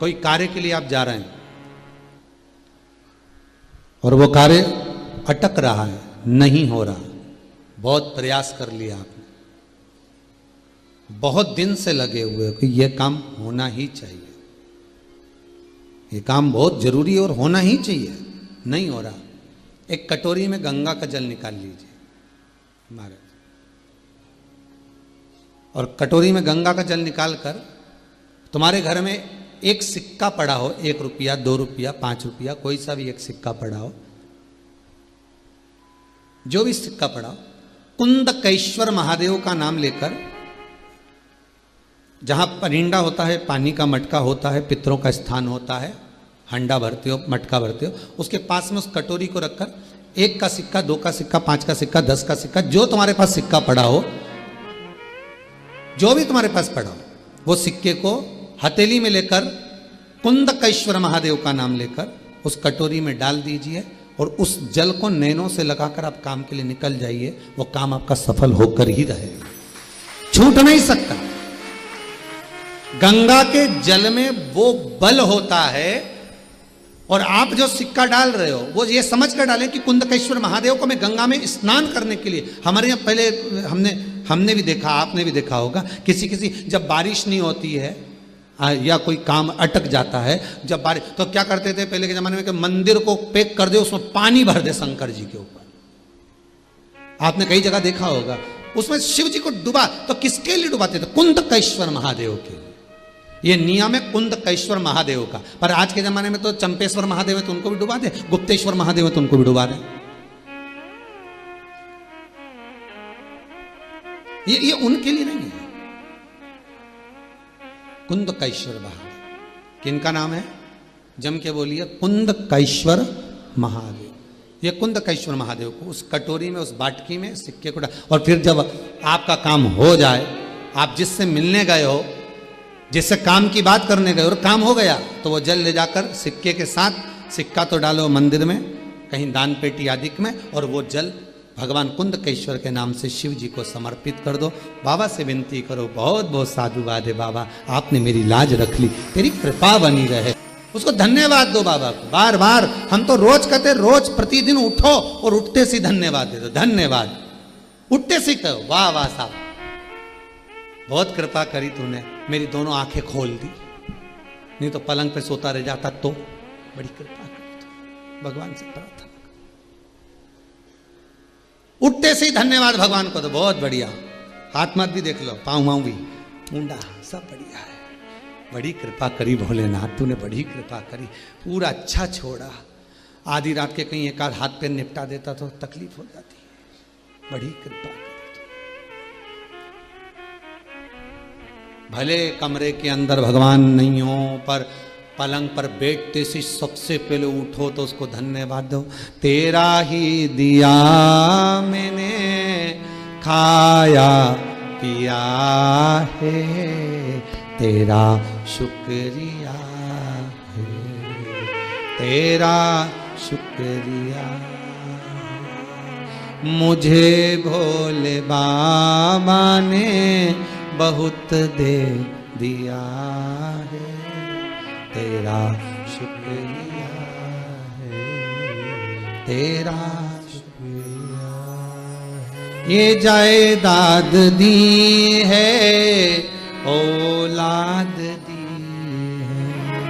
कोई कार्य के लिए आप जा रहे हैं और वो कार्य अटक रहा है, नहीं हो रहा, बहुत प्रयास कर लिया आपने, बहुत दिन से लगे हुए हो कि यह काम होना ही चाहिए, ये काम बहुत जरूरी है और होना ही चाहिए, नहीं हो रहा। एक कटोरी में गंगा का जल निकाल लीजिए महाराज, और कटोरी में गंगा का जल निकालकर तुम्हारे घर में एक सिक्का पड़ा हो, 1 रुपया, 2 रुपया, 5 रुपया, कोई सा भी एक सिक्का पड़ा हो, जो भी सिक्का पड़ा हो, कुंदकेश्वर महादेव का नाम लेकर, जहां परिंडा होता है, पानी का मटका होता है, पितरों का स्थान होता है, हंडा भरते हो, मटका भरते हो, उसके पास में उस कटोरी को रखकर 1 का सिक्का, 2 का सिक्का, 5 का सिक्का, 10 का सिक्का, जो तुम्हारे पास सिक्का पड़ा हो, जो भी तुम्हारे पास पड़ा हो, वो सिक्के को हथेली में लेकर कुंदकेश्वर महादेव का नाम लेकर उस कटोरी में डाल दीजिए और उस जल को नैनों से लगाकर आप काम के लिए निकल जाइए। वो काम आपका सफल होकर ही रहेगा, छूट नहीं सकता। गंगा के जल में वो बल होता है, और आप जो सिक्का डाल रहे हो वो ये समझ कर डालें कि कुंदकेश्वर महादेव को मैं गंगा में स्नान करने के लिए, हमारे यहाँ पहले हमने भी देखा, आपने भी देखा होगा, किसी जब बारिश नहीं होती है या कोई काम अटक जाता है, जब बारिश, तो क्या करते थे पहले के जमाने में कि मंदिर को पैक कर दे, उसमें पानी भर दे शंकर जी के ऊपर, आपने कई जगह देखा होगा, उसमें शिव जी को डुबा, तो किसके लिए डुबाते थे? कुंदकेश्वर महादेव के लिए। ये नियम है कुंदकेश्वर महादेव का। पर आज के जमाने में तो चंपेश्वर महादेव है तो उनको भी डुबा दे, गुप्तेश्वर महादेव है तो उनको भी डुबा दे। ये उनके लिए नहीं है। कुंदकेश्वर महादेव किनका नाम है? जम के बोलिए, कुंदकेश्वर महादेव। ये कुंदकेश्वर महादेव को उस कटोरी में, उस बाटकी में सिक्के को डाल, और फिर जब आपका काम हो जाए, आप जिससे मिलने गए हो, जिससे काम की बात करने गए और काम हो गया, तो वो जल ले जाकर सिक्के के साथ, सिक्का तो डालो मंदिर में, कहीं दान पेटी आदि में, और वो जल भगवान कुंदकेश्वर के नाम से शिव जी को समर्पित कर दो। बाबा से विनती करो, बहुत बहुत साधुवाद है बाबा, आपने मेरी लाज रख ली, तेरी कृपा बनी रहे। उसको धन्यवाद दो बाबा को बार बार। हम तो रोज कहते, रोज प्रतिदिन उठो और उठते से धन्यवाद दे दो, धन्यवाद, उठते से कहो वाह वाह साहब, बहुत कृपा करी तूने, मेरी दोनों आंखें खोल दी, नहीं तो पलंग पे सोता रह जाता, तो बड़ी कृपा करी तू। भगवान से प्रार्थना, उठते से ही धन्यवाद भगवान को, तो बहुत बढ़िया। हाथ मत भी देख लो, पाँव माँव भी, मुंडा, सब बढ़िया है। बड़ी कृपा करी भोलेनाथ, तूने बड़ी कृपा करी, पूरा अच्छा छोड़ा। आधी रात के कहीं एक आध हाथ पे निपटा देता तो तकलीफ हो जाती है, बड़ी कृपा करी। भले कमरे के अंदर भगवान नहीं हो, पर पलंग पर बैठते से सबसे पहले उठो तो उसको धन्यवाद दो। तेरा ही दिया मैंने खाया पिया है, तेरा शुक्रिया है, तेरा शुक्रिया। मुझे भोले बाबा ने बहुत दे दिया है, तेरा शुक्रिया है, तेरा शुक्रिया है। ये जायदाद दी है, औलाद दी है,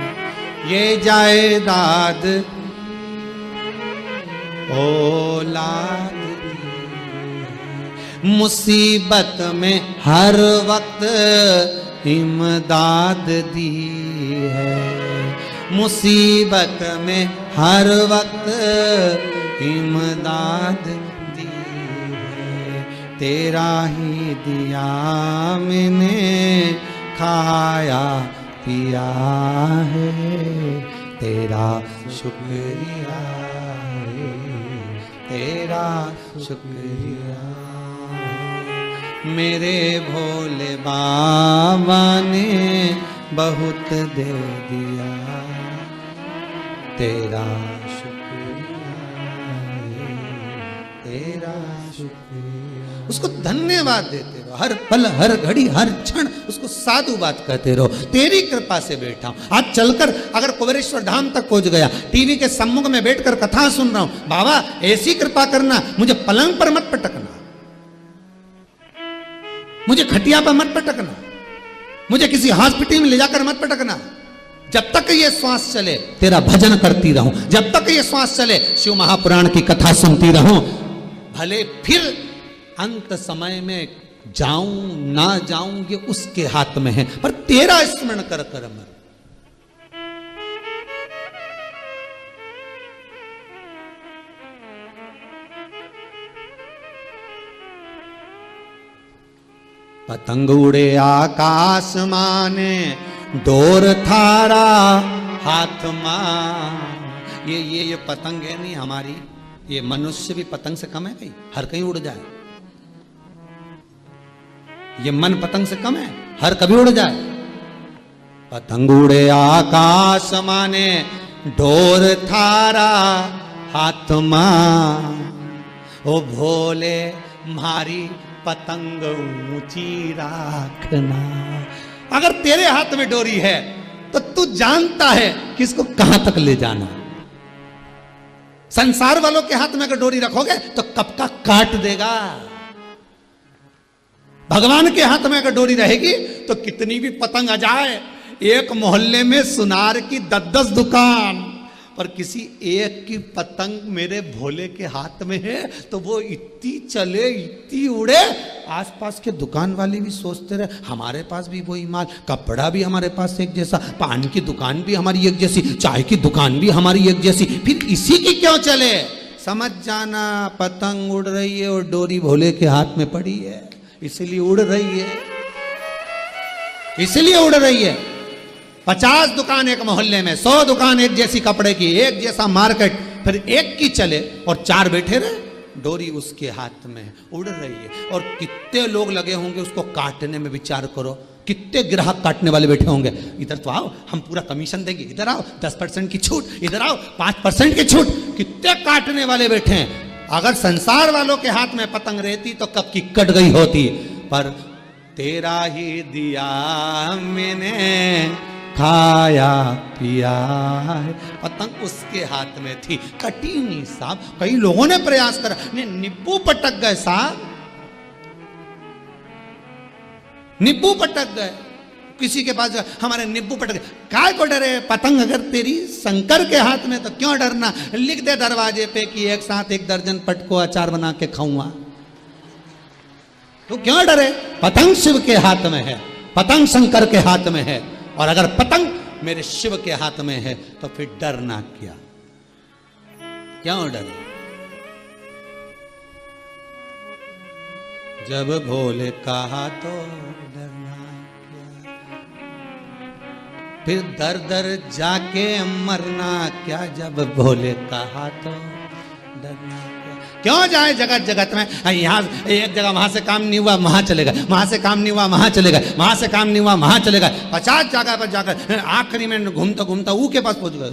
ये जायदाद औलाद दी है। मुसीबत में हर वक्त इमदाद दी है, मुसीबत में हर वक्त इमदाद दी है। तेरा ही दिया मैंने खाया पिया है, तेरा शुक्रिया है, तेरा शुक्रिया। मेरे भोले बाबा ने बहुत दे दिया, तेरा शुक्रिया है, तेरा शुक्रिया। उसको धन्यवाद देते रहो, हर पल हर घड़ी हर क्षण उसको साधु बात कहते रहो। तेरी कृपा से बैठा हूं, आज चलकर अगर कुबेरेश्वर धाम तक पहुंच गया, टीवी के सम्मुख में बैठकर कथा सुन रहा हूं, बाबा ऐसी कृपा करना, मुझे पलंग पर मत पटकना, मुझे खटिया पर मत पटकना, मुझे किसी हॉस्पिटल में ले जाकर मत पटकना। जब तक ये श्वास चले तेरा भजन करती रहूं, जब तक ये श्वास चले शिव महापुराण की कथा सुनती रहूं, भले फिर अंत समय में जाऊं ना जाऊं ये उसके हाथ में है, पर तेरा स्मरण कर कर मर। पतंग उड़े आकाश माने डोर थारा हाथ मां। ये पतंग है नहीं हमारी, ये मनुष्य भी पतंग से कम है कहीं, हर कहीं उड़ जाए। ये मन पतंग से कम है, हर कभी उड़ जाए। पतंग उड़े आकाश माने डोर थारा हाथ मां, ओ भोले मारी पतंग ऊंची राखना। अगर तेरे हाथ में डोरी है तो तू जानता है कि इसको कहां तक ले जाना। संसार वालों के हाथ में अगर डोरी रखोगे तो कब का काट देगा। भगवान के हाथ में अगर डोरी रहेगी तो कितनी भी पतंग आ जाए, एक मोहल्ले में सुनार की 10-10 दुकान, पर किसी एक की पतंग मेरे भोले के हाथ में है तो वो इतनी चले इतनी उड़े, आसपास के दुकान वाले भी सोचते रहे हमारे पास भी वही माल, कपड़ा भी हमारे पास एक जैसा, पान की दुकान भी हमारी एक जैसी, चाय की दुकान भी हमारी एक जैसी, फिर इसी की क्यों चले। समझ जाना पतंग उड़ रही है और डोरी भोले के हाथ में पड़ी है, इसलिए उड़ रही है, इसलिए उड़ रही है। 50 दुकान एक मोहल्ले में, 100 दुकान एक जैसी कपड़े की, एक जैसा मार्केट, फिर एक की चले और 4 बैठे रहे, डोरी उसके हाथ में उड़ रही है। और कितने लोग लगे होंगे उसको काटने में, विचार करो कितने ग्राहक काटने वाले बैठे होंगे। इधर तो आओ हम पूरा कमीशन देंगे, इधर आओ 10% की छूट, इधर आओ 5% की छूट, कितने काटने वाले बैठे हैं। अगर संसार वालों के हाथ में पतंग रहती तो कब की कट गई होती, पर तेरा ही दिया मैंने खाया पिया है, पतंग उसके हाथ में थी, कटी नहीं साहब। कई लोगों ने प्रयास करा, नींबू पटक गए साहब, नींबू पटक गए, किसी के पास हमारे नींबू पटक गए, काय को डरे। पतंग अगर तेरी शंकर के हाथ में तो क्यों डरना। लिख दे दरवाजे पे कि एक साथ 1 दर्जन पटको अचार बना के खाऊंगा, तो क्यों डरे। पतंग शिव के हाथ में है, पतंग शंकर के हाथ में है, और अगर पतंग मेरे शिव के हाथ में है तो फिर डरना क्या, क्यों डर। जब भोले कहा तो डरना क्या, फिर दर दर जाके मरना क्या। जब भोले कहा तो डरना क्या, क्यों जाए जगत जगत में। यहाँ एक जगह वहां से काम नहीं हुआ वहां चलेगा, वहां से काम नहीं हुआ वहां चलेगा, वहां से काम नहीं हुआ वहां चलेगा, 50 जगह पर जाकर आखिरी में घूमता घूमता ऊ के पास पहुंच गए,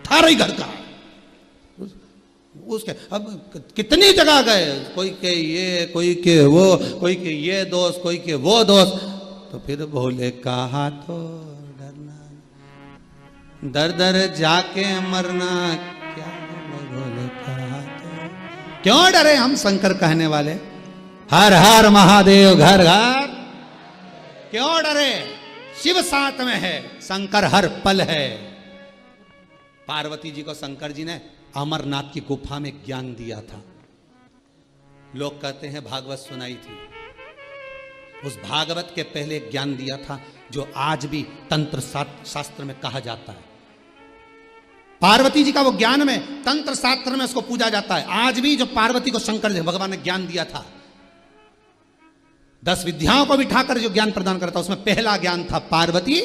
थारा ही घर का उसके। अब कितनी जगह गए, कोई के ये, कोई के वो, कोई के ये दोस्त, कोई के वो दोस्त, तो फिर भोले कहा तो डरना, दर दर जाके मरना क्या। भोले कहा तो क्यों डरे हम शंकर कहने वाले। हर हर महादेव घर घर, क्यों डरे। शिव साथ में है, शंकर हर पल है। पार्वती जी को शंकर जी ने अमरनाथ की गुफा में ज्ञान दिया था। लोग कहते हैं भागवत सुनाई थी, उस भागवत के पहले ज्ञान दिया था जो आज भी तंत्र शास्त्र में कहा जाता है। पार्वती जी का वो ज्ञान में, तंत्र शास्त्र में उसको पूजा जाता है। आज भी जो पार्वती को शंकर भगवान ने ज्ञान दिया था, 10 विद्याओं को बिठाकर जो ज्ञान प्रदान करता, उसमें पहला ज्ञान था पार्वती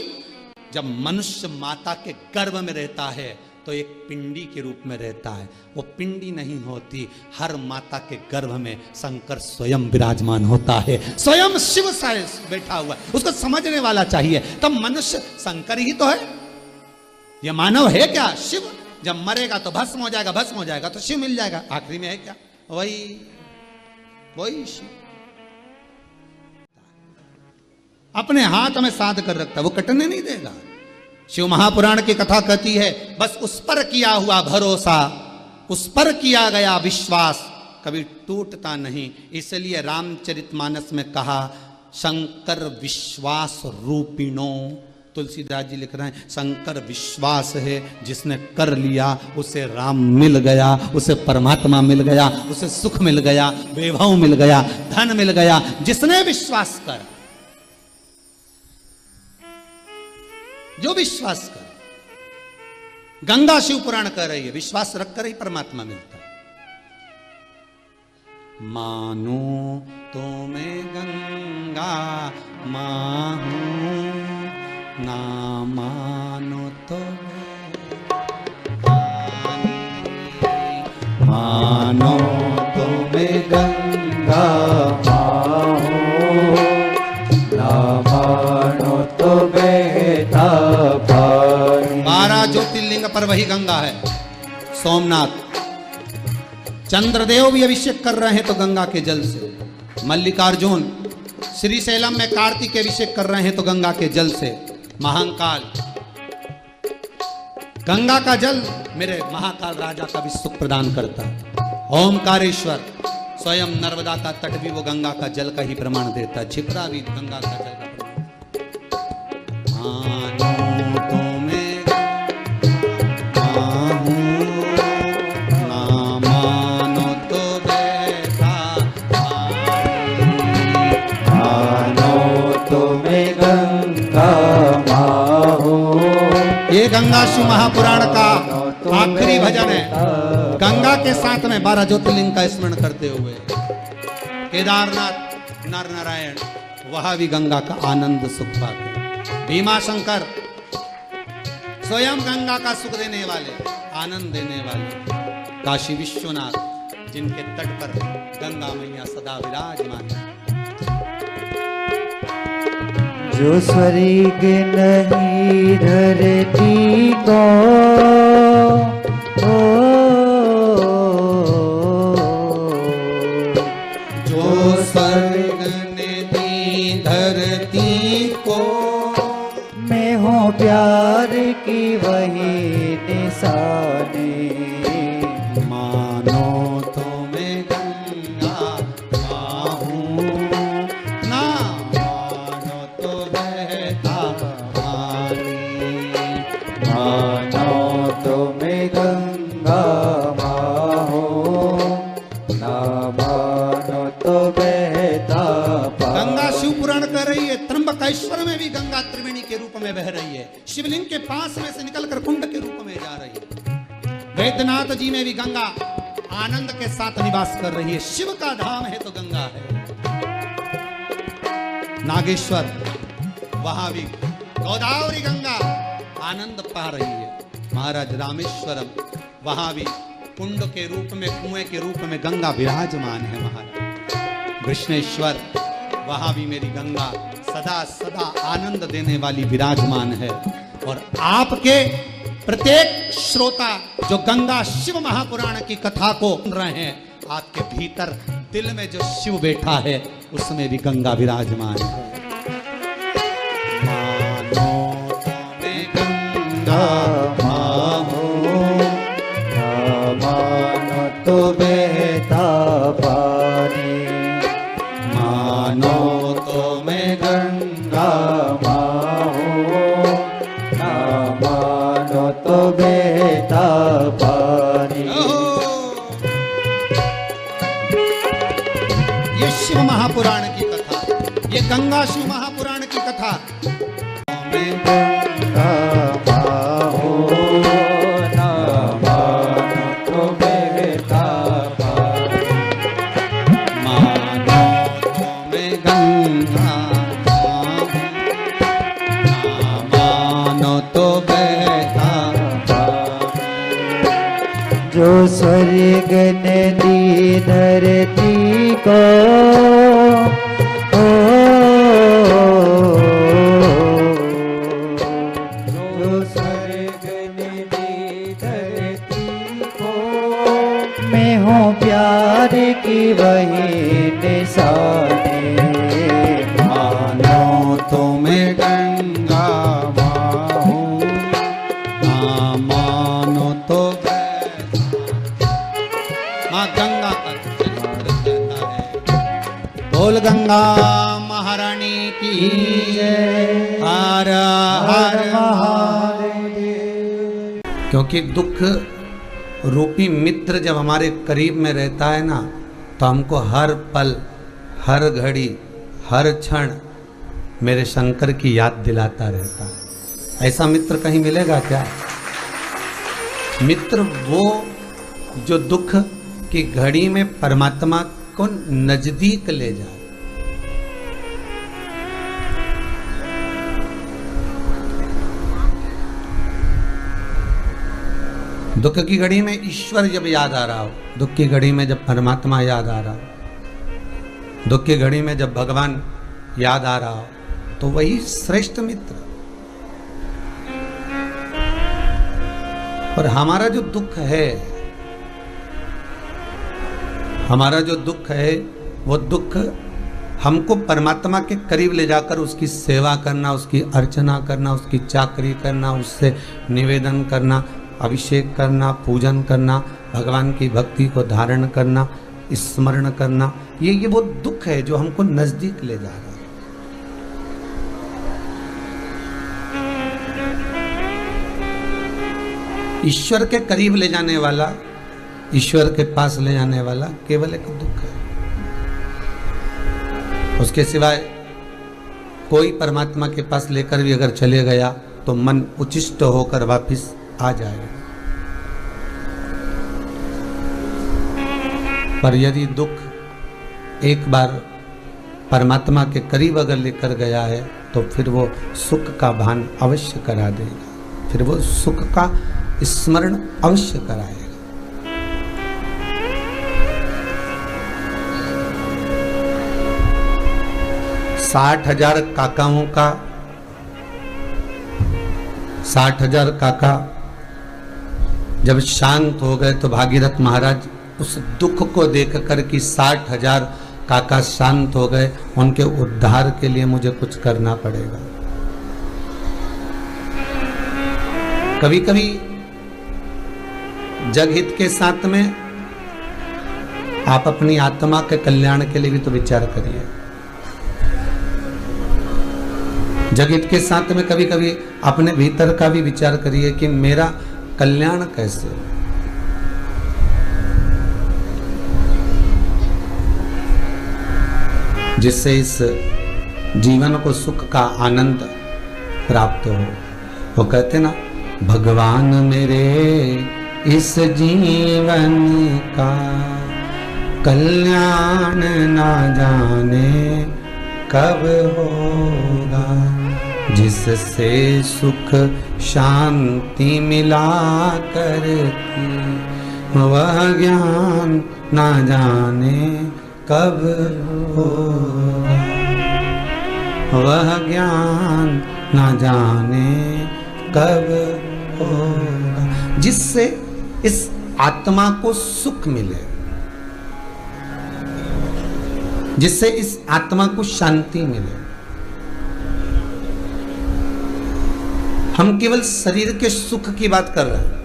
जब मनुष्य माता के गर्भ में रहता है तो एक पिंडी के रूप में रहता है। वो पिंडी नहीं होती, हर माता के गर्भ में शंकर स्वयं विराजमान होता है, स्वयं शिव सा बैठा हुआ है। उसको समझने वाला चाहिए। तब मनुष्य शंकर ही तो है, ये मानव है क्या शिव। जब मरेगा तो भस्म हो जाएगा, भस्म हो जाएगा तो शिव मिल जाएगा। आखिरी में है क्या, वही शिव। अपने हाथ में साध कर रखता है, वो कटने नहीं देगा। शिव महापुराण की कथा कहती है बस उस पर किया हुआ भरोसा, उस पर किया गया विश्वास कभी टूटता नहीं। इसलिए रामचरितमानस में कहा शंकर विश्वास रूपिणो। तुलसीदास जी लिख रहे हैं शंकर विश्वास है, जिसने कर लिया उसे राम मिल गया, उसे परमात्मा मिल गया, उसे सुख मिल गया, वैभव मिल गया, धन मिल गया। जिसने विश्वास कर, जो विश्वास कर, गंगा शिव पुराण कह रही है विश्वास रखकर ही परमात्मा मिलता है। मानो तो मैं गंगा माहूं, ना मानो तो मानो तो मैं गंगा माहूं, ना मानो तो बहता पानी। 12 ज्योतिर्लिंग पर वही गंगा है। सोमनाथ चंद्रदेव भी अभिषेक कर रहे हैं तो गंगा के जल से, मल्लिकार्जुन श्रीशैलम में कार्तिक अभिषेक कर रहे हैं तो गंगा के जल से, महाकाल गंगा का जल मेरे महाकाल राजा का भी सुख प्रदान करता है। ओमकारेश्वर स्वयं नर्मदा का तट भी वो गंगा का जल का ही प्रमाण देता है, छिपरा भी गंगा का जल का प्रमाण। मानो तो मैं ना मानो तो बैठा, मानो तो मैं गंगा माहूं। ये गंगा शिव महापुराण का आखिरी भजन है। गंगा के साथ में 12 ज्योतिर्लिंग का स्मरण करते हुए केदारनाथ नर नारायण वहां भी गंगा का आनंद सुख पाते। भीमा शंकर स्वयं गंगा का सुख देने वाले, आनंद देने वाले। काशी विश्वनाथ जिनके तट पर गंगा मैया सदा विराजमान है। जो स्वर्ग नहीं धरती को, जो स्वर्ग नहीं धरती को, मैं हूँ प्यार की वही निशानी। मानो तो मैं गंगा माहूं, ना मानो तो बहता पानी। मानो तो मैं गंगा माहूं, ना मानो तो बहता पानी। गंगा शिव पुराण कर रही है त्र्यंबकेश्वर में भी गंगा त्रिवेणी के रूप में बह रही है। शिवलिंग के पास में से निकलकर कुंड के रूप में जा रही है। वैद्यनाथ जी में भी गंगा आनंद के साथ निवास कर रही है। शिव का धाम है तो गंगा है। नागेश्वर वहां भी गोदावरी गंगा आनंद पा रही है। महाराज रामेश्वरम वहां भी कुंड के रूप में, कुएं के रूप में गंगा विराजमान है। महाराज कृष्णेश्वर वहां भी मेरी गंगा सदा सदा आनंद देने वाली विराजमान है। और आपके प्रत्येक श्रोता जो गंगा शिव महापुराण की कथा को सुन रहे हैं, आपके भीतर दिल में जो शिव बैठा है उसमें भी गंगा विराजमान है। मानो मैं गंगा माहूं, ना मानो तो बहता पानी। मानो तो मैं गंगा माहूं, ना मानो तो बहता पानी। ये शिव महापुराण की कथा, ये गंगा शिव महापुराण की कथा। मैं गंगा माहूं, ना मानो तो बहता पानी। मानो तो मैं गंगा माहूं, ना मानो तो बहता पानी। जो स्वर्ग नदी धरती को, जो स्वर्ग नदी धरती को, मैं हूँ प्यार की वही निशानी। मानो तो बोल गंगा महारानी की जय। हर हर हर महादेव। क्योंकि दुख रूपी मित्र जब हमारे करीब में रहता है ना, तो हमको हर पल, हर घड़ी, हर क्षण मेरे शंकर की याद दिलाता रहता है। ऐसा मित्र कहीं मिलेगा क्या? मित्र वो जो दुख की घड़ी में परमात्मा को नजदीक ले जाए। दुख की घड़ी में ईश्वर जब याद आ रहा हो, दुख की घड़ी में जब परमात्मा याद आ रहा हो, दुख की घड़ी में जब भगवान याद आ रहा हो, तो वही श्रेष्ठ मित्र। और हमारा जो दुख है, हमारा जो दुख है, वो दुख हमको परमात्मा के करीब ले जाकर उसकी सेवा करना, उसकी अर्चना करना, उसकी चाकरी करना, उससे निवेदन करना, अभिषेक करना, पूजन करना, भगवान की भक्ति को धारण करना, स्मरण करना, ये वो दुख है जो हमको नजदीक ले जा रहा है। ईश्वर के करीब ले जाने वाला, ईश्वर के पास ले जाने वाला केवल एक दुख है। उसके सिवाय कोई परमात्मा के पास लेकर भी अगर चले गया तो मन उचिष्ट होकर वापिस आ जाएगा। पर यदि दुख एक बार परमात्मा के करीब अगर लेकर गया है, तो फिर वो सुख का भान अवश्य करा देगा, फिर वो सुख का स्मरण अवश्य कराएगा। साठ हजार काकाओं का 60,000 काका जब शांत हो गए, तो भागीरथ महाराज उस दुख को देखकर कि 60,000 काका शांत हो गए, उनके उद्धार के लिए मुझे कुछ करना पड़ेगा। कभी कभी जगहित के साथ में आप अपनी आत्मा के कल्याण के लिए भी तो विचार करिए। जगहित के साथ में कभी कभी अपने भीतर का भी विचार करिए कि मेरा कल्याण कैसे, जिससे इस जीवन को सुख का आनंद प्राप्त हो। वो कहते ना, भगवान मेरे इस जीवन का कल्याण ना जाने कब होगा, जिससे सुख शांति मिला करती वह ज्ञान ना जाने कब होगा, वह ज्ञान ना जाने कब होगा, जिससे इस आत्मा को सुख मिले, जिससे इस आत्मा को शांति मिले। हम केवल शरीर के सुख की बात कर रहे हैं।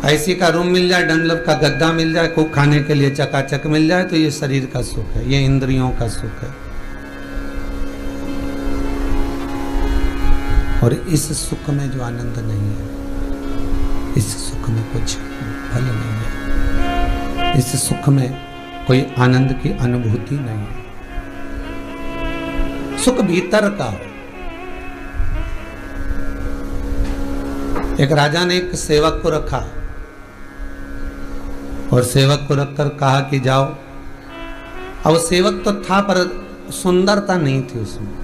ऐसी का रूम मिल जाए, डनलप का गद्दा मिल जाए, खूब खाने के लिए चकाचक मिल जाए, तो ये शरीर का सुख है, ये इंद्रियों का सुख है। और इस सुख में जो आनंद नहीं है, इस सुख में कुछ फल नहीं है, इस सुख में कोई आनंद की अनुभूति नहीं है। सुख भीतर का है। एक राजा ने एक सेवक को रखा और सेवक को रखकर कहा कि जाओ। अब सेवक तो था पर सुंदरता नहीं थी उसमें,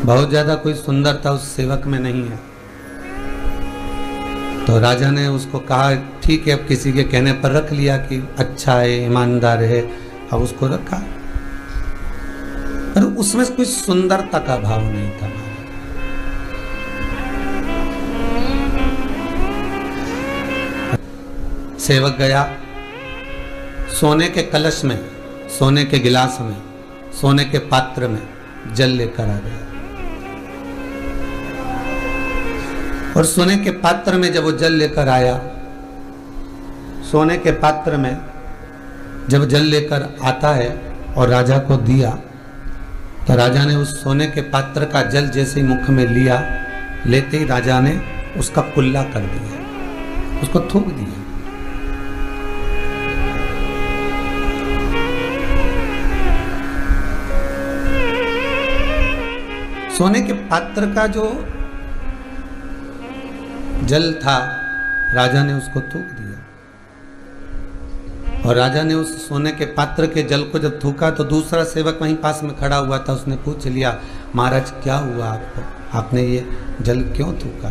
बहुत ज्यादा कोई सुंदरता उस सेवक में नहीं है। तो राजा ने उसको कहा ठीक है, अब किसी के कहने पर रख लिया कि अच्छा है, ईमानदार है, अब उसको रखा। पर उसमें कोई सुंदरता का भाव नहीं था। सेवक गया, सोने के कलश में, सोने के गिलास में, सोने के पात्र में जल लेकर आ गया। और सोने के पात्र में जब वो जल लेकर आया, सोने के पात्र में जब जल लेकर आता है और राजा को दिया, तो राजा ने उस सोने के पात्र का जल जैसे ही मुख में लिया, लेते ही राजा ने उसका कुल्ला कर दिया, उसको थूक दिया। सोने के पात्र का जो जल था, राजा ने उसको थूक दिया। और राजा ने उस सोने के पात्र के जल को जब थूका, तो दूसरा सेवक वहीं पास में खड़ा हुआ था, उसने पूछ लिया, महाराज क्या हुआ आपको, आपने ये जल क्यों थूका,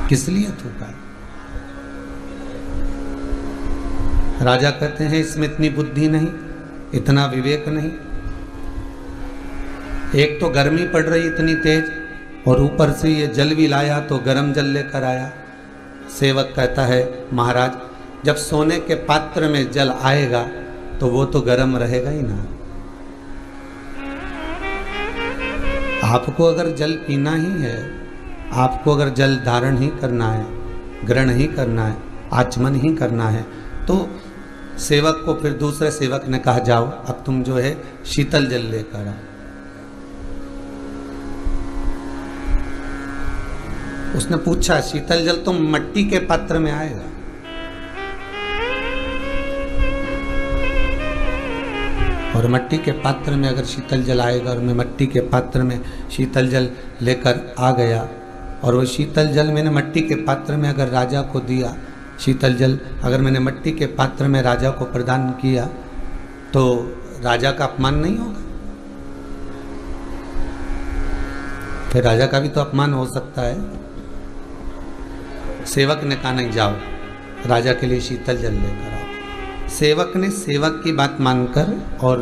किस लिए थूका? राजा कहते हैं इसमें इतनी बुद्धि नहीं, इतना विवेक नहीं। एक तो गर्मी पड़ रही इतनी तेज, और ऊपर से ये जल भी लाया तो गर्म जल लेकर आया। सेवक कहता है, महाराज जब सोने के पात्र में जल आएगा तो वो तो गर्म रहेगा ही ना। आपको अगर जल पीना ही है, आपको अगर जल धारण ही करना है, ग्रहण ही करना है, आचमन ही करना है, तो सेवक को फिर दूसरे सेवक ने कहा, जाओ अब तुम जो है शीतल जल लेकर आओ। उसने पूछा, शीतल जल तो मिट्टी के पात्र में आएगा। और मिट्टी के पात्र में अगर शीतल जल आएगा, और मैं मिट्टी के पात्र में शीतल जल लेकर आ गया, और वो शीतल जल मैंने मिट्टी के पात्र में अगर राजा को दिया, शीतल जल अगर मैंने मिट्टी के पात्र में राजा को प्रदान किया, तो राजा का अपमान नहीं होगा? फिर राजा का भी तो अपमान हो सकता है। सेवक ने कहा, नहीं जाओ राजा के लिए शीतल जल लेकर आओ। सेवक ने सेवक की बात मानकर और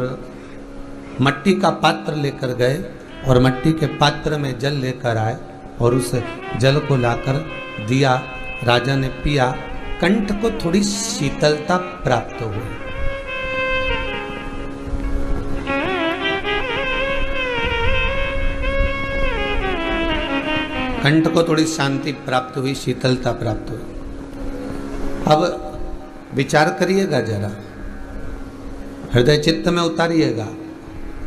मिट्टी का पात्र लेकर गए, और मिट्टी के पात्र में जल लेकर आए, और उस जल को लाकर दिया। राजा ने पिया, कंठ को थोड़ी शीतलता प्राप्त हो गई। कंठ को थोड़ी शांति प्राप्त हुई, शीतलता प्राप्त हुई। अब विचार करिएगा जरा, हृदय चित्त में उतारिएगा,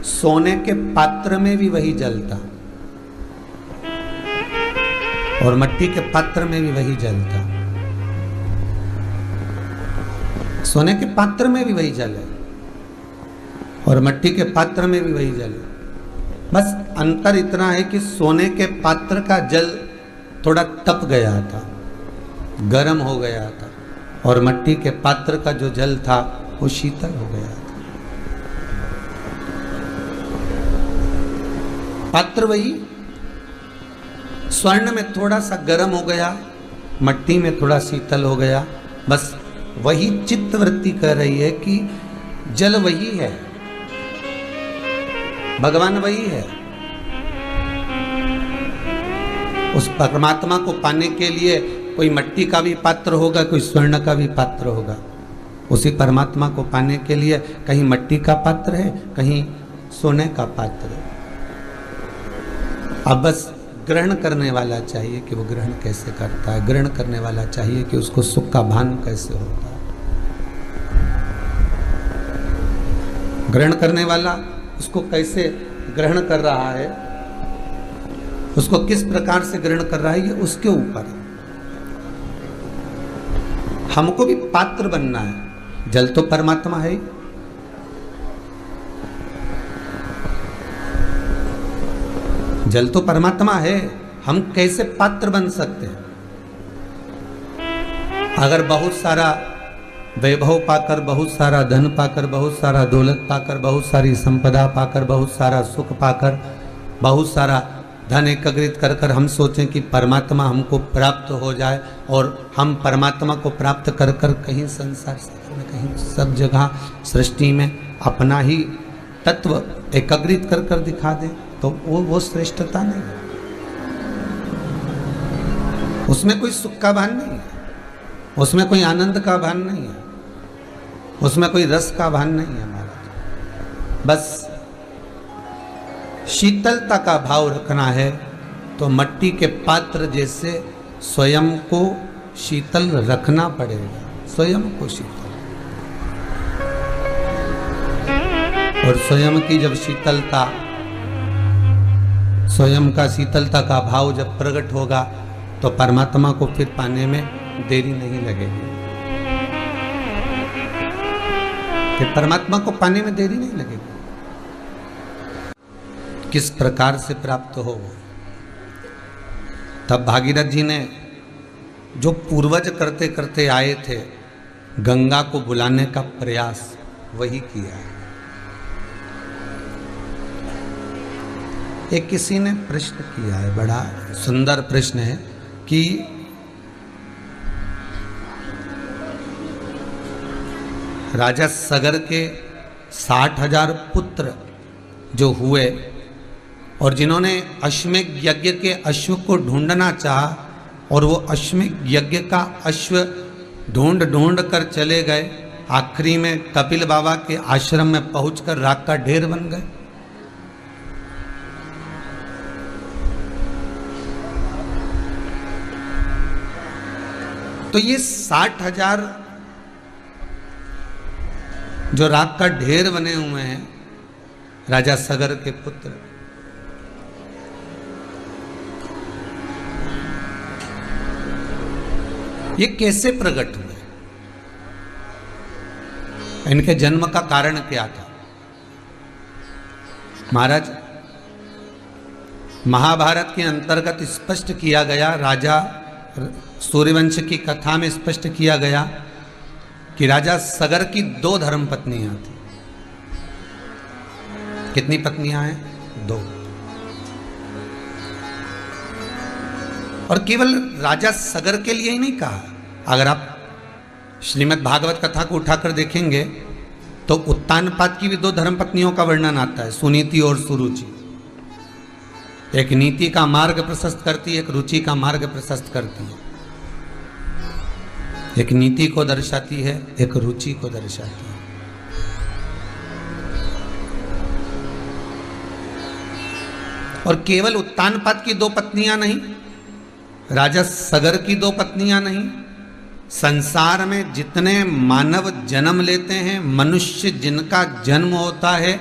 सोने के पात्र में भी वही जल था, और मिट्टी के पात्र में भी वही जल था। सोने के पात्र में भी वही जल है, और मिट्टी के पात्र में भी वही जल है। बस अंतर इतना है कि सोने के पात्र का जल थोड़ा तप गया था, गर्म हो गया था, और मिट्टी के पात्र का जो जल था वो शीतल हो गया था। पात्र वही, स्वर्ण में थोड़ा सा गर्म हो गया, मिट्टी में थोड़ा शीतल हो गया। बस वही चित्तवृत्ति कह रही है कि जल वही है, भगवान वही है। उस परमात्मा को पाने के लिए कोई मिट्टी का भी पात्र होगा, कोई स्वर्ण का भी पात्र होगा। उसी परमात्मा को पाने के लिए कहीं मिट्टी का पात्र है, कहीं सोने का पात्र है। अब बस ग्रहण करने वाला चाहिए कि वो ग्रहण कैसे करता है, ग्रहण करने वाला चाहिए कि उसको सुख का भान कैसे होता है। ग्रहण करने वाला उसको कैसे ग्रहण कर रहा है, उसको किस प्रकार से ग्रहण कर रहा है, ये उसके ऊपर है। हमको भी पात्र बनना है। जल तो परमात्मा है, जल तो परमात्मा है, हम कैसे पात्र बन सकते हैं? अगर बहुत सारा वैभव पाकर, बहुत सारा धन पाकर, बहुत सारा दौलत पाकर, बहुत सारी संपदा पाकर, बहुत सारा सुख पाकर, बहुत सारा धन एकत्रित कर कर हम सोचें कि परमात्मा हमको प्राप्त हो जाए, और हम परमात्मा को प्राप्त कर कर कहीं संसार सागर में, कहीं सब जगह सृष्टि में अपना ही तत्व एकत्रित कर कर दिखा दें, तो वो श्रेष्ठता नहीं है। उसमें कोई सुख का भान नहीं है, उसमें कोई आनंद का भान नहीं है, उसमें कोई रस का भान नहीं है। महाराज बस शीतलता का भाव रखना है, तो मिट्टी के पात्र जैसे स्वयं को शीतल रखना पड़ेगा, स्वयं को शीतल। और स्वयं की जब शीतलता, स्वयं का शीतलता का भाव जब प्रकट होगा तो परमात्मा को फिर पाने में देरी नहीं लगेगी। फिर परमात्मा को पाने में देरी नहीं लगेगी। किस प्रकार से प्राप्त हो। तब भागीरथ जी ने जो पूर्वज करते करते आए थे, गंगा को बुलाने का प्रयास वही किया। एक किसी ने प्रश्न किया है, बड़ा सुंदर प्रश्न है कि राजा सगर के 60,000 पुत्र जो हुए और जिन्होंने अश्वमेध यज्ञ के अश्व को ढूंढना चाहा और वो अश्वमेध यज्ञ का अश्व ढूंढ ढूंढ कर चले गए, आखिरी में कपिल बाबा के आश्रम में पहुंचकर राख का ढेर बन गए। तो ये 60,000 जो राख का ढेर बने हुए हैं, राजा सगर के पुत्र, ये कैसे प्रकट हुए? इनके जन्म का कारण क्या था? महाराज, महाभारत के अंतर्गत स्पष्ट किया गया, राजा सूर्यवंश की कथा में स्पष्ट किया गया कि राजा सगर की 2 धर्म पत्नियां थी। कितनी पत्नियां हैं? 2। और केवल राजा सगर के लिए ही नहीं कहा। अगर आप श्रीमद् भागवत कथा को उठाकर देखेंगे तो उत्तानपाद की भी 2 धर्म पत्नियों का वर्णन आता है, सुनीति और सुरुचि। एक नीति का मार्ग प्रशस्त करती है, एक रुचि का मार्ग प्रशस्त करती है। एक नीति को दर्शाती है, एक रुचि को दर्शाती है। और केवल उत्तानपाद की 2 पत्नियां नहीं, राजा सगर की 2 पत्नियां नहीं, संसार में जितने मानव जन्म लेते हैं, मनुष्य जिनका जन्म होता है,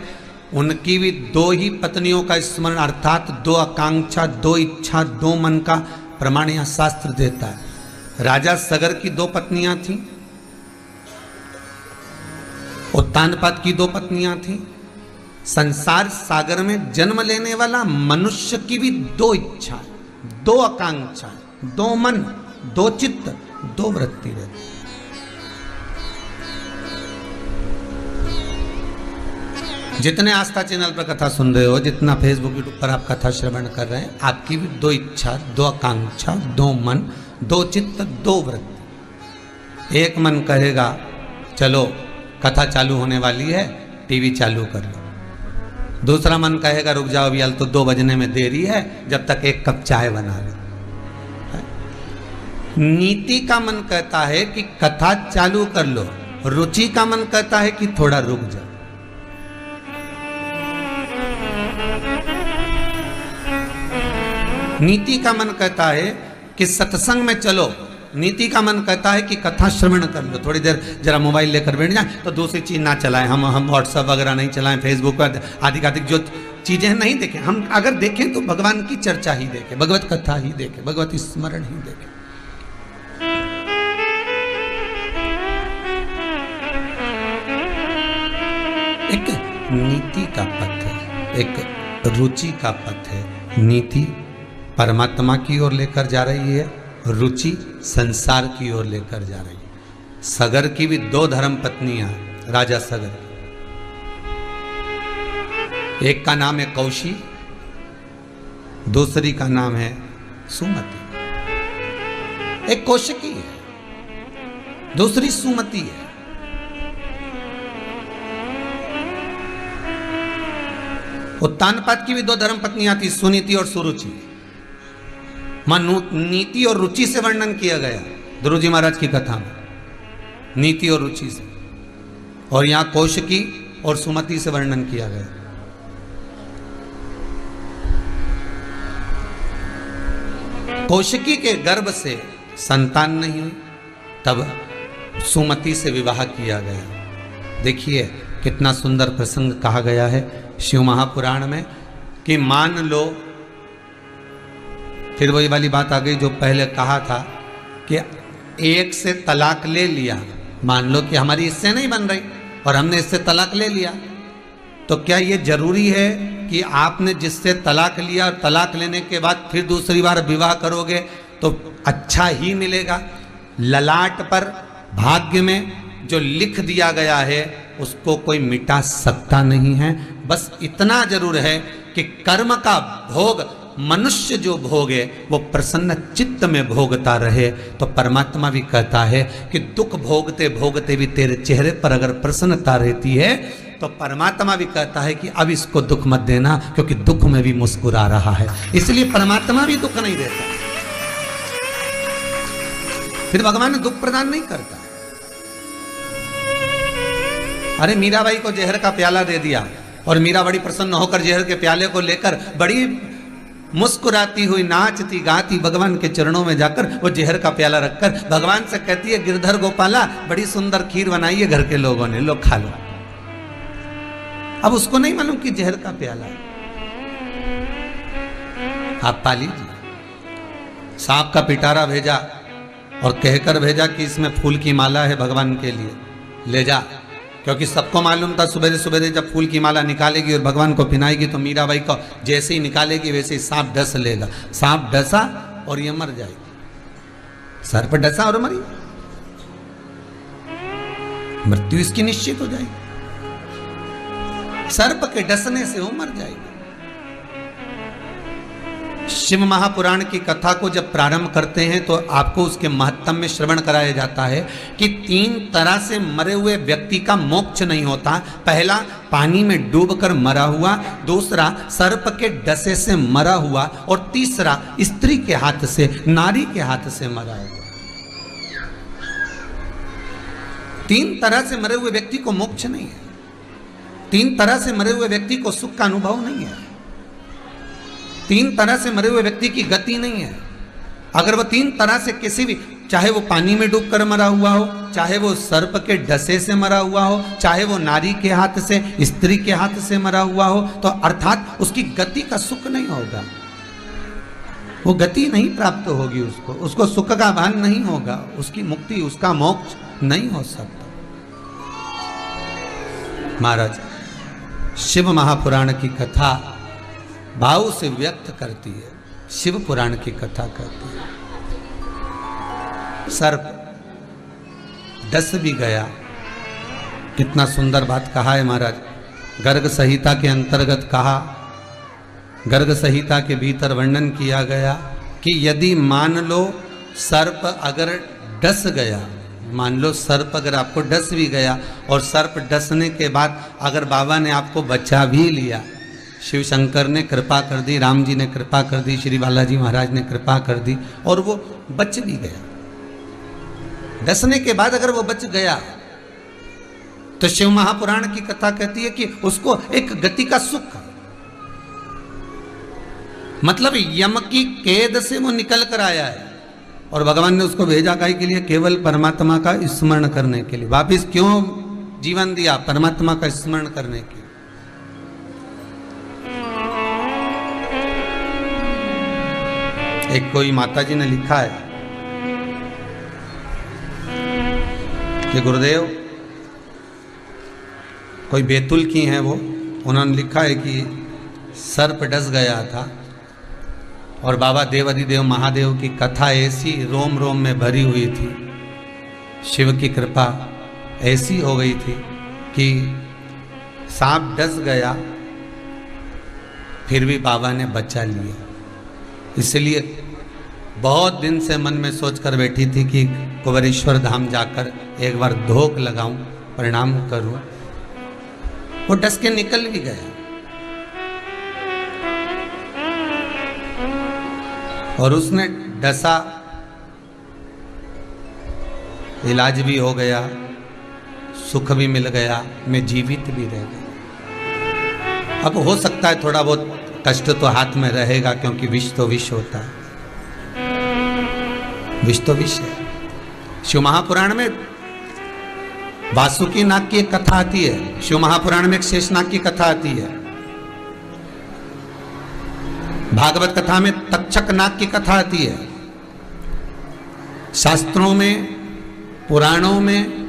उनकी भी 2 ही पत्नियों का स्मरण, अर्थात 2 आकांक्षा, 2 इच्छा, 2 मन का प्रमाण यह शास्त्र देता है। राजा सगर की 2 पत्नियां थीं, उत्तानपाद की 2 पत्नियां थीं। संसार सागर में जन्म लेने वाला मनुष्य की भी 2 इच्छाएं, 2 आकांक्षाएं, 2 मन, 2 चित्त, 2 वृत्ति रहती। जितने आस्था चैनल पर कथा सुन रहे हो, जितना फेसबुक यूट्यूब पर आप कथा श्रवण कर रहे हैं, आपकी भी 2 इच्छा, 2 आकांक्षा, 2 मन, 2 चित्त, 2 वृत्ति। एक मन कहेगा चलो कथा चालू होने वाली है, टीवी चालू कर लो। दूसरा मन कहेगा रुक जाओ अभी, तो 2 बजने में देरी है, जब तक 1 कप चाय बना लो। नीति का मन कहता है कि कथा चालू कर लो, रुचि का मन कहता है कि थोड़ा रुक जाओ। नीति का मन कहता है कि सत्संग में चलो, नीति का मन कहता है कि कथा श्रवण कर लो, थोड़ी देर जरा मोबाइल लेकर बैठ जाए, तो दूसरी चीज ना चलाएं, हम व्हाट्सएप वगैरह नहीं चलाएं, फेसबुक पर आधिकाधिक जो चीजें नहीं देखें। हम अगर देखें तो भगवान की चर्चा ही देखें, भगवत कथा ही देखें, भगवत स्मरण ही देखें। एक नीति का पथ है, एक रुचि का पथ है। नीति परमात्मा की ओर लेकर जा रही है, रुचि संसार की ओर लेकर जा रही है। सगर की भी 2 धर्म पत्नियां, राजा सगर, एक का नाम है कौशी, दूसरी का नाम है सुमति। एक कौशिकी है, दूसरी सुमति है। उत्तानपाद की भी 2 धर्म पत्नियां थी, सुनीति और सुरुचि। नीति और रुचि से वर्णन किया गया ध्रुव जी महाराज की कथा में, नीति और रुचि से, और यहां कौशिकी और सुमति से वर्णन किया गया। कौशिकी के गर्भ से संतान नहीं हुई, तब सुमति से विवाह किया गया। देखिए कितना सुंदर प्रसंग कहा गया है शिव महापुराण में कि मान लो, फिर वही वाली बात आ गई जो पहले कहा था कि एक से तलाक ले लिया, मान लो कि हमारी इससे नहीं बन रही और हमने इससे तलाक ले लिया, तो क्या ये जरूरी है कि आपने जिससे तलाक लिया और तलाक लेने के बाद फिर दूसरी बार विवाह करोगे तो अच्छा ही मिलेगा? ललाट पर भाग्य में जो लिख दिया गया है उसको कोई मिटा सकता नहीं है। बस इतना जरूर है कि कर्म का भोग मनुष्य जो भोगे वो प्रसन्न चित्त में भोगता रहे। तो परमात्मा भी कहता है कि दुख भोगते भोगते भी तेरे चेहरे पर अगर प्रसन्नता रहती है तो परमात्मा भी कहता है कि अब इसको दुख मत देना, क्योंकि दुख में भी मुस्कुरा रहा है। इसलिए परमात्मा भी दुख नहीं देता, फिर भगवान दुख प्रदान नहीं करता। अरे मीराबाई को जहर का प्याला दे दिया और मीरा बड़ी प्रसन्न होकर जहर के प्याले को लेकर बड़ी मुस्कुराती हुई नाचती गाती भगवान के चरणों में जाकर वो जहर का प्याला रखकर भगवान से कहती है, गिरधर गोपाला बड़ी सुंदर खीर बनाई है घर के लोगों ने, लो खा लो। अब उसको नहीं मालूम कि जहर का प्याला है। आप पा लीजिए। सांप का पिटारा भेजा और कहकर भेजा कि इसमें फूल की माला है भगवान के लिए, ले जा। क्योंकि सबको मालूम था सुबह सुबह जब फूल की माला निकालेगी और भगवान को पिनाएगी तो मीराबाई को जैसे ही निकालेगी वैसे ही सांप डस लेगा। सांप डसा और ये मर जाएगी। सर पर डसा और मरी, मृत्यु इसकी निश्चित हो जाएगी। सर्प के डसने से वो मर जाएगी। शिव महापुराण की कथा को जब प्रारंभ करते हैं तो आपको उसके महत्व में श्रवण कराया जाता है कि 3 तरह से मरे हुए व्यक्ति का मोक्ष नहीं होता। पहला पानी में डूबकर मरा हुआ, दूसरा सर्प के डसे से मरा हुआ और तीसरा स्त्री के हाथ से, नारी के हाथ से मरा हुआ। 3 तरह से मरे हुए व्यक्ति को मोक्ष नहीं है। 3 तरह से मरे हुए व्यक्ति को सुख का अनुभव नहीं है। 3 तरह से मरे हुए व्यक्ति की गति नहीं है। अगर वो 3 तरह से किसी भी, चाहे वो पानी में डूबकर मरा हुआ हो, चाहे वो सर्प के डसे से मरा हुआ हो, चाहे वो नारी के हाथ से, स्त्री के हाथ से मरा हुआ हो, तो अर्थात उसकी गति का सुख नहीं होगा। वो गति नहीं प्राप्त होगी उसको सुख का भान नहीं होगा, उसकी मुक्ति, उसका मोक्ष नहीं हो सकता। महाराज शिव महापुराण की कथा भाव से व्यक्त करती है, शिव पुराण की कथा करती है। सर्प डस भी गया, कितना सुंदर बात कहा है महाराज। गर्ग संहिता के अंतर्गत कहा, गर्ग संहिता के भीतर वर्णन किया गया कि यदि मान लो सर्प अगर डस गया, मान लो सर्प अगर आपको डस भी गया और सर्प डसने के बाद अगर बाबा ने आपको बचा भी लिया, शिव शंकर ने कृपा कर दी, राम जी ने कृपा कर दी, श्री बालाजी महाराज ने कृपा कर दी और वो बच भी गया, डसने के बाद अगर वो बच गया तो शिव महापुराण की कथा कहती है कि उसको एक गति का सुख, मतलब यम की कैद से वो निकल कर आया है और भगवान ने उसको भेजा काहे के लिए? केवल परमात्मा का स्मरण करने के लिए। वापिस क्यों जीवन दिया? परमात्मा का स्मरण करने के लिए। एक कोई माताजी ने लिखा है कि गुरुदेव, कोई बैतुल की हैं वो, उन्होंने लिखा है कि सर्प डस गया था और बाबा देवाधिदेव महादेव की कथा ऐसी रोम रोम में भरी हुई थी, शिव की कृपा ऐसी हो गई थी कि सांप डस गया फिर भी बाबा ने बचा लिया। इसलिए बहुत दिन से मन में सोच कर बैठी थी कि कुंवरेश्वर धाम जाकर एक बार धोख लगाऊं, प्रणाम करूं। वो डस के निकल भी गया और उसने डसा, इलाज भी हो गया, सुख भी मिल गया, मैं जीवित भी रह गया। अब हो सकता है थोड़ा बहुत कष्ट तो हाथ में रहेगा, क्योंकि विष तो विष होता है, विष तो विष है। शिव महापुराण में वासुकी नाग की एक कथा आती है, शिव महापुराण में एक शेषनाग की कथा आती है, भागवत कथा में तक्षक नाग की कथा आती है। शास्त्रों में, पुराणों में,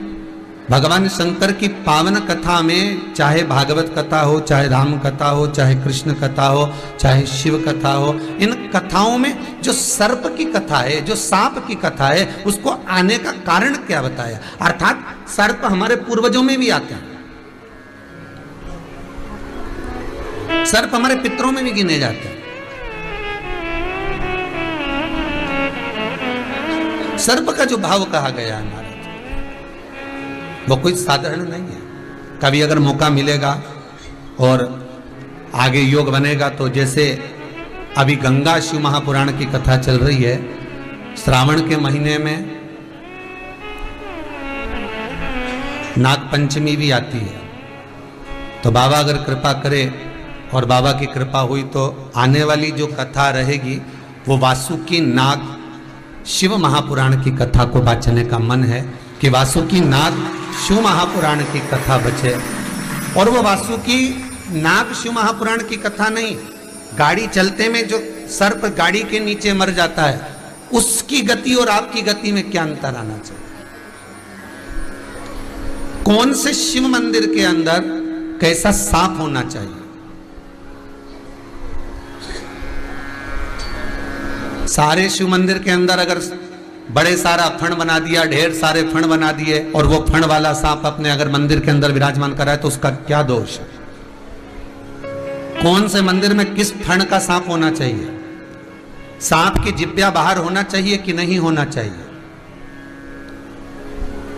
भगवान शंकर की पावन कथा में, चाहे भागवत कथा हो, चाहे राम कथा हो, चाहे कृष्ण कथा हो, चाहे शिव कथा हो, इन कथाओं में जो सर्प की कथा है, जो सांप की कथा है, उसको आने का कारण क्या बताया। अर्थात सर्प हमारे पूर्वजों में भी आते हैं, सर्प हमारे पितरों में भी गिने जाते हैं। सर्प का जो भाव कहा गया है महाराज, वो कोई साधारण नहीं है। कभी अगर मौका मिलेगा और आगे योग बनेगा तो जैसे अभी गंगा शिव महापुराण की कथा चल रही है, श्रावण के महीने में नाग पंचमी भी आती है, तो बाबा अगर कृपा करे और बाबा की कृपा हुई तो आने वाली जो कथा रहेगी वो वासुकी नाग शिव महापुराण की कथा को बचाने का मन है कि वासुकी नाग शिव महापुराण की कथा बचे। और वो वासुकी नाग शिव महापुराण की कथा नहीं, गाड़ी चलते में जो सर्प गाड़ी के नीचे मर जाता है, उसकी गति और आपकी गति में क्या अंतर आना चाहिए। कौन से शिव मंदिर के अंदर कैसा सांप होना चाहिए। सारे शिव मंदिर के अंदर अगर बड़े सारा फण बना दिया, ढेर सारे फण बना दिए, और वो फण वाला सांप अपने अगर मंदिर के अंदर विराजमान कराए तो उसका क्या दोष है। कौन से मंदिर में किस फण का सांप होना चाहिए, सांप की जिब्या बाहर होना चाहिए कि नहीं होना चाहिए।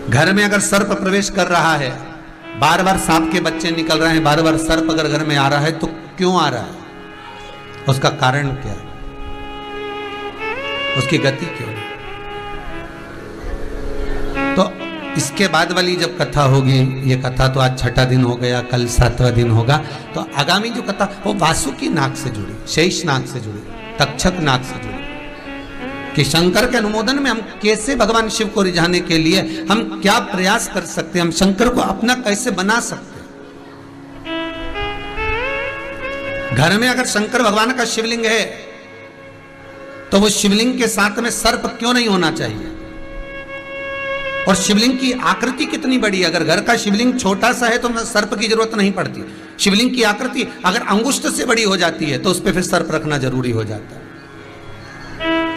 घर में अगर सर्प प्रवेश कर रहा है, बार बार सांप के बच्चे निकल रहे हैं, बार बार सर्प अगर घर में आ रहा है तो क्यों आ रहा है, उसका कारण क्या है, उसकी गति क्यों है। तो इसके बाद वाली जब कथा होगी, ये कथा तो आज 6ठा दिन हो गया, कल 7वां दिन होगा, तो आगामी जो कथा वो वासुकी नाग से जुड़ी, शेष नाग से जुड़ी, तक्षक नाग से जुड़ी, कि शंकर के अनुमोदन में हम कैसे भगवान शिव को रिझाने के लिए हम क्या प्रयास कर सकते हैं, हम शंकर को अपना कैसे बना सकते हैं। घर में अगर शंकर भगवान का शिवलिंग है तो वो शिवलिंग के साथ में सर्प क्यों नहीं होना चाहिए। और शिवलिंग की आकृति कितनी बड़ी है, अगर घर का शिवलिंग छोटा सा है तो सर्प की जरूरत नहीं पड़ती। शिवलिंग की आकृति अगर अंगुष्ठ से बड़ी हो जाती है तो उस पर फिर सर्प रखना जरूरी हो जाता है।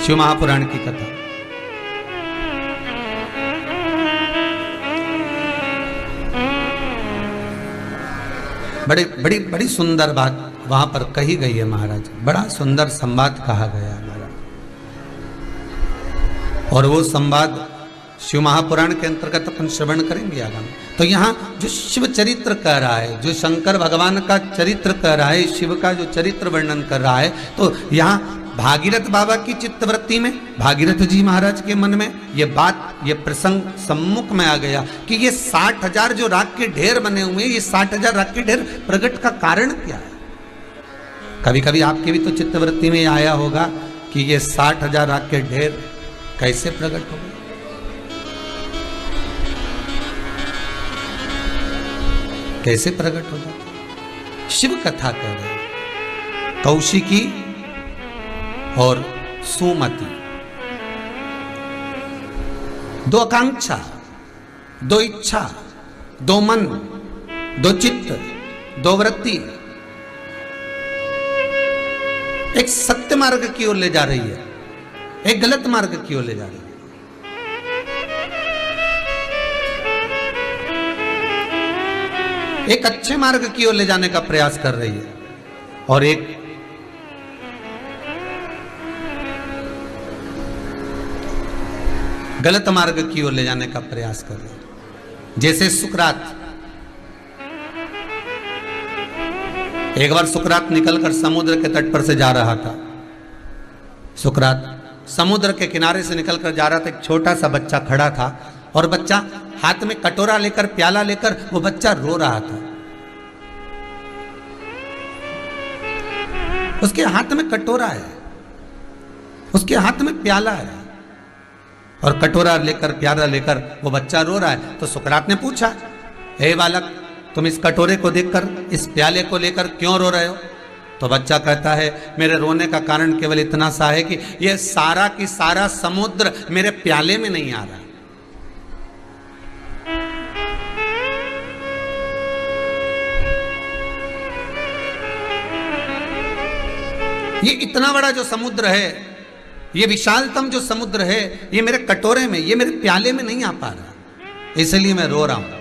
शिव महापुराण की कथा। बड़ी सुंदर बात वहां पर कही गई है महाराज, बड़ा सुंदर संवाद कहा गया है महाराज। और वो संवाद शिव महापुराण के अंतर्गत अपन श्रवण करेंगे आगामी। तो यहाँ जो शिव चरित्र कह रहा है, जो शंकर भगवान का चरित्र कह रहा है, शिव का जो चरित्र वर्णन कर रहा है, तो यहाँ भागीरथ बाबा की चित्तवृत्ति में, भागीरथ जी महाराज के मन में ये बात, ये प्रसंग सम्मुख में आ गया कि ये 60,000 जो राख के ढेर बने हुए हैं, ये 60,000 राख के ढेर प्रकट का कारण क्या है। कभी कभी आपके भी तो चित्तवृत्ति में आया होगा कि ये 60,000 राख के ढेर कैसे प्रकट हो गए, कैसे प्रकट हो जाता। शिव कथा कह रहे, कौशिकी और सुमति, दो आकांक्षा, दो इच्छा, दो मन, दो चित्त, दो वृत्ति एक सत्य मार्ग की ओर ले जा रही है, एक गलत मार्ग की ओर ले जा रही है। एक अच्छे मार्ग की ओर ले जाने का प्रयास कर रही है और एक गलत मार्ग की ओर ले जाने का प्रयास कर रही है। जैसे सुकरात, एक बार सुकरात निकलकर समुद्र के तट पर से जा रहा था। सुकरात समुद्र के किनारे से निकलकर जा रहा था, एक छोटा सा बच्चा खड़ा था और बच्चा हाथ में कटोरा लेकर, प्याला लेकर, वो बच्चा रो रहा था। उसके हाथ में कटोरा है, उसके हाथ में प्याला है, और कटोरा लेकर प्याला लेकर वो बच्चा रो रहा है। तो सुकरात ने पूछा, हे बालक, तुम इस कटोरे को देखकर, इस प्याले को लेकर क्यों रो रहे हो? तो बच्चा कहता है, मेरे रोने का कारण केवल इतना सा है कि यह सारा की सारा समुद्र मेरे प्याले में नहीं आ रहा। ये इतना बड़ा जो समुद्र है, ये विशालतम जो समुद्र है, ये मेरे कटोरे में, ये मेरे प्याले में नहीं आ पा रहा, इसलिए मैं रो रहा हूं।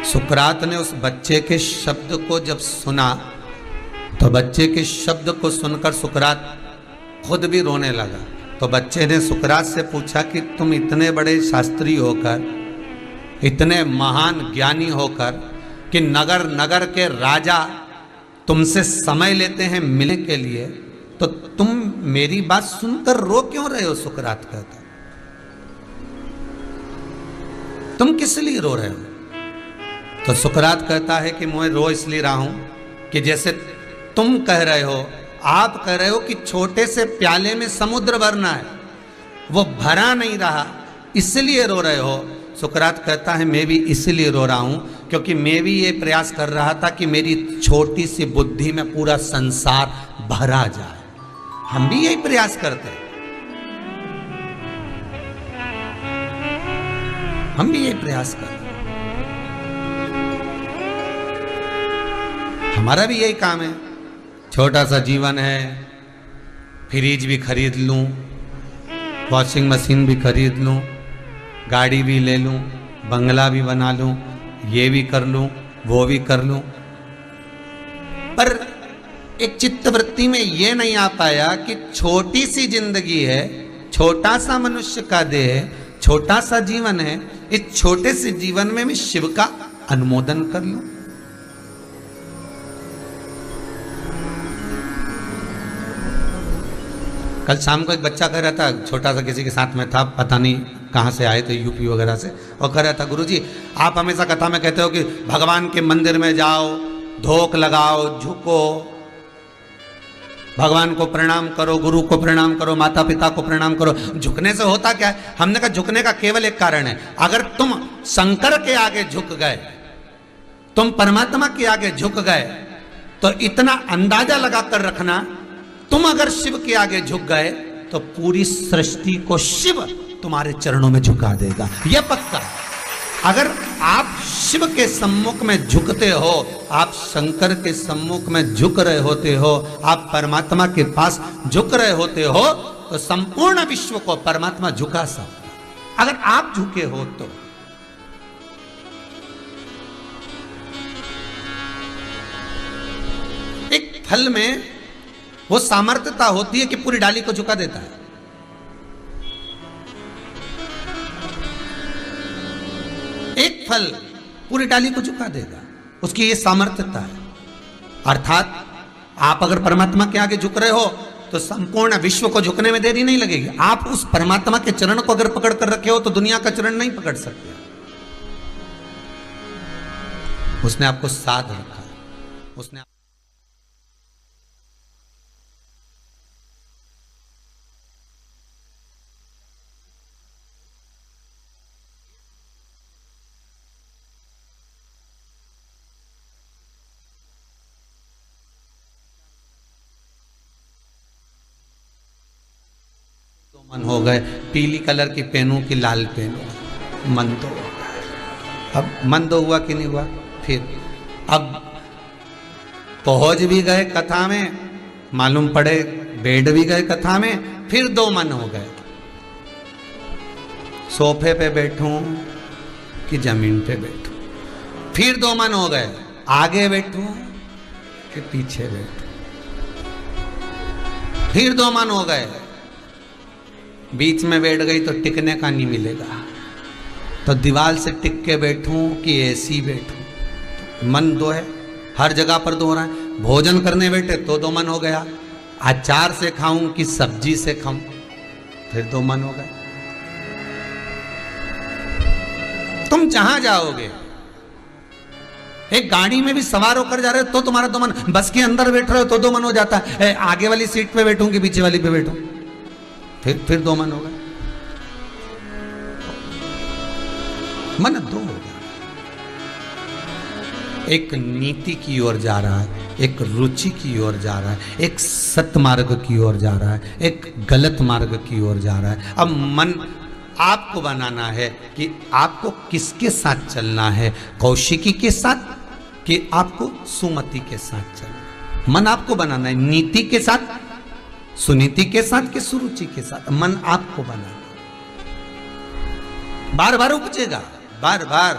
सुकरात ने उस बच्चे के शब्द को जब सुना तो बच्चे के शब्द को सुनकर सुकरात खुद भी रोने लगा। तो बच्चे ने सुकरात से पूछा कि तुम इतने बड़े शास्त्री होकर, इतने महान ज्ञानी होकर कि नगर नगर के राजा तुमसे समय लेते हैं मिलने के लिए, तो तुम मेरी बात सुनकर रो क्यों रहे हो? सुकरात कहता, तुम किस लिए रो रहे हो? तो सुकरात कहता है कि मैं रो इसलिए रहा हूं कि जैसे तुम कह रहे हो, आप कह रहे हो कि छोटे से प्याले में समुद्र भरना है, वो भरा नहीं रहा, इसलिए रो रहे हो। सुकरात कहता है, मैं भी इसलिए रो रहा हूं क्योंकि मैं भी ये प्रयास कर रहा था कि मेरी छोटी सी बुद्धि में पूरा संसार भरा जाए। हम भी यही प्रयास करते हैं, हम भी यही प्रयास करते हैं, हमारा भी यही काम है। छोटा सा जीवन है, फ्रिज भी खरीद लूं, वॉशिंग मशीन भी खरीद लूं, गाड़ी भी ले लूं, बंगला भी बना लूं, ये भी कर लूं, वो भी कर लूं, पर एक चित्तवृत्ति में ये नहीं आ पाया कि छोटी सी जिंदगी है, छोटा सा मनुष्य का देह है, छोटा सा जीवन है, इस छोटे से जीवन में मैं शिव का अनुमोदन कर लूं। कल शाम को एक बच्चा कह रहा था, छोटा सा किसी के साथ में था, पता नहीं कहाँ से आए थे, यूपी वगैरह से, और कह रहा था, गुरुजी आप हमेशा कथा में कहते हो कि भगवान के मंदिर में जाओ, धोख लगाओ, झुको, भगवान को प्रणाम करो, गुरु को प्रणाम करो, माता पिता को प्रणाम करो। झुकने से होता क्या है? हमने कहा झुकने का केवल एक कारण है, अगर तुम शंकर के आगे झुक गए, तुम परमात्मा के आगे झुक गए, तो इतना अंदाजा लगाकर रखना, तुम अगर शिव के आगे झुक गए तो पूरी सृष्टि को शिव तुम्हारे चरणों में झुका देगा, यह पक्का। अगर आप शिव के सम्मुख में झुकते हो, आप शंकर के सम्मुख में झुक रहे होते हो, आप परमात्मा के पास झुक रहे होते हो, तो संपूर्ण विश्व को परमात्मा झुका सकता, अगर आप झुके हो तो। एक फल में वो सामर्थ्यता होती है कि पूरी डाली को झुका देता है। एक फल पूरी डाली को झुका देगा, उसकी ये सामर्थ्यता है। अर्थात आप अगर परमात्मा के आगे झुक रहे हो तो संपूर्ण विश्व को झुकने में देरी नहीं लगेगी। आप उस परमात्मा के चरण को अगर पकड़ कर रखे हो तो दुनिया का चरण नहीं पकड़ सकते। उसने आपको साध रखा, उसने मन हो गए, पीली कलर की पहनूं कि लाल पहनूं, मन तो हो गया। अब मन तो हुआ कि नहीं हुआ? फिर अब पहुंच भी गए कथा में, मालूम पड़े बैठ भी गए कथा में, फिर दो मन हो गए, सोफे पे बैठूं कि जमीन पे बैठूं। फिर दो मन हो गए, आगे बैठूं कि पीछे बैठूं। फिर दो मन हो गए, बीच में बैठ गई तो टिकने का नहीं मिलेगा, तो दीवार से टिक के बैठूं कि ऐसी बैठूं। मन दो है, हर जगह पर दो हो रहा है। भोजन करने बैठे तो दो मन हो गया, अचार से खाऊं कि सब्जी से खाऊं, फिर दो मन हो गए। तुम जहां जाओगे, एक गाड़ी में भी सवार होकर जा रहे हो तो तुम्हारा दो मन, बस के अंदर बैठ रहे हो तो दो मन हो जाता है, आगे वाली सीट पे बैठूं कि पीछे वाली पे बैठूं। फिर दो मन होगा, मन दो हो गया। एक नीति की ओर जा रहा है, एक रुचि की ओर जा रहा है, एक सत्मार्ग की ओर जा रहा है, एक गलत मार्ग की ओर जा रहा है। अब मन आपको बनाना है कि आपको किसके साथ चलना है, कौशिकी के साथ कि आपको सुमति के साथ चलना। मन आपको बनाना है, नीति के साथ, सुनीति के साथ कि सुरुचि के साथ, मन आपको बनाना। बार बार उपजेगा, बार बार।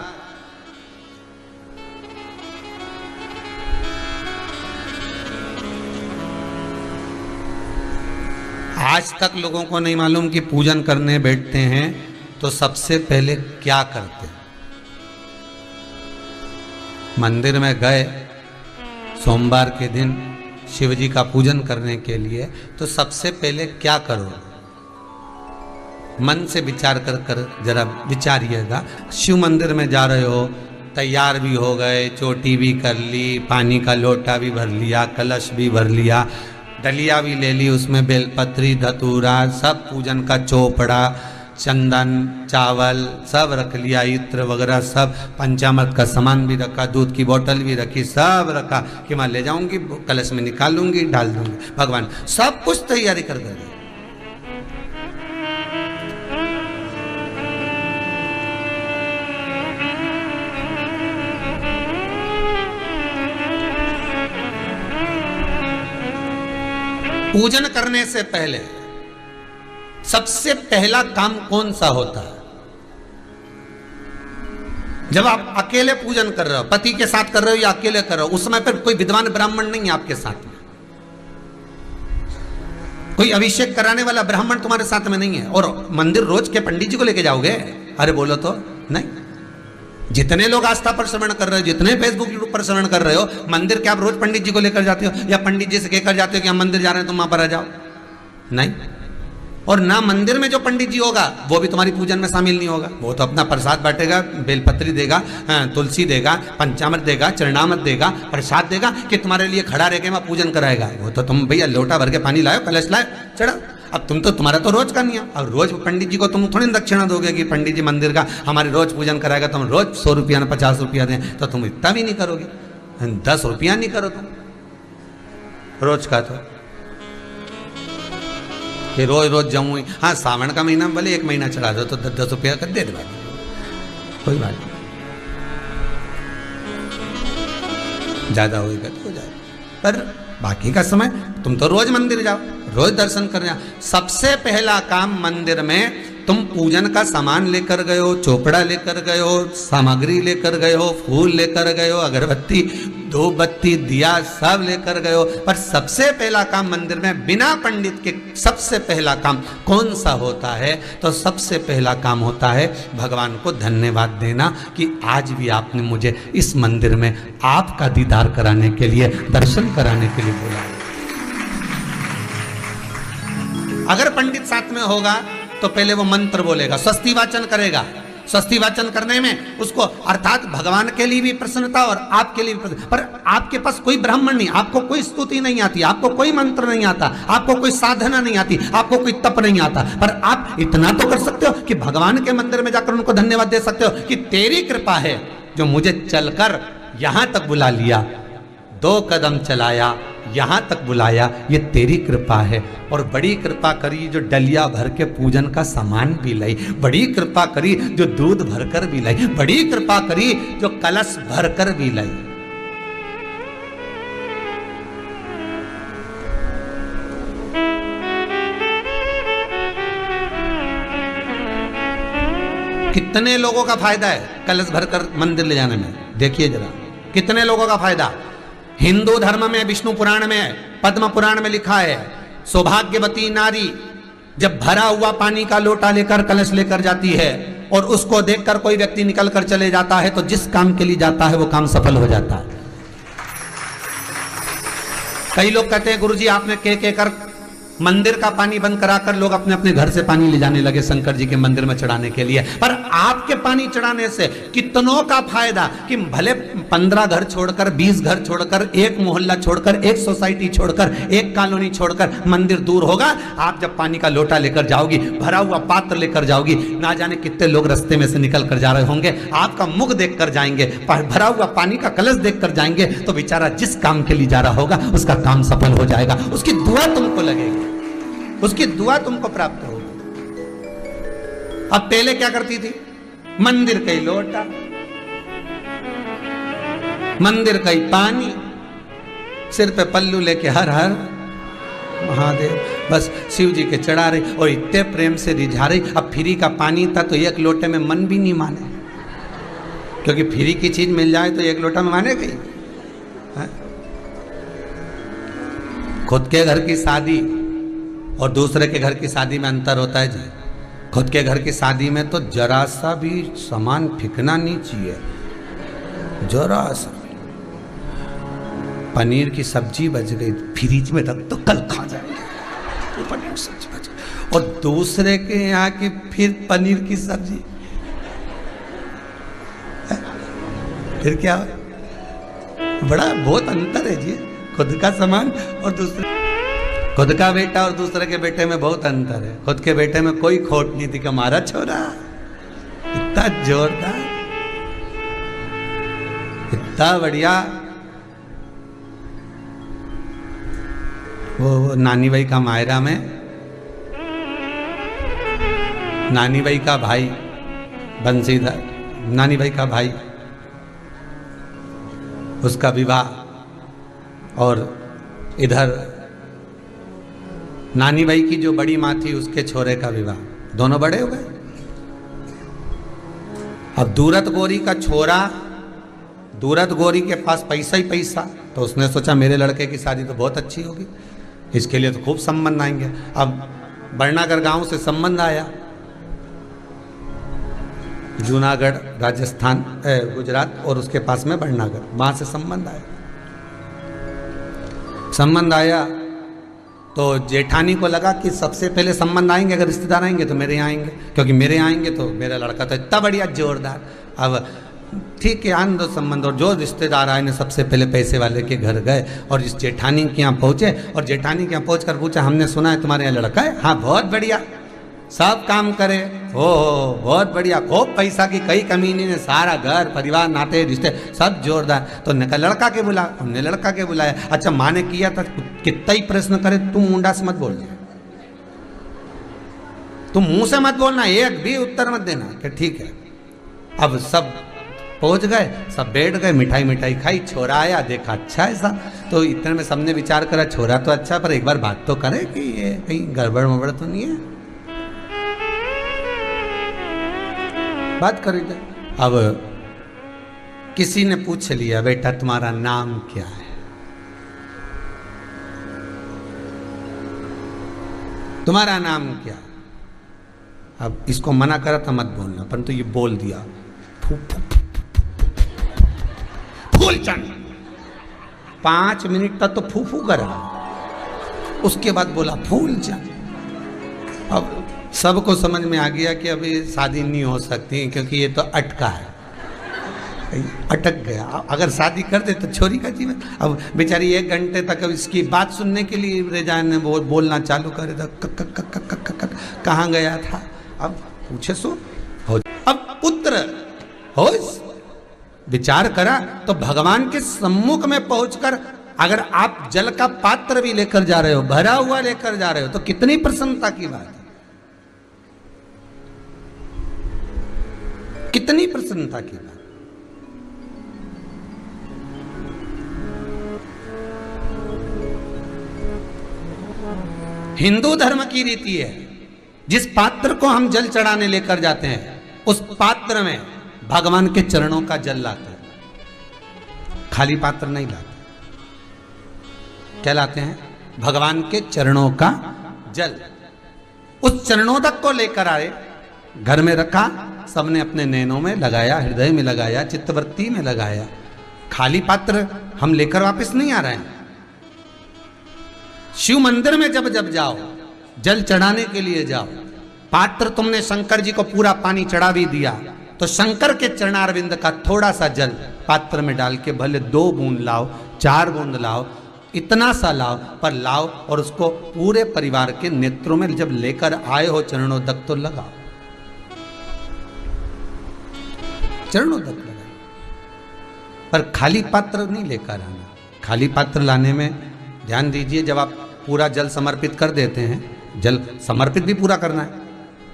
आज तक लोगों को नहीं मालूम कि पूजन करने बैठते हैं तो सबसे पहले क्या करते हैं। मंदिर में गए सोमवार के दिन शिव जी का पूजन करने के लिए, तो सबसे पहले क्या करो, मन से विचार कर जरा विचारिएगा। शिव मंदिर में जा रहे हो, तैयार भी हो गए, चोटी भी कर ली, पानी का लोटा भी भर लिया, कलश भी भर लिया, डलिया भी ले ली, उसमें बेलपत्री धतूरा सब पूजन का चोपड़ा, चंदन चावल सब रख लिया, इत्र वगैरह सब, पंचामृत का सामान भी रखा, दूध की बोतल भी रखी, सब रखा कि मैं ले जाऊंगी, कलश में निकाल लूंगी, डाल दूंगी, भगवान सब कुछ तैयारी कर गए। पूजन करने से पहले सबसे पहला काम कौन सा होता है? जब आप अकेले पूजन कर रहे हो, पति के साथ कर रहे हो या अकेले कर रहे हो, उस समय पर कोई विद्वान ब्राह्मण नहीं है आपके साथ में, कोई अभिषेक कराने वाला ब्राह्मण तुम्हारे साथ में नहीं है। और मंदिर रोज के पंडित जी को लेके जाओगे? अरे बोलो तो नहीं। जितने लोग आस्था पर श्रवण कर रहे हो, जितने फेसबुक यूट्यूब पर श्रवण कर रहे हो, मंदिर क्या आप रोज पंडित जी को लेकर जाते हो या पंडित जी से कहकर जाते हो कि हम मंदिर जा रहे हैं तुम वहां पर आ जाओ? नहीं। और ना मंदिर में जो पंडित जी होगा वो भी तुम्हारी पूजन में शामिल नहीं होगा। वो तो अपना प्रसाद बांटेगा, बेलपत्री देगा, तुलसी देगा, पंचामृत देगा, चरणामृत देगा, प्रसाद देगा कि तुम्हारे लिए खड़ा रह के मैं पूजन कराएगा। वो तो तुम भैया लोटा भर के पानी लाओ, कलश लाओ, चढ़ा। अब तुम तो, तुम्हारा तो रोज का नहीं है। अब रोज पंडित जी को तुम थोड़ी दक्षिणा दोगे कि पंडित जी मंदिर का हमारे रोज पूजन कराएगा, तुम रोज 100 रुपया ना 50 रुपया दें, तो तुम इतना भी नहीं करोगे, 10 रुपया नहीं करो तुम रोज का। तो कि रोज रोज जाऊँ, हाँ सावन का महीना भले 1 महीना चढ़ा दो तो 10 रुपया कर दे दे, कोई बात नहीं, ज्यादा होगा तो हो जाए, पर बाकी का समय तुम तो रोज मंदिर जाओ, रोज दर्शन करने जाओ। सबसे पहला काम मंदिर में तुम पूजन का सामान लेकर गए हो, चोपड़ा लेकर गए हो, सामग्री लेकर गए हो, फूल लेकर गए हो, अगरबत्ती, धूप बत्ती, दिया सब लेकर गए हो। पर सबसे पहला काम मंदिर में बिना पंडित के सबसे पहला काम कौन सा होता है? तो सबसे पहला काम होता है भगवान को धन्यवाद देना कि आज भी आपने मुझे इस मंदिर में आपका दीदार कराने के लिए, दर्शन कराने के लिए बोला। अगर पंडित साथ में होगा तो पहले वो मंत्र बोलेगा, स्वस्ति वाचन करेगा। स्वस्ति वाचन करने में उसको अर्थात भगवान के लिए भी प्रसन्नता और आपके लिए भी प्रसन्नता। पर आपके पास कोई ब्राह्मण नहीं, आपको कोई स्तुति नहीं आती, आपको कोई मंत्र नहीं आता, आपको कोई साधना नहीं आती, आपको कोई तप नहीं आता, पर आप इतना तो कर सकते हो कि भगवान के मंदिर में जाकर उनको धन्यवाद दे सकते हो कि तेरी कृपा है जो मुझे चलकर यहां तक बुला लिया, 2 कदम चलाया, यहां तक बुलाया, ये तेरी कृपा है। और बड़ी कृपा करी जो डलिया भर के पूजन का सामान भी लाई, बड़ी कृपा करी जो दूध भरकर भी लाई, बड़ी कृपा करी जो कलश भरकर भी लाई। कितने लोगों का फायदा है कलश भरकर मंदिर ले जाने में? देखिए जरा कितने लोगों का फायदा। हिंदू धर्म में, विष्णु पुराण में, पद्म पुराण में लिखा है, सौभाग्यवती नारी जब भरा हुआ पानी का लोटा लेकर कलश लेकर जाती है और उसको देखकर कोई व्यक्ति निकल कर चले जाता है तो जिस काम के लिए जाता है वो काम सफल हो जाता है। कई लोग कहते हैं गुरुजी आपने कह कर मंदिर का पानी बंद कराकर लोग अपने अपने घर से पानी ले जाने लगे शंकर जी के मंदिर में चढ़ाने के लिए। पर आपके पानी चढ़ाने से कितनों का फायदा कि भले 15 घर छोड़कर, 20 घर छोड़कर, एक मोहल्ला छोड़कर, एक सोसाइटी छोड़कर, एक कॉलोनी छोड़कर मंदिर दूर होगा। आप जब पानी का लोटा लेकर जाओगी, भरा हुआ पात्र लेकर जाओगी, ना जाने कितने लोग रास्ते में से निकल कर जा रहे होंगे, आपका मुख देख कर जाएंगे, भरा हुआ पानी का कलश देख कर जाएंगे, तो बेचारा जिस काम के लिए जा रहा होगा उसका काम सफल हो जाएगा। उसकी दुआ तुमको लगेगी, उसकी दुआ तुमको प्राप्त होगी। अब पहले क्या करती थी? मंदिर का ही लोटा, मंदिर का ही पानी, सिर पे पल्लू लेके हर हर महादेव, बस शिव जी के चढ़ा रही और इतने प्रेम से रिझा रही। अब फ्री का पानी था तो एक लोटे में मन भी नहीं माने, क्योंकि फ्री की चीज मिल जाए तो एक लोटा में माने गई। खुद के घर की शादी और दूसरे के घर की शादी में अंतर होता है जी। खुद के घर की शादी में तो जरा सा भी सामान फेंकना नहीं चाहिए, जरा सा। पनीर की सब्जी बच गई, फ्रिज में रख तो कल खा जाएंगे, तो पनीर सब्जी बच गई। और दूसरे के यहाँ की फिर पनीर की सब्जी, फिर क्या? बड़ा बहुत अंतर है जी, खुद का सामान और दूसरे, खुद का बेटा और दूसरे के बेटे में बहुत अंतर है। खुद के बेटे में कोई खोट नहीं थी कि हमारा छोरा इतना जोरदार, इतना बढ़िया। वो नानी भाई का मायरा में, नानी भाई का भाई बंसीधर, नानी भाई का भाई, उसका विवाह, और इधर नानी भाई की जो बड़ी माँ थी उसके छोरे का विवाह, दोनों बड़े हो गए। अब दूरत गोरी का छोरा, दूरत गोरी के पास पैसा ही पैसा, तो उसने सोचा मेरे लड़के की शादी तो बहुत अच्छी होगी, इसके लिए तो खूब संबंध आएंगे। अब बरनागर गांव से संबंध आया, जूनागढ़ राजस्थान गुजरात और उसके पास में बरनागर, वहां से संबंध आया। संबंध आया तो जेठानी को लगा कि सबसे पहले संबंध आएंगे, अगर रिश्तेदार आएंगे तो मेरे यहाँ आएंगे, क्योंकि मेरे यहाँ आएंगे तो मेरा लड़का तो इतना बढ़िया जोरदार। अब ठीक है, आन दो संबंध। और जो रिश्तेदार आए ने सबसे पहले पैसे वाले के घर गए और इस जेठानी के यहाँ पहुँचे, और जेठानी के यहाँ पहुँच कर पूछा, हमने सुना है तुम्हारे यहाँ लड़का है? हाँ बहुत बढ़िया, सब काम करे, हो बहुत बढ़िया, खूब पैसा की कई कमी नहीं है, सारा घर परिवार नाते रिश्ते सब जोरदार। तो ने कहा लड़का के बुला, हमने लड़का के बुलाया। अच्छा माँ ने किया था, कितना ही प्रश्न करे तुम मुंडा से मत बोल, तुम मुंह से मत बोलना, एक भी उत्तर मत देना कि ठीक है। अब सब पहुंच गए, सब बैठ गए, मिठाई मिठाई खाई, छोरा आया, देखा अच्छा है सब, तो इतने में सबने विचार करा छोरा तो अच्छा, पर एक बार बात तो करे कि ये कहीं गड़बड़ वड़बड़ तो नहीं है, बात करेंगे। अब किसी ने पूछ लिया, बेटा तुम्हारा नाम क्या है? तुम्हारा नाम क्या? अब इसको मना करा था मत बोलना, परंतु ये बोल दिया, फूलचंद। 5 मिनट तक तो फूफू करा, उसके बाद बोला फूलचंद। अब सबको समझ में आ गया कि अभी शादी नहीं हो सकती, क्योंकि ये तो अटका है, अटक गया। अगर शादी कर दे तो छोरी का जीवन। अब बेचारी 1 घंटे तक इसकी बात सुनने के लिए रेजान ने बोलना चालू करे था, कहाँ गया था? अब पूछे सो हो। अब पुत्र हो, विचार करा तो भगवान के सम्मुख में पहुंचकर अगर आप जल का पात्र भी लेकर जा रहे हो, भरा हुआ लेकर जा रहे हो, तो कितनी प्रसन्नता की बात है, कितनी प्रसन्नता की बात। हिंदू धर्म की रीति है, जिस पात्र को हम जल चढ़ाने लेकर जाते हैं उस पात्र में भगवान के चरणों का जल लाते हैं, खाली पात्र नहीं लाते। क्या लाते हैं? भगवान के चरणों का जल। उस चरणोदक को लेकर आए, घर में रखा, सबने अपने नैनों में लगाया, हृदय में लगाया, चित्तवृत्ति में लगाया। खाली पात्र हम लेकर वापस नहीं आ रहे हैं। शिव मंदिर में जब जब जाओ, जल चढ़ाने के लिए जाओ, पात्र तुमने शंकर जी को पूरा पानी चढ़ा भी दिया, तो शंकर के चरणारविंद का थोड़ा सा जल पात्र में डाल के भले 2 बूंद लाओ, 4 बूंद लाओ, इतना सा लाओ, पर लाओ और उसको पूरे परिवार के नेत्रों में जब लेकर आए हो चरणोदक तो लगाओ, चरणोदक लगाओ। पर खाली पात्र नहीं लेकर आना। खाली पात्र लाने में ध्यान दीजिए, जब आप पूरा जल समर्पित कर देते हैं, जल समर्पित भी पूरा करना है,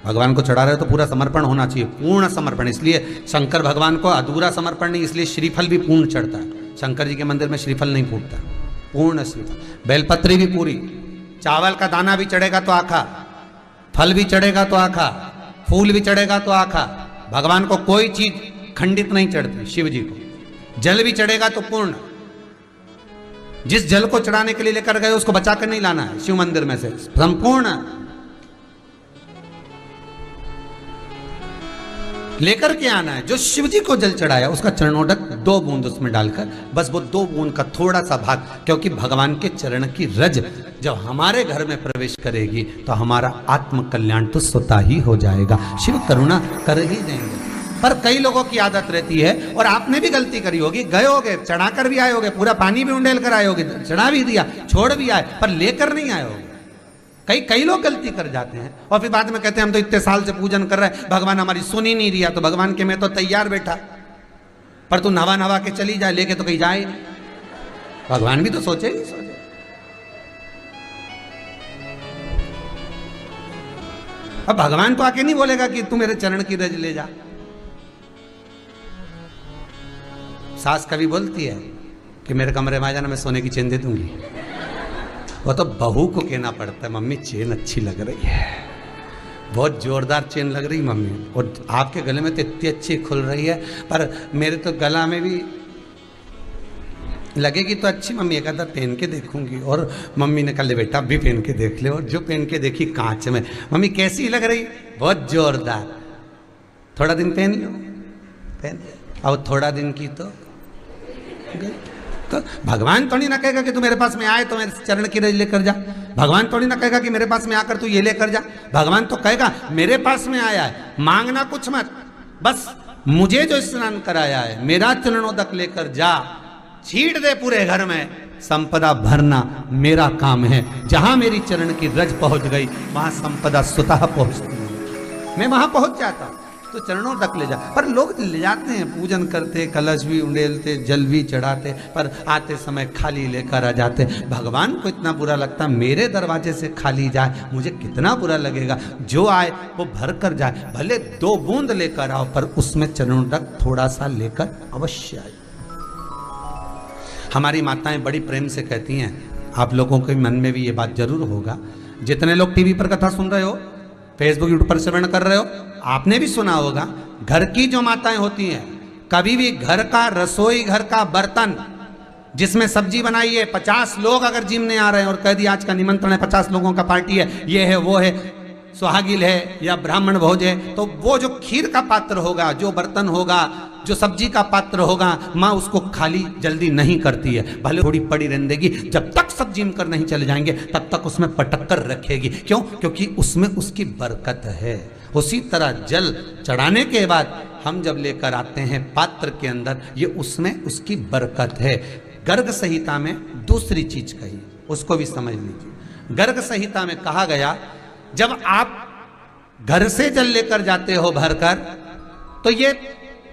भगवान को चढ़ा रहे हो तो पूरा समर्पण होना चाहिए, पूर्ण समर्पण। इसलिए शंकर भगवान को अधूरा समर्पण नहीं, इसलिए श्रीफल भी पूर्ण चढ़ता है। शंकर जी के मंदिर में श्रीफल नहीं फूटता, पूर्ण श्रीफल। बेलपत्री भी पूरी, चावल का दाना भी चढ़ेगा तो आखा, फल भी चढ़ेगा तो आखा, फूल भी चढ़ेगा तो आखा। भगवान को कोई चीज खंडित नहीं चढ़ती, शिव जी को जल भी चढ़ेगा तो पूर्ण। जिस जल को चढ़ाने के लिए लेकर गए उसको बचा कर नहीं लाना है शिव मंदिर में से, संपूर्ण लेकर के आना है। जो शिव जी को जल चढ़ाया उसका चरणोदक 2 बूंद उसमें डालकर, बस वो 2 बूंद का थोड़ा सा भाग, क्योंकि भगवान के चरण की रज जब हमारे घर में प्रवेश करेगी तो हमारा आत्म कल्याण तो स्वतः ही हो जाएगा, शिव करुणा कर ही देंगे। पर कई लोगों की आदत रहती है, और आपने भी गलती करी होगी, गए होगे चढ़ाकर भी आए होगे, पूरा पानी भी उंडेल कर आए होगे, चढ़ा भी दिया, छोड़ भी आए, पर लेकर नहीं आए होगे। कई लोग गलती कर जाते हैं और फिर बाद में कहते हैं हम तो इतने साल से पूजन कर रहे हैं, भगवान हमारी सुन ही नहीं दिया। तो भगवान के मैं तो तैयार बैठा, पर तू नवा के चली जाए, लेके तो कहीं जाए नहीं। भगवान भी तो सोचे ही सोचे। अब भगवान तो आके नहीं बोलेगा कि तू मेरे चरण की रज ले जा। सास कभी बोलती है कि मेरे कमरे में आ जाना, मैं सोने की चेन दे दूंगी। वो तो बहू को कहना पड़ता है, मम्मी चेन अच्छी लग रही है, बहुत जोरदार चेन लग रही मम्मी, और आपके गले में तो इतनी अच्छी खुल रही है, पर मेरे तो गला में भी लगेगी तो अच्छी मम्मी, एक आधा पहन के देखूंगी। और मम्मी ने कहा ले बेटा अभी पहन के देख ले, और जो पहन के देखी कांच में, मम्मी कैसी लग रही, बहुत जोरदार, थोड़ा दिन पहन लो, पहन, और थोड़ा दिन की तो भगवान थोड़ी ना कहेगा कि तू मेरे पास में आए तो मेरे चरण की रज लेकर जा। भगवान थोड़ी ना कहेगा कि मेरे पास में आकर तू ये लेकर जा। भगवान तो कहेगा मेरे पास में आया है, मांगना कुछ मत, बस मुझे जो स्नान कराया है मेरा चरणोदक लेकर जा, छीट दे पूरे घर में, संपदा भरना मेरा काम है। जहां मेरी चरण की रज पहुंच गई वहां संपदा स्वतः पहुंचती है, मैं वहां पहुंच जाता हूं। तो चरणों तक ले जा, पर लोग ले जाते हैं, पूजन करते, कलश भी उंडेलते, जल भी चढ़ाते, पर आते समय खाली लेकर आ जाते। भगवान को इतना बुरा लगता, मेरे दरवाजे से खाली जाए, मुझे कितना बुरा लगेगा। जो आए वो भर कर जाए, भले 2 बूंद लेकर आओ, पर उसमें चरणों तक थोड़ा सा लेकर अवश्य आए। हमारी माताएं बड़ी प्रेम से कहती हैं, आप लोगों के मन में भी ये बात जरूर होगा, जितने लोग टीवी पर कथा सुन रहे हो, फेसबुक यूट्यूब पर श्रवण कर रहे हो, आपने भी सुना होगा, घर की जो माताएं होती हैं, कभी भी घर का रसोई घर का बर्तन जिसमें सब्जी बनाई है, 50 लोग अगर जिम ने आ रहे हैं और कह दिया आज का निमंत्रण है, 50 लोगों का पार्टी है, ये है वो है, सुहागिल है या ब्राह्मण भोज है, तो वो जो खीर का पात्र होगा, जो बर्तन होगा, जो सब्जी का पात्र होगा, माँ उसको खाली जल्दी नहीं करती है, भले थोड़ी पड़ी रहने देगी, जब तक सब जिम कर नहीं चले जाएंगे तब तक उसमें पटक कर रखेगी। क्यों? क्योंकि उसमें उसकी बरकत है। उसी तरह जल चढ़ाने के बाद हम जब लेकर आते हैं पात्र के अंदर, ये उसमें उसकी बरकत है। गर्ग संहिता में दूसरी चीज कही, उसको भी समझ लीजिए। गर्ग संहिता में कहा गया, जब आप घर से जल लेकर जाते हो भरकर, तो ये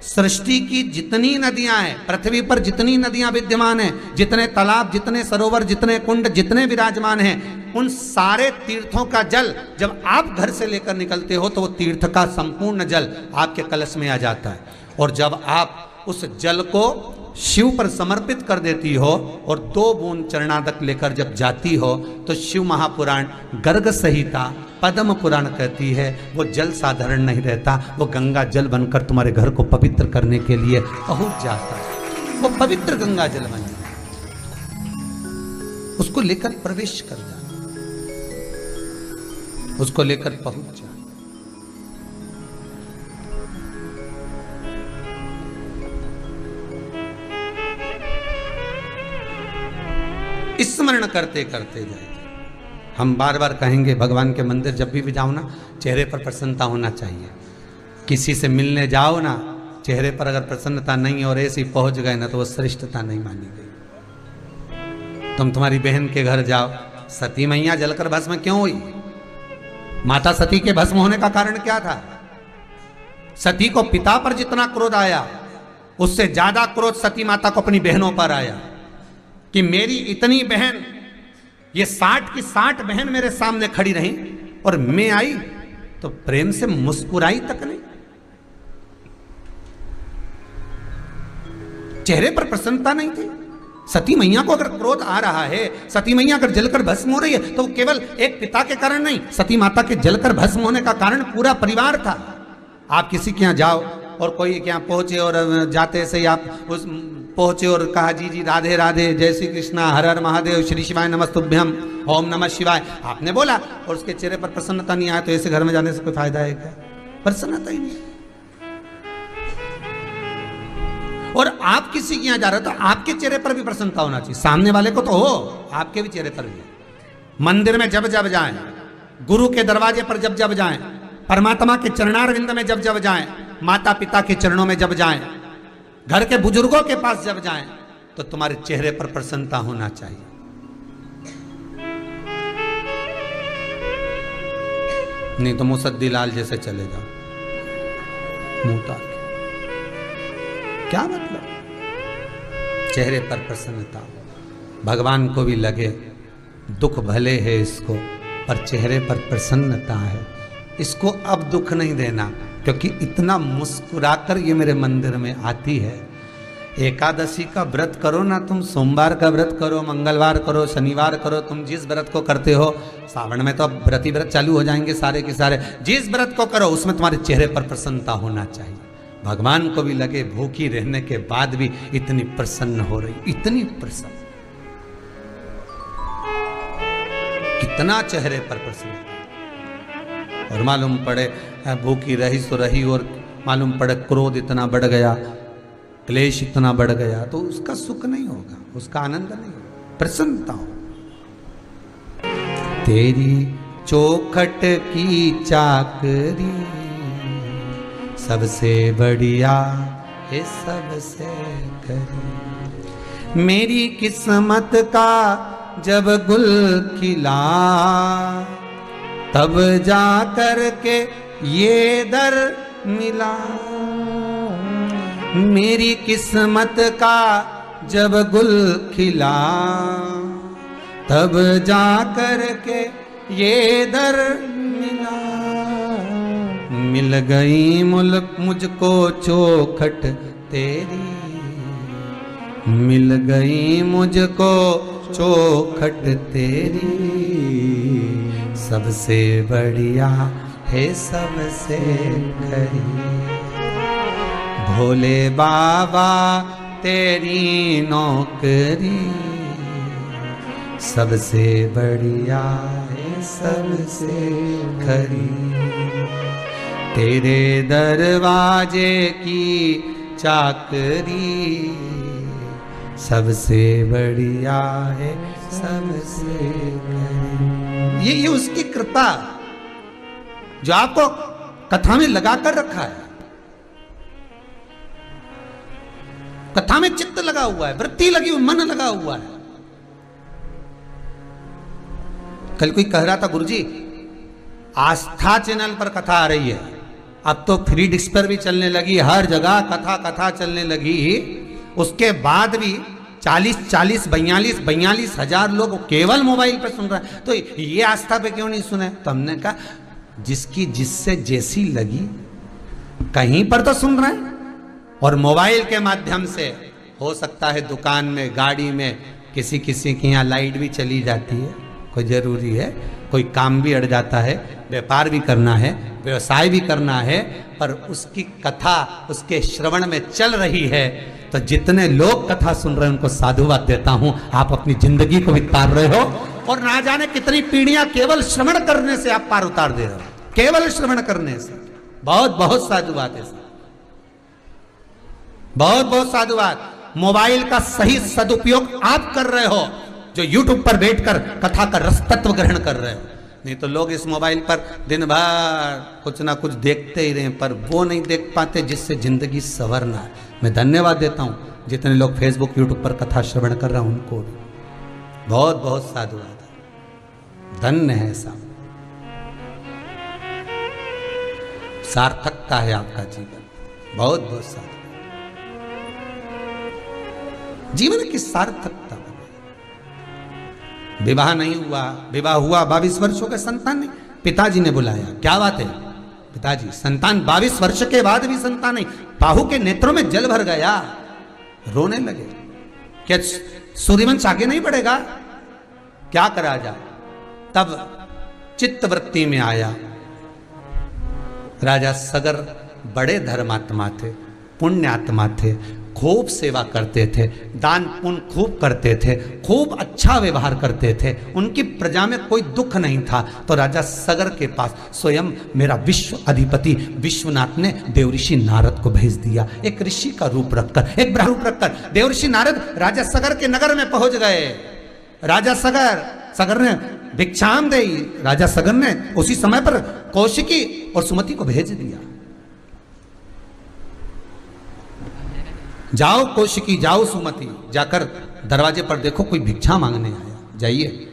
सृष्टि की जितनी नदियां हैं, पृथ्वी पर जितनी नदियां विद्यमान हैं, जितने तालाब, जितने सरोवर, जितने कुंड, जितने विराजमान हैं, उन सारे तीर्थों का जल जब आप घर से लेकर निकलते हो तो वो तीर्थ का संपूर्ण जल आपके कलश में आ जाता है। और जब आप उस जल को शिव पर समर्पित कर देती हो और 2 बूंद चरणादक लेकर जब जाती हो, तो शिव महापुराण गर्ग संहिता पद्म पुराण कहती है, वो जल साधारण नहीं रहता, वो गंगा जल बनकर तुम्हारे घर को पवित्र करने के लिए पहुंच जाता है। वो पवित्र गंगा जल बन जाता है, उसको लेकर प्रवेश कर जा, उसको लेकर पहुंच जा। स्मरण करते करते जाए। हम बार बार कहेंगे भगवान के मंदिर जब भी जाओ ना, चेहरे पर प्रसन्नता होना चाहिए। किसी से मिलने जाओ ना, चेहरे पर अगर प्रसन्नता नहीं और ऐसे ही पहुंच गए ना, तो वो श्रेष्ठता नहीं मानी गई। तुम तुम्हारी बहन के घर जाओ, सती मैया जलकर भस्म क्यों हुई? माता सती के भस्म होने का कारण क्या था? सती को पिता पर जितना क्रोध आया, उससे ज्यादा क्रोध सती माता को अपनी बहनों पर आया कि मेरी इतनी बहन, ये 60 की 60 बहन मेरे सामने खड़ी रही और मैं आई तो प्रेम से मुस्कुराई तक नहीं। चेहरे पर प्रसन्नता नहीं थी। सती मैया को अगर क्रोध आ रहा है, सती मैया अगर जलकर भस्म हो रही है, तो केवल एक पिता के कारण नहीं, सती माता के जलकर भस्म होने का कारण पूरा परिवार था। आप किसी के यहाँ जाओ और कोई के यहाँ पहुंचे और जाते से ही आप उस पहुंचे और कहा जी जी राधे राधे, जय श्री कृष्णा, हर हर महादेव, श्री शिवाय नमस्तुभ्यम, ओम नमः शिवाय आपने बोला और उसके चेहरे पर प्रसन्नता नहीं आया, तो ऐसे घर में जाने से कोई फायदा है क्या? प्रसन्नता ही नहीं। और आप किसी के यहाँ जा रहे हो तो आपके चेहरे पर भी प्रसन्नता होना चाहिए। सामने वाले को तो हो, आपके भी चेहरे पर भी। मंदिर में जब जब जाएं, गुरु के दरवाजे पर जब जब जाएं, परमात्मा के चरणारविंद में जब जब जाएं, माता पिता के चरणों में जब जाएं, घर के बुजुर्गों के पास जब जाएं, तो तुम्हारे चेहरे पर प्रसन्नता होना चाहिए। नहीं तो मुसद्दी लाल जैसे चले जाओ मुंह तार के, क्या मतलब? चेहरे पर प्रसन्नता हो। भगवान को भी लगे दुख भले है इसको, पर चेहरे पर प्रसन्नता है, इसको अब दुख नहीं देना, क्योंकि इतना मुस्कुराकर ये मेरे मंदिर में आती है। एकादशी का व्रत करो ना तुम, सोमवार का व्रत करो, मंगलवार करो, शनिवार करो, तुम जिस व्रत को करते हो, सावन में तो अब व्रती व्रत चालू हो जाएंगे सारे के सारे, जिस व्रत को करो उसमें तुम्हारे चेहरे पर प्रसन्नता होना चाहिए। भगवान को भी लगे भूखी रहने के बाद भी इतनी प्रसन्न हो रही, इतनी प्रसन्न, कितना चेहरे पर प्रसन्न। और मालूम पड़े भूखी रही सो रही और मालूम पड़े क्रोध इतना बढ़ गया, क्लेश इतना बढ़ गया, तो उसका सुख नहीं होगा, उसका आनंद नहीं होगा, प्रसन्नता हो। तेरी चौखट की चाकरी सबसे बढ़िया है सबसे करी, मेरी किस्मत का जब गुल खिला, तब जा कर के ये दर मिला। मेरी किस्मत का जब गुल खिला, तब जा कर के ये दर मिला। मिल गई मुझको चौखट तेरी, मिल गई मुझको चौखट तेरी, सबसे बढ़िया है सबसे खरी। भोले बाबा तेरी नौकरी, सबसे बढ़िया है सबसे खरी। तेरे दरवाजे की चाकरी, सबसे बढ़िया है सबसे खरी। ये उसकी कृपा जो आपको कथा में लगा कर रखा है, कथा में चित्त लगा हुआ है, वृत्ति लगी हुई, मन लगा हुआ है। कल कोई कह रहा था गुरुजी आस्था चैनल पर कथा आ रही है, अब तो फ्री डिस्क पर भी चलने लगी, हर जगह कथा चलने लगी। उसके बाद भी 42 हजार लोग केवल मोबाइल पर सुन रहे हैं, तो ये आस्था पे क्यों नहीं सुने? तो हमने कहा जिसकी जिससे जैसी लगी, कहीं पर तो सुन रहे हैं, और मोबाइल के माध्यम से हो सकता है दुकान में, गाड़ी में, किसी किसी के यहाँ लाइट भी चली जाती है, कोई जरूरी है, कोई काम भी अड़ जाता है, व्यापार भी करना है, व्यवसाय भी करना है, पर उसकी कथा उसके श्रवण में चल रही है। तो जितने लोग कथा सुन रहे हैं उनको साधुवाद देता हूं, आप अपनी जिंदगी को भी तार रहे हो, और ना जाने कितनी पीढ़ियां केवल श्रवण करने से आप पार उतार दे रहे हो, केवल श्रवण करने से। बहुत बहुत साधुवाद है, बहुत बहुत साधुवाद। मोबाइल का सही सदुपयोग आप कर रहे हो, जो YouTube पर बैठकर कथा का रस तत्व ग्रहण कर रहे हो। नहीं तो लोग इस मोबाइल पर दिन भर कुछ ना कुछ देखते ही रहे, पर वो नहीं देख पाते जिससे जिंदगी संवरना है। मैं धन्यवाद देता हूँ जितने लोग फेसबुक यूट्यूब पर कथा श्रवण कर रहे हैं, उनको बहुत बहुत साधुवाद, धन्य है सब, सार्थकता है आपका जीवन, बहुत बहुत सार्थक जीवन की सार्थकता। विवाह नहीं हुआ, विवाह हुआ 22 वर्षों के, संतान नहीं, पिताजी ने बुलाया, क्या बात है पिताजी, संतान 22 वर्ष के बाद भी संतान नहीं। बाहू के नेत्रों में जल भर गया, रोने लगे। क्या सूर्यवंश आगे नहीं बढ़ेगा? क्या करा जाए? तब चित्तवृत्ति में आया, राजा सगर बड़े धर्मात्मा थे, पुण्यात्मा थे, खूब सेवा करते थे, दान पुण्य खूब करते थे, खूब अच्छा व्यवहार करते थे, उनकी प्रजा में कोई दुख नहीं था। तो राजा सगर के पास स्वयं मेरा विश्व अधिपति विश्वनाथ ने देवऋषि नारद को भेज दिया। एक ऋषि का रूप रखकर, एक ब्रह्म रूप रखकर देवऋषि नारद राजा सगर के नगर में पहुंच गए। राजा सगर ने भिक्षाम दे, राजा सगर ने उसी समय पर कौशिकी और सुमति को भेज दिया, जाओ कौशिकी, जाओ सुमति, जाकर दरवाजे पर देखो कोई भिक्षा मांगने आया, जाइए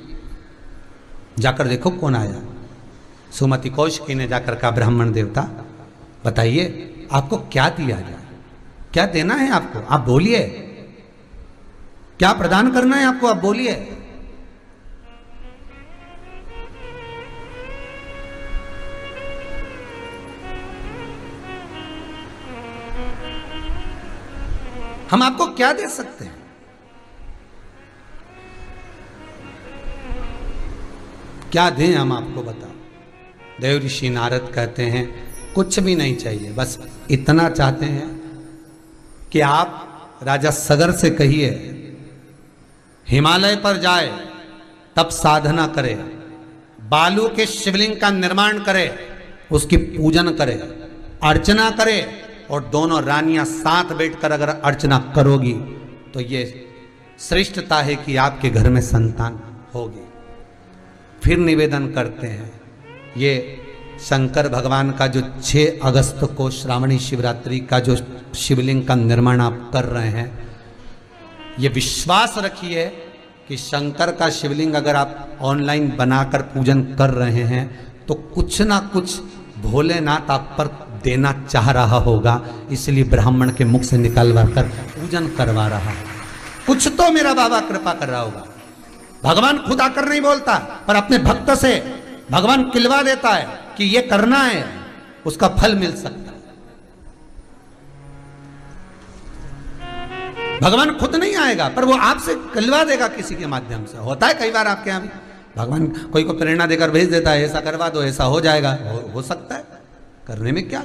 जाकर देखो कौन आया। सुमति कौशिकी ने जाकर कहा, ब्राह्मण देवता बताइए आपको क्या दिया जाए, क्या देना है आपको, आप बोलिए, क्या प्रदान करना है आपको, आप बोलिए। हम आपको क्या दे सकते हैं? क्या दें हम आपको, बताओ। देवऋषि नारद कहते हैं कुछ भी नहीं चाहिए, बस इतना चाहते हैं कि आप राजा सगर से कहिए हिमालय पर जाए, तब साधना करे, बालू के शिवलिंग का निर्माण करे, उसकी पूजन करे, अर्चना करे, और दोनों रानियां साथ बैठकर अगर अर्चना करोगी तो ये श्रेष्ठता है कि आपके घर में संतान होगी। फिर निवेदन करते हैं, ये शंकर भगवान का जो 6 अगस्त को श्रावणी शिवरात्रि का जो शिवलिंग का निर्माण आप कर रहे हैं, ये विश्वास रखिए कि शंकर का शिवलिंग अगर आप ऑनलाइन बनाकर पूजन कर रहे हैं तो कुछ ना कुछ भोलेनाथ आप पर देना चाह रहा होगा, इसलिए ब्राह्मण के मुख से निकलवा कर पूजन करवा रहा है। कुछ तो मेरा बाबा कृपा कर रहा होगा। भगवान खुद आकर नहीं बोलता, पर अपने भक्त से भगवान किलवा देता है कि ये करना है, उसका फल मिल सकता है। भगवान खुद नहीं आएगा, पर वो आपसे किलवा देगा किसी के माध्यम से। होता है कई बार आपके यहाँ भी, भगवान कोई को प्रेरणा देकर भेज देता है, ऐसा करवा दो, ऐसा हो जाएगा। हो सकता है, करने में क्या,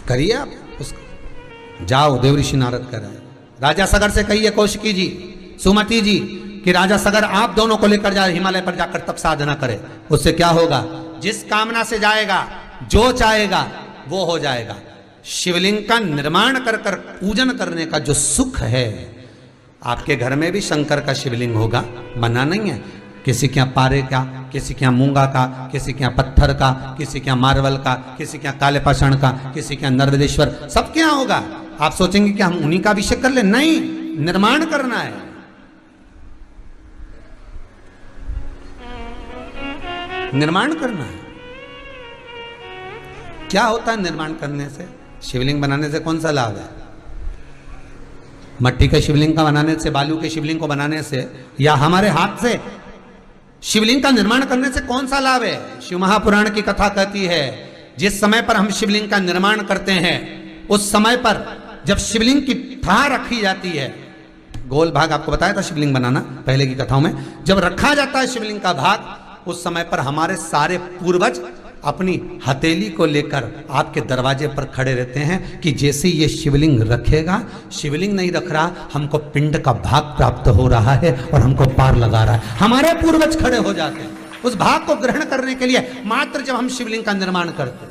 करिए आप उसको। जाओ, देवऋषि नारद कर रहे हैं, राजा सगर से कहिए कौशिकी जी, सुमति जी, कि राजा सगर आप दोनों को लेकर जाए हिमालय पर, जाकर तब साधना करे। उससे क्या होगा, जिस कामना से जाएगा, जो चाहेगा वो हो जाएगा। शिवलिंग का निर्माण कर कर पूजन करने का जो सुख है, आपके घर में भी शंकर का शिवलिंग होगा, मना नहीं है। किसी के यहाँ पारे का, किसी के यहाँ मूंगा का, किसी के यहाँ पत्थर का, किसी के यहाँ मार्बल का, किसी के यहाँ काले पाषाण का, किसी के यहाँ नर्मदेश्वर, सबके यहाँ होगा। आप सोचेंगे कि हम उन्हीं का अभिषेक कर ले, नहीं, निर्माण करना है। निर्माण करना है। क्या होता है निर्माण करने से? शिवलिंग बनाने से कौन सा लाभ है? मट्टी के शिवलिंग का बनाने से, बालू के शिवलिंग को बनाने से, या हमारे हाथ से शिवलिंग का निर्माण करने से कौन सा लाभ है? शिव महापुराण की कथा कहती है, जिस समय पर हम शिवलिंग का निर्माण करते हैं, उस समय पर जब शिवलिंग की थाह रखी जाती है, गोल भाग आपको बताया था शिवलिंग बनाना पहले की कथाओं में, जब रखा जाता है शिवलिंग का भाग, उस समय पर हमारे सारे पूर्वज अपनी हथेली को लेकर आपके दरवाजे पर खड़े रहते हैं कि जैसे ये शिवलिंग रखेगा, शिवलिंग नहीं रख रहा, हमको पिंड का भाग प्राप्त हो रहा है और हमको पार लगा रहा है। हमारे पूर्वज खड़े हो जाते हैं उस भाग को ग्रहण करने के लिए, मात्र जब हम शिवलिंग का निर्माण करते हैं।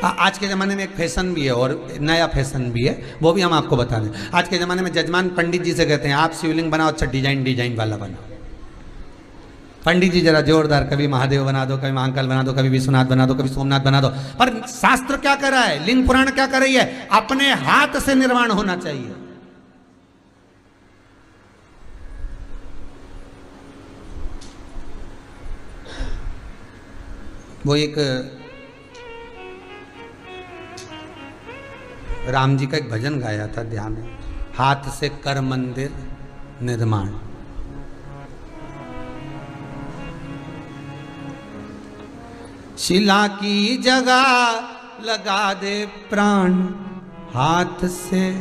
आज के ज़माने में एक फैशन भी है और नया फैशन भी है, वो भी हम आपको बता दें। आज के ज़माने में जजमान पंडित जी से कहते हैं आप शिवलिंग बनाओ, अच्छा डिजाइन वाला बनाओ। पंडित जी जरा जोरदार, कभी महादेव बना दो, कभी महाकाल बना दो, कभी विश्वनाथ बना दो, कभी सोमनाथ बना दो। पर शास्त्र क्या कर रहा है, लिंग पुराण क्या कर रही है, अपने हाथ से निर्माण होना चाहिए। वो एक राम जी का एक भजन गाया था ध्यान में, हाथ से कर मंदिर निर्माण। शिला की जगह लगा दे प्राण, हाथ से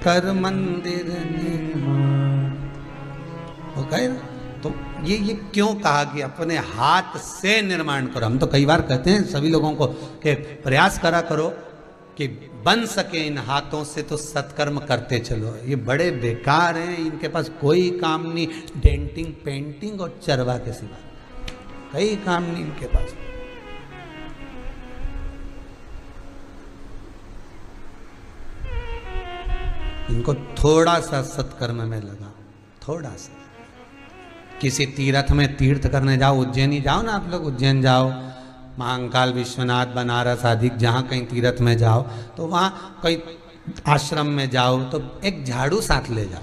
कर मंदिर निर्माण। वो कहे तो ये क्यों कहा कि अपने हाथ से निर्माण करो। हम तो कई बार कहते हैं सभी लोगों को कि प्रयास करा करो कि बन सके इन हाथों से, तो सत्कर्म करते चलो। ये बड़े बेकार हैं, इनके पास कोई काम नहीं, डेंटिंग पेंटिंग और चरवा के सिवा कई काम नहीं इनके पास। इनको थोड़ा सा सत्कर्म में लगा, थोड़ा सा। किसी तीर्थ में तीर्थ करने जाओ, उज्जैनी जाओ ना आप लोग, उज्जैन जाओ, महाकाल, विश्वनाथ, बनारस आदि जहाँ कहीं तीर्थ में जाओ तो वहाँ कोई आश्रम में जाओ तो एक झाड़ू साथ ले जाओ।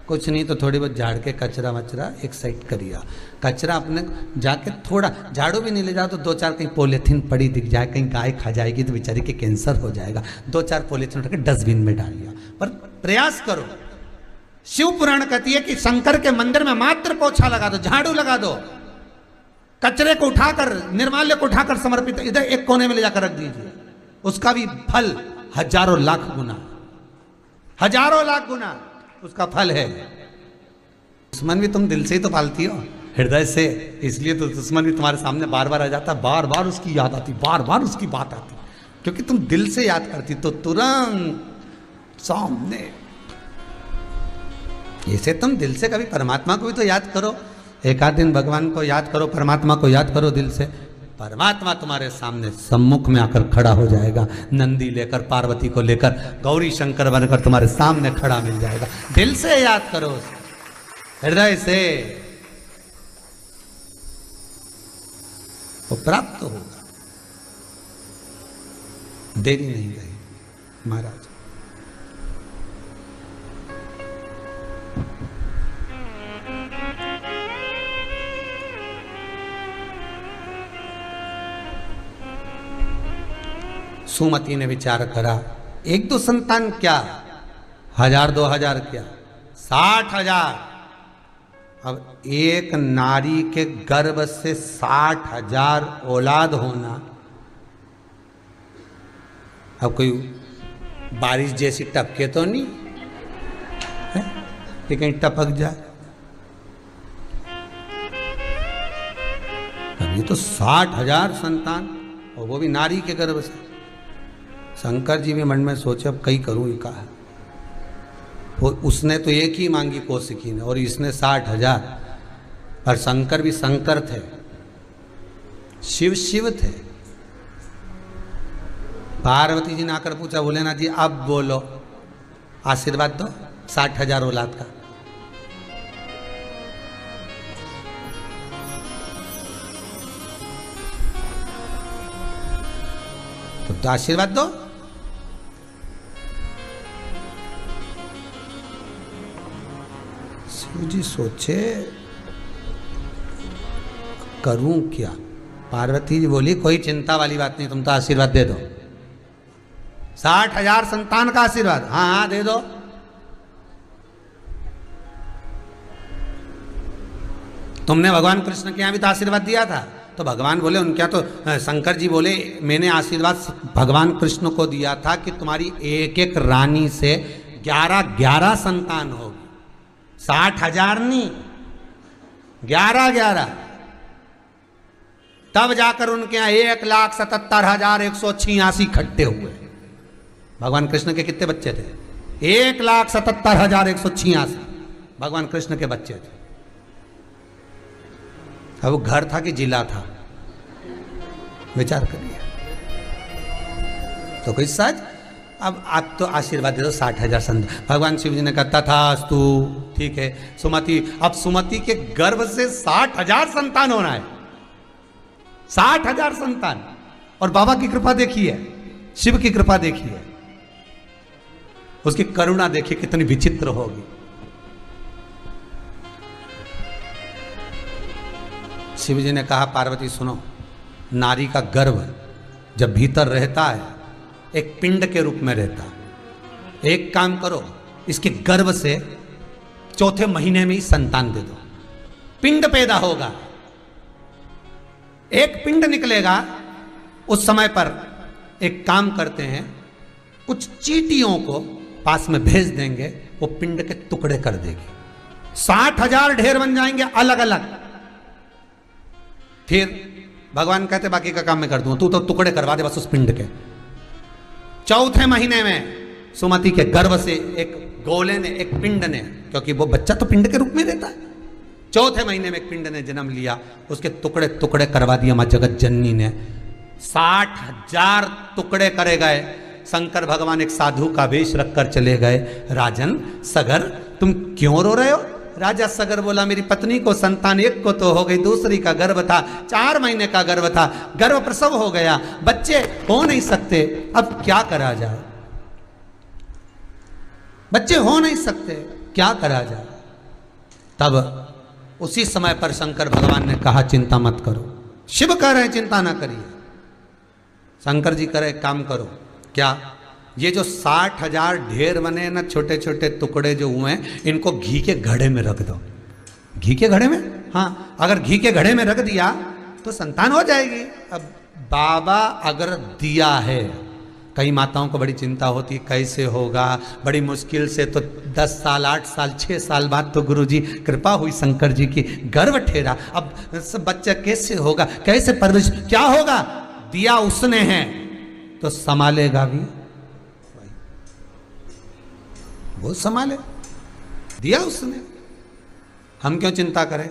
कुछ नहीं तो थोड़ी बहुत झाड़ के कचरा वचरा एक साइड करिए। कचरा अपने जाके थोड़ा, झाड़ू भी नहीं ले जाओ तो दो चार कहीं पॉलीथीन पड़ी दिख जाए, कहीं गाय खा जाएगी तो बेचारी के कैंसर हो जाएगा, दो चार पॉलीथीन उठा के डस्टबिन में डाल दिया। पर प्रयास करो। शिव पुराण कहती है कि शंकर के मंदिर में मात्र पोछा लगा दो, झाड़ू लगा दो, कचरे को उठाकर, निर्माल्य को उठाकर समर्पित इधर एक कोने में ले जाकर रख दीजिए, उसका भी फल हजारों लाख गुना, हजारों लाख गुना उसका फल है। दुश्मन भी तुम दिल से ही तो पालती हो, हृदय से, इसलिए तो दुश्मन भी तुम्हारे सामने बार बार आ जाता, बार बार उसकी याद आती, बार बार उसकी बात आती, क्योंकि तुम दिल से याद करती तो तुरंत सामने। इसे तुम दिल से कभी परमात्मा को भी तो याद करो, एक आध दिन भगवान को याद करो, परमात्मा को याद करो दिल से, परमात्मा तुम्हारे सामने सम्मुख में आकर खड़ा हो जाएगा, नंदी लेकर, पार्वती को लेकर, गौरी शंकर बनकर तुम्हारे सामने खड़ा मिल जाएगा। दिल से याद करो, हृदय से, वो प्राप्त होगा, देरी नहीं रही महाराज। सुमति ने विचार करा, एक दो संतान क्या, 1000 2000 क्या, 60,000। अब एक नारी के गर्भ से 60,000 औलाद होना, अब कोई बारिश जैसी टपके तो नहीं है कि कहीं टपक जाए। अब ये तो 60,000 संतान, और वो भी नारी के गर्भ से। शंकर जी भी मन में सोचे अब कई करूं ही कहा, उसने तो एक ही मांगी कौशिकी ने और इसने 60,000। पर शंकर भी शंकर थे, शिव शिव थे। पार्वती जी ने आकर पूछा, भोलेनाथ जी अब बोलो, आशीर्वाद दो 60,000 औलाद का। तो आशीर्वाद दो। शिव जी सोचे करूं क्या। पार्वती जी बोली कोई चिंता वाली बात नहीं, तुम तो आशीर्वाद दे दो, 60,000 संतान का आशीर्वाद। हाँ हाँ दे दो। तुमने भगवान कृष्ण के यहाँ भी तो आशीर्वाद दिया था। तो भगवान बोले उनके यहाँ तो, शंकर जी बोले मैंने आशीर्वाद भगवान कृष्ण को दिया था कि तुम्हारी एक एक रानी से 11 संतान होगी, 60,000 नहीं, 11। तब जाकर उनके यहाँ 1,77,186 इकट्ठे हुए। भगवान कृष्ण के कितने बच्चे थे? 1,77,186 भगवान कृष्ण के बच्चे थे। अब वो घर था कि जिला था, विचार करिए। तो कोई सच, अब आप तो आशीर्वाद दे दो 60,000 संतान। भगवान शिव जी ने कहा तथास्तु, ठीक है सुमति। अब सुमति के गर्भ से 60,000 संतान होना है, 60,000 संतान। और बाबा की कृपा देखिए, शिव की कृपा देखिए, उसकी करुणा देखिए कितनी विचित्र होगी। शिव जी ने कहा पार्वती सुनो, नारी का गर्भ जब भीतर रहता है एक पिंड के रूप में रहता है। एक काम करो, इसके गर्भ से चौथे महीने में ही संतान दे दो, पिंड पैदा होगा, एक पिंड निकलेगा। उस समय पर एक काम करते हैं, कुछ चींटियों को पास में भेज देंगे, वो पिंड के टुकड़े कर देगी, 60,000 ढेर बन जाएंगे अलग अलग। फिर भगवान कहते बाकी का काम मैं कर दूंगा, तू तो टुकड़े करवा दे बस उस पिंड के। चौथे महीने में सुमति के गर्भ से एक गोले ने, एक पिंड ने, क्योंकि वो बच्चा तो पिंड के रूप में रहता है, चौथे महीने में एक पिंड ने जन्म लिया, उसके टुकड़े टुकड़े करवा दिया मां जगत जननी ने। 60,000 टुकड़े करे गए। शंकर भगवान एक साधु का वेश रखकर चले गए। राजन सगर तुम क्यों रो रहे हो? राजा सगर बोला मेरी पत्नी को संतान एक को तो हो गई, दूसरी का गर्भ था, 4 महीने का गर्भ था, गर्भ प्रसव हो गया, बच्चे हो नहीं सकते, अब क्या करा जाए? बच्चे हो नहीं सकते, क्या करा जाए? तब उसी समय पर शंकर भगवान ने कहा चिंता मत करो। शिव कह रहे चिंता ना करिए। शंकर जी कह रहे काम करो, क्या? ये जो 60,000 ढेर बने ना, छोटे छोटे टुकड़े जो हुए हैं, इनको घी के घड़े में रख दो। घी के घड़े में? हाँ, अगर घी के घड़े में रख दिया तो संतान हो जाएगी। अब बाबा अगर दिया है, कई माताओं को बड़ी चिंता होती है कैसे होगा, बड़ी मुश्किल से तो 10 साल 8 साल 6 साल बाद तो गुरुजी कृपा हुई शंकर जी की, गर्भ ठेरा, अब सब बच्चा कैसे होगा, कैसे परवरिश, क्या होगा? दिया उसने है तो संभालेगा भी, वो संभाले, दिया उसने, हम क्यों चिंता करें?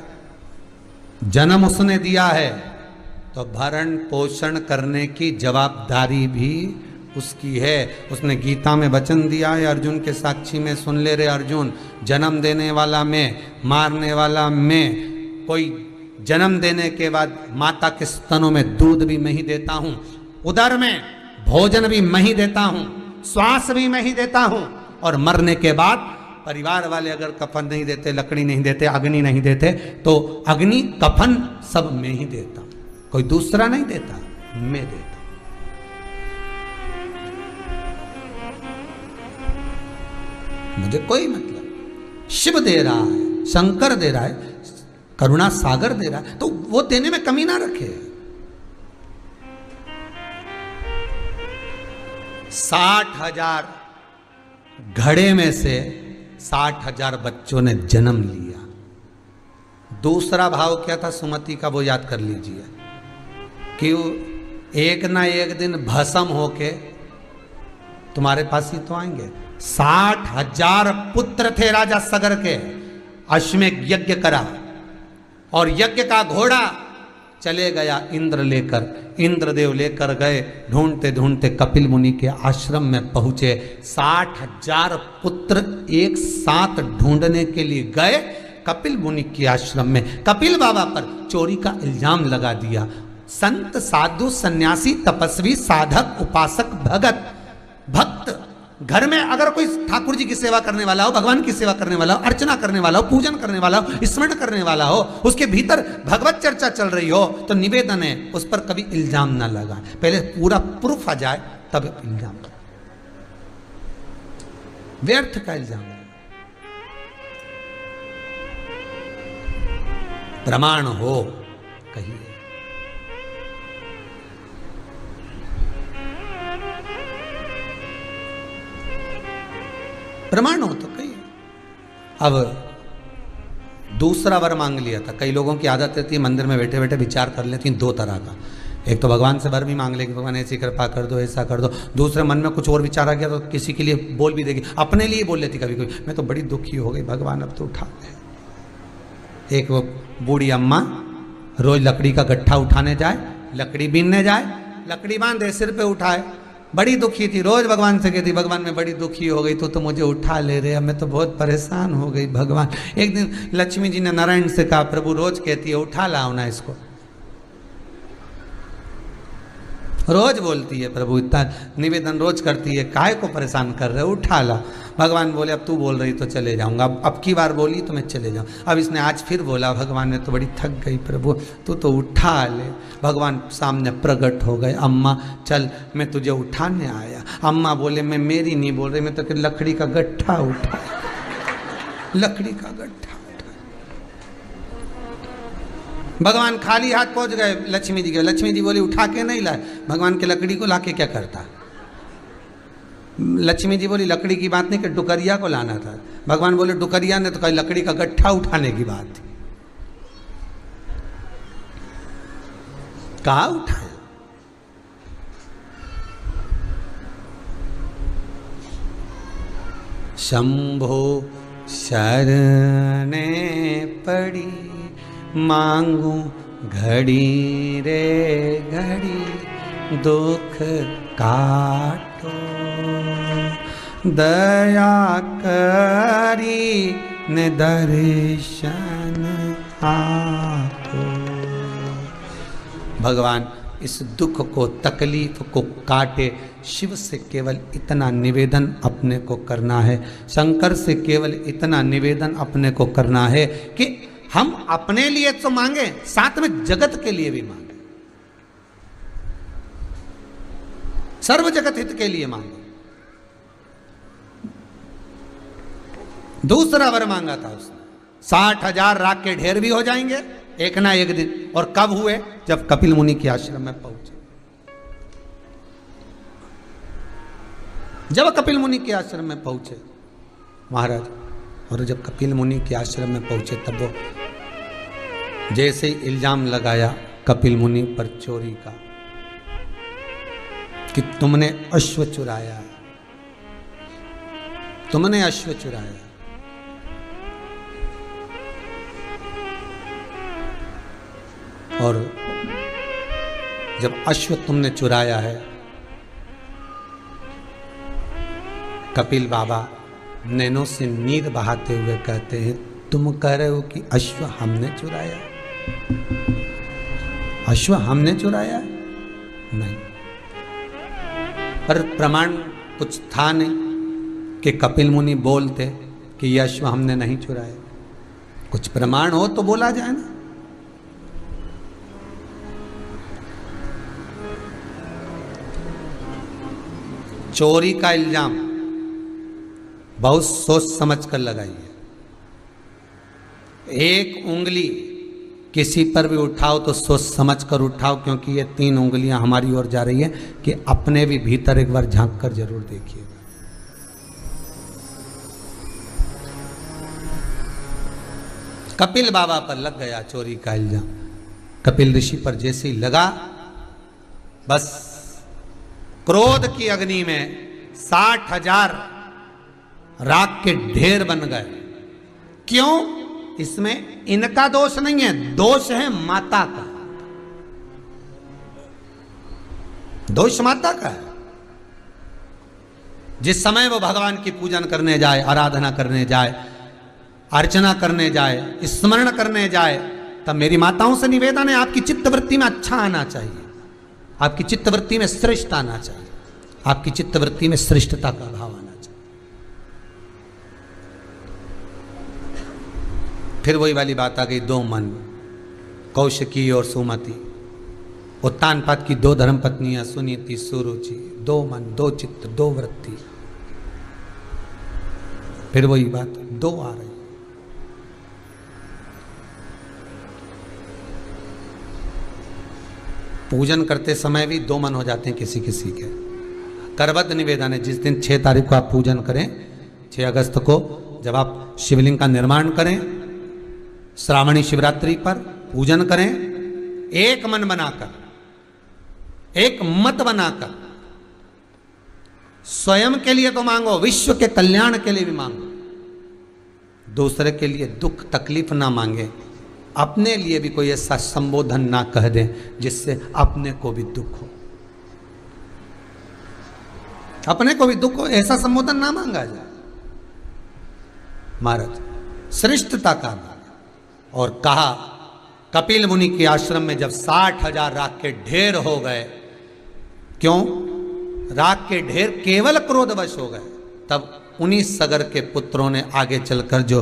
जन्म उसने दिया है तो भरण पोषण करने की जवाबदारी भी उसकी है। उसने गीता में वचन दिया है, अर्जुन के साक्षी में सुन ले रे अर्जुन, जन्म देने वाला मैं, मारने वाला मैं। कोई जन्म देने के बाद माता के स्तनों में दूध भी मैं ही देता हूँ, उदर में भोजन भी मैं ही देता हूँ, श्वास भी मैं ही देता हूँ, और मरने के बाद परिवार वाले अगर कफन नहीं देते, लकड़ी नहीं देते, अग्नि नहीं देते, तो अग्नि कफन सब मैं ही देता, कोई दूसरा नहीं देता, मैं देता। मुझे कोई मतलब, शिव दे रहा है, शंकर दे रहा है, करुणा सागर दे रहा है, तो वो देने में कमी ना रखे। 60,000 घड़े में से 60,000 बच्चों ने जन्म लिया। दूसरा भाव क्या था सुमति का, वो याद कर लीजिए कि वो एक ना एक दिन भस्म होके तुम्हारे पास ही तो आएंगे। 60,000 पुत्र थे राजा सगर के। अश्वमेध यज्ञ करा और यज्ञ का घोड़ा चले गया इंद्र लेकर, इंद्रदेव लेकर गए, ढूंढते ढूंढते कपिल मुनि के आश्रम में पहुंचे। 60,000 पुत्र एक साथ ढूंढने के लिए गए कपिल मुनि के आश्रम में। कपिल बाबा पर चोरी का इल्जाम लगा दिया। संत साधु सन्यासी तपस्वी साधक उपासक भगत भक्त, घर में अगर कोई ठाकुर जी की सेवा करने वाला हो, भगवान की सेवा करने वाला हो, अर्चना करने वाला हो, पूजन करने वाला हो, स्मरण करने वाला हो, उसके भीतर भगवत चर्चा चल रही हो, तो निवेदन है उस पर कभी इल्जाम ना लगा, पहले पूरा प्रूफ आ जाए तब इल्जाम लगा। व्यर्थ का इल्जाम लगा। प्रमाण हो कहिए। प्रमाण हो तो कहिए। अब दूसरा वर मांग लिया था। कई लोगों की आदत रहती है मंदिर में बैठे बैठे विचार कर लेती हैं 2 तरह का। एक तो भगवान से वर भी मांग लेगी, भगवान ऐसी कृपा कर दो, ऐसा कर दो। दूसरे मन में कुछ और विचार आ गया तो किसी के लिए बोल भी देगी, अपने लिए बोल लेती कभी कभी, मैं तो बड़ी दुखी हो गई भगवान अब तो उठा दे। एक वो बूढ़ी अम्मा रोज लकड़ी का गट्ठा उठाने जाए, लकड़ी बीनने जाए, लकड़ी बांधे सिर पे उठाए, बड़ी दुखी थी, रोज भगवान से कहती भगवान मैं बड़ी दुखी हो गई, तो मुझे उठा ले रहे, अब मैं तो बहुत परेशान हो गई भगवान। एक दिन लक्ष्मी जी ने नारायण से कहा प्रभु रोज कहती है उठा लाओ ना इसको, रोज बोलती है प्रभु, इतना निवेदन रोज करती है, काहे को परेशान कर रहे हो, उठा ला। भगवान बोले अब तू बोल रही तो चले जाऊंगा, अब की बार बोली तो मैं चले जाऊँ। अब इसने आज फिर बोला, भगवान ने तो बड़ी थक गई प्रभु, तू तो उठा ले। भगवान सामने प्रकट हो गए, अम्मा चल मैं तुझे उठाने आया। अम्मा बोले मैं मेरी नहीं बोल रही, मैं तो लकड़ी का गट्ठा उठा, लकड़ी का गट्ठा। भगवान खाली हाथ पहुंच गए लक्ष्मी जी के। लक्ष्मी जी बोली उठा के नहीं लाए। भगवान के लकड़ी को लाके क्या करता? लक्ष्मी जी बोली लकड़ी की बात नहीं कि डुकरिया को लाना था। भगवान बोले डुकरिया ने तो कहा लकड़ी का गट्ठा उठाने की बात थी। कहा उठाया? शंभो शरणे पड़ी मांगू घड़ी रे घड़ी दुख काटो दया करी ने दर्शन आपो। भगवान इस दुख को तकलीफ को काटे। शिव से केवल इतना निवेदन अपने को करना है, शंकर से केवल इतना निवेदन अपने को करना है कि हम अपने लिए तो मांगे, साथ में जगत के लिए भी मांगे, सर्व जगत हित के लिए मांगे। दूसरा वर मांगा था उसने, 60,000 राख के ढेर भी हो जाएंगे एक ना एक दिन। और कब हुए? जब कपिल मुनि के आश्रम में पहुंचे। जब कपिल मुनि के आश्रम में पहुंचे महाराज, और जब कपिल मुनि के आश्रम में पहुंचे तब वो जैसे ही इल्जाम लगाया कपिल मुनि पर चोरी का कि तुमने अश्व चुराया, तुमने अश्व चुराया। और जब अश्व तुमने चुराया है, कपिल बाबा नैनों से नीर बहाते हुए कहते हैं तुम कह रहे हो कि अश्व हमने चुराया? अश्व हमने चुराया? नहीं, पर प्रमाण कुछ था नहीं कि कपिल मुनि बोलते कि यह अश्व हमने नहीं चुराया। कुछ प्रमाण हो तो बोला जाए ना। चोरी का इल्जाम बहुत सोच समझ कर लगाइए। एक उंगली किसी पर भी उठाओ तो सोच समझ कर उठाओ, क्योंकि ये 3 उंगलियां हमारी ओर जा रही है कि अपने भी भीतर एक बार झांक कर जरूर देखिएगा। कपिल बाबा पर लग गया चोरी का इल्जाम। कपिल ऋषि पर जैसे ही लगा, बस क्रोध की अग्नि में 60,000 राख के ढेर बन गए। क्यों? इसमें इनका दोष नहीं है, दोष है माता का। दोष माता का है। जिस समय वो भगवान की पूजन करने जाए, आराधना करने जाए, अर्चना करने जाए, स्मरण करने जाए, तब मेरी माताओं से निवेदन है आपकी चित्तवृत्ति में अच्छा आना चाहिए, आपकी चित्तवृत्ति में श्रेष्ठ आना चाहिए, आपकी चित्तवृत्ति में श्रेष्ठता का भाव आना चाहिए। फिर वही वाली बात आ गई, 2 मन, कौशिकी और सुमति। उत्तानपाद की 2 धर्मपत्नियां सुनीति सुरुचि, 2 मन, 2 चित्त, 2 वृत्ति। फिर वही बात 2 आ रही। पूजन करते समय भी 2 मन हो जाते हैं किसी किसी के। करबद्ध निवेदन है, जिस दिन 6 तारीख को आप पूजन करें, 6 अगस्त को जब आप शिवलिंग का निर्माण करें, श्रावणी शिवरात्रि पर पूजन करें, एक मन बनाकर, एक मत बनाकर, स्वयं के लिए तो मांगो, विश्व के कल्याण के लिए भी मांगो। दूसरे के लिए दुख तकलीफ ना मांगे, अपने लिए भी कोई ऐसा संबोधन ना कह दें जिससे अपने को भी दुख हो। अपने को भी दुख हो ऐसा संबोधन ना मांगा जाए। महाराज श्रेष्ठता का मांगा और कहा कपिल मुनि के आश्रम में जब 60,000 राख के ढेर हो गए, क्यों राख के ढेर केवल क्रोधवश हो गए, तब उन्हीं सगर के पुत्रों ने आगे चलकर जो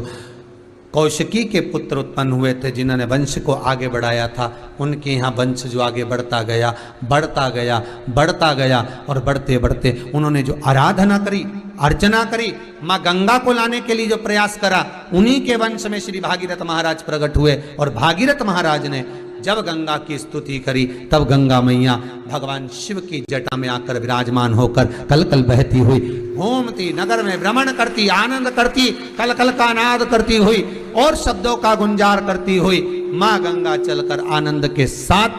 कौशिकी के पुत्र उत्पन्न हुए थे जिन्होंने वंश को आगे बढ़ाया था, उनके यहाँ वंश जो आगे बढ़ता गया बढ़ता गया बढ़ता गया और बढ़ते बढ़ते उन्होंने जो आराधना करी अर्चना करी, माँ गंगा को लाने के लिए जो प्रयास करा, उन्हीं के वंश में श्री भागीरथ महाराज प्रकट हुए। और भागीरथ महाराज ने जब गंगा की स्तुति करी तब गंगा मैया भगवान शिव की जटा में आकर विराजमान होकर कल कल बहती हुई घूमती नगर में भ्रमण करती, आनंद करती, कल कल का नाद करती हुई और शब्दों का गुंजार करती हुई माँ गंगा चलकर आनंद के साथ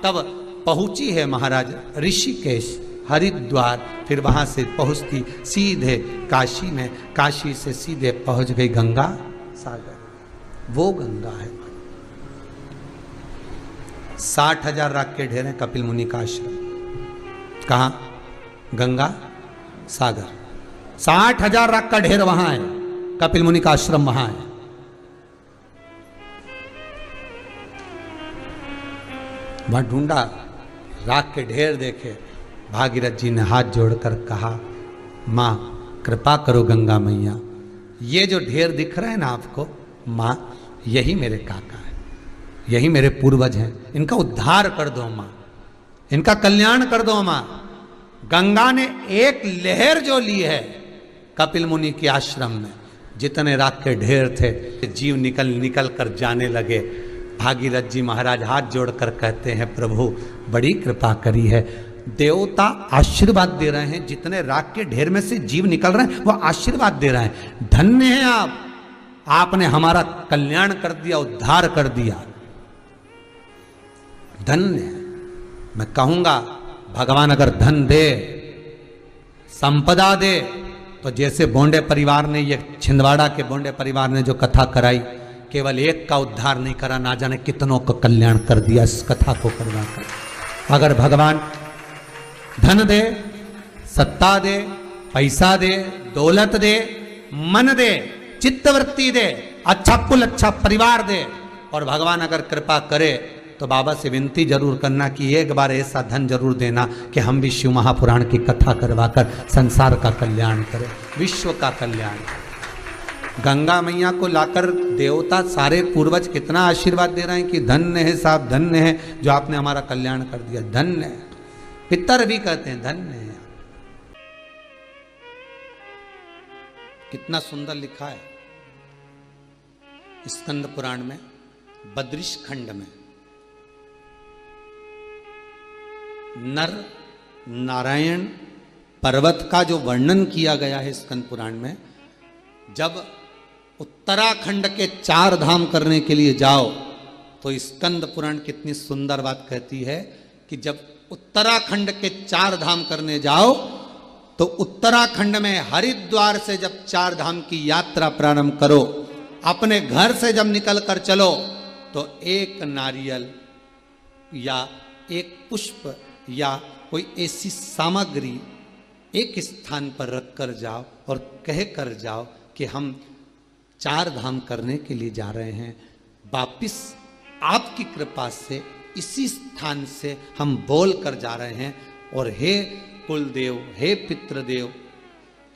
तब पहुंची है महाराज ऋषिकेश हरिद्वार। फिर वहां से पहुंचती सीधे काशी में, काशी से सीधे पहुंच गई गंगा सागर। वो गंगा है 60,000 राख के ढेर हैं कपिल मुनि का आश्रम। कहाँ? गंगा सागर। 60,000 राख का ढेर वहां है, कपिल मुनि का आश्रम वहां है। वहां ढूंढा, राख के ढेर देखे, भागीरथ जी ने हाथ जोड़कर कहा माँ कृपा करो गंगा मैया, ये जो ढेर दिख रहा है ना आपको माँ, यही मेरे काका है, यही मेरे पूर्वज हैं, इनका उद्धार कर दो माँ, इनका कल्याण कर दो माँ। गंगा ने एक लहर जो ली है कपिल मुनि के आश्रम में, जितने राख के ढेर थे जीव निकल निकल कर जाने लगे। भागीरथ जी महाराज हाथ जोड़कर कहते हैं प्रभु बड़ी कृपा करी है, देवता आशीर्वाद दे रहे हैं, जितने राख के ढेर में से जीव निकल रहे हैं वो आशीर्वाद दे रहे हैं, धन्य हैं आप, आपने हमारा कल्याण कर दिया, उद्धार कर दिया, धन्य। मैं कहूंगा भगवान अगर धन दे संपदा दे तो जैसे बोंडे परिवार ने, ये छिंदवाड़ा के बोंडे परिवार ने जो कथा कराई, केवल एक का उद्धार नहीं करा, ना जाने कितनों का कल्याण कर दिया इस कथा को करवा कर। अगर भगवान धन दे, सत्ता दे, पैसा दे, दौलत दे, मन दे, चित्तवृत्ति दे, अच्छा कुल अच्छा परिवार दे, और भगवान अगर कृपा करे तो बाबा से विनती जरूर करना कि एक बार ऐसा धन जरूर देना कि हम भी शिव महापुराण की कथा करवाकर संसार का कल्याण करें, विश्व का कल्याण। गंगा मैया को लाकर देवता सारे पूर्वज कितना आशीर्वाद दे रहे हैं कि धन्य है साहब, धन्य है जो आपने हमारा कल्याण कर दिया, धन्य है। पितर भी कहते हैं धन्य है। कितना सुंदर लिखा है स्कंद पुराण में बद्रिश खंड में, नर नारायण पर्वत का जो वर्णन किया गया है स्कंद पुराण में। जब उत्तराखंड के 4 धाम करने के लिए जाओ तो स्कंद पुराण कितनी सुंदर बात कहती है कि जब उत्तराखंड के 4 धाम करने जाओ तो उत्तराखंड में हरिद्वार से जब 4 धाम की यात्रा प्रारंभ करो, अपने घर से जब निकल कर चलो तो एक नारियल या एक पुष्प या कोई ऐसी सामग्री एक स्थान पर रख कर जाओ और कह कर जाओ कि हम 4 धाम करने के लिए जा रहे हैं, वापिस आपकी कृपा से इसी स्थान से हम बोल कर जा रहे हैं, और हे कुलदेव, हे पितृदेव,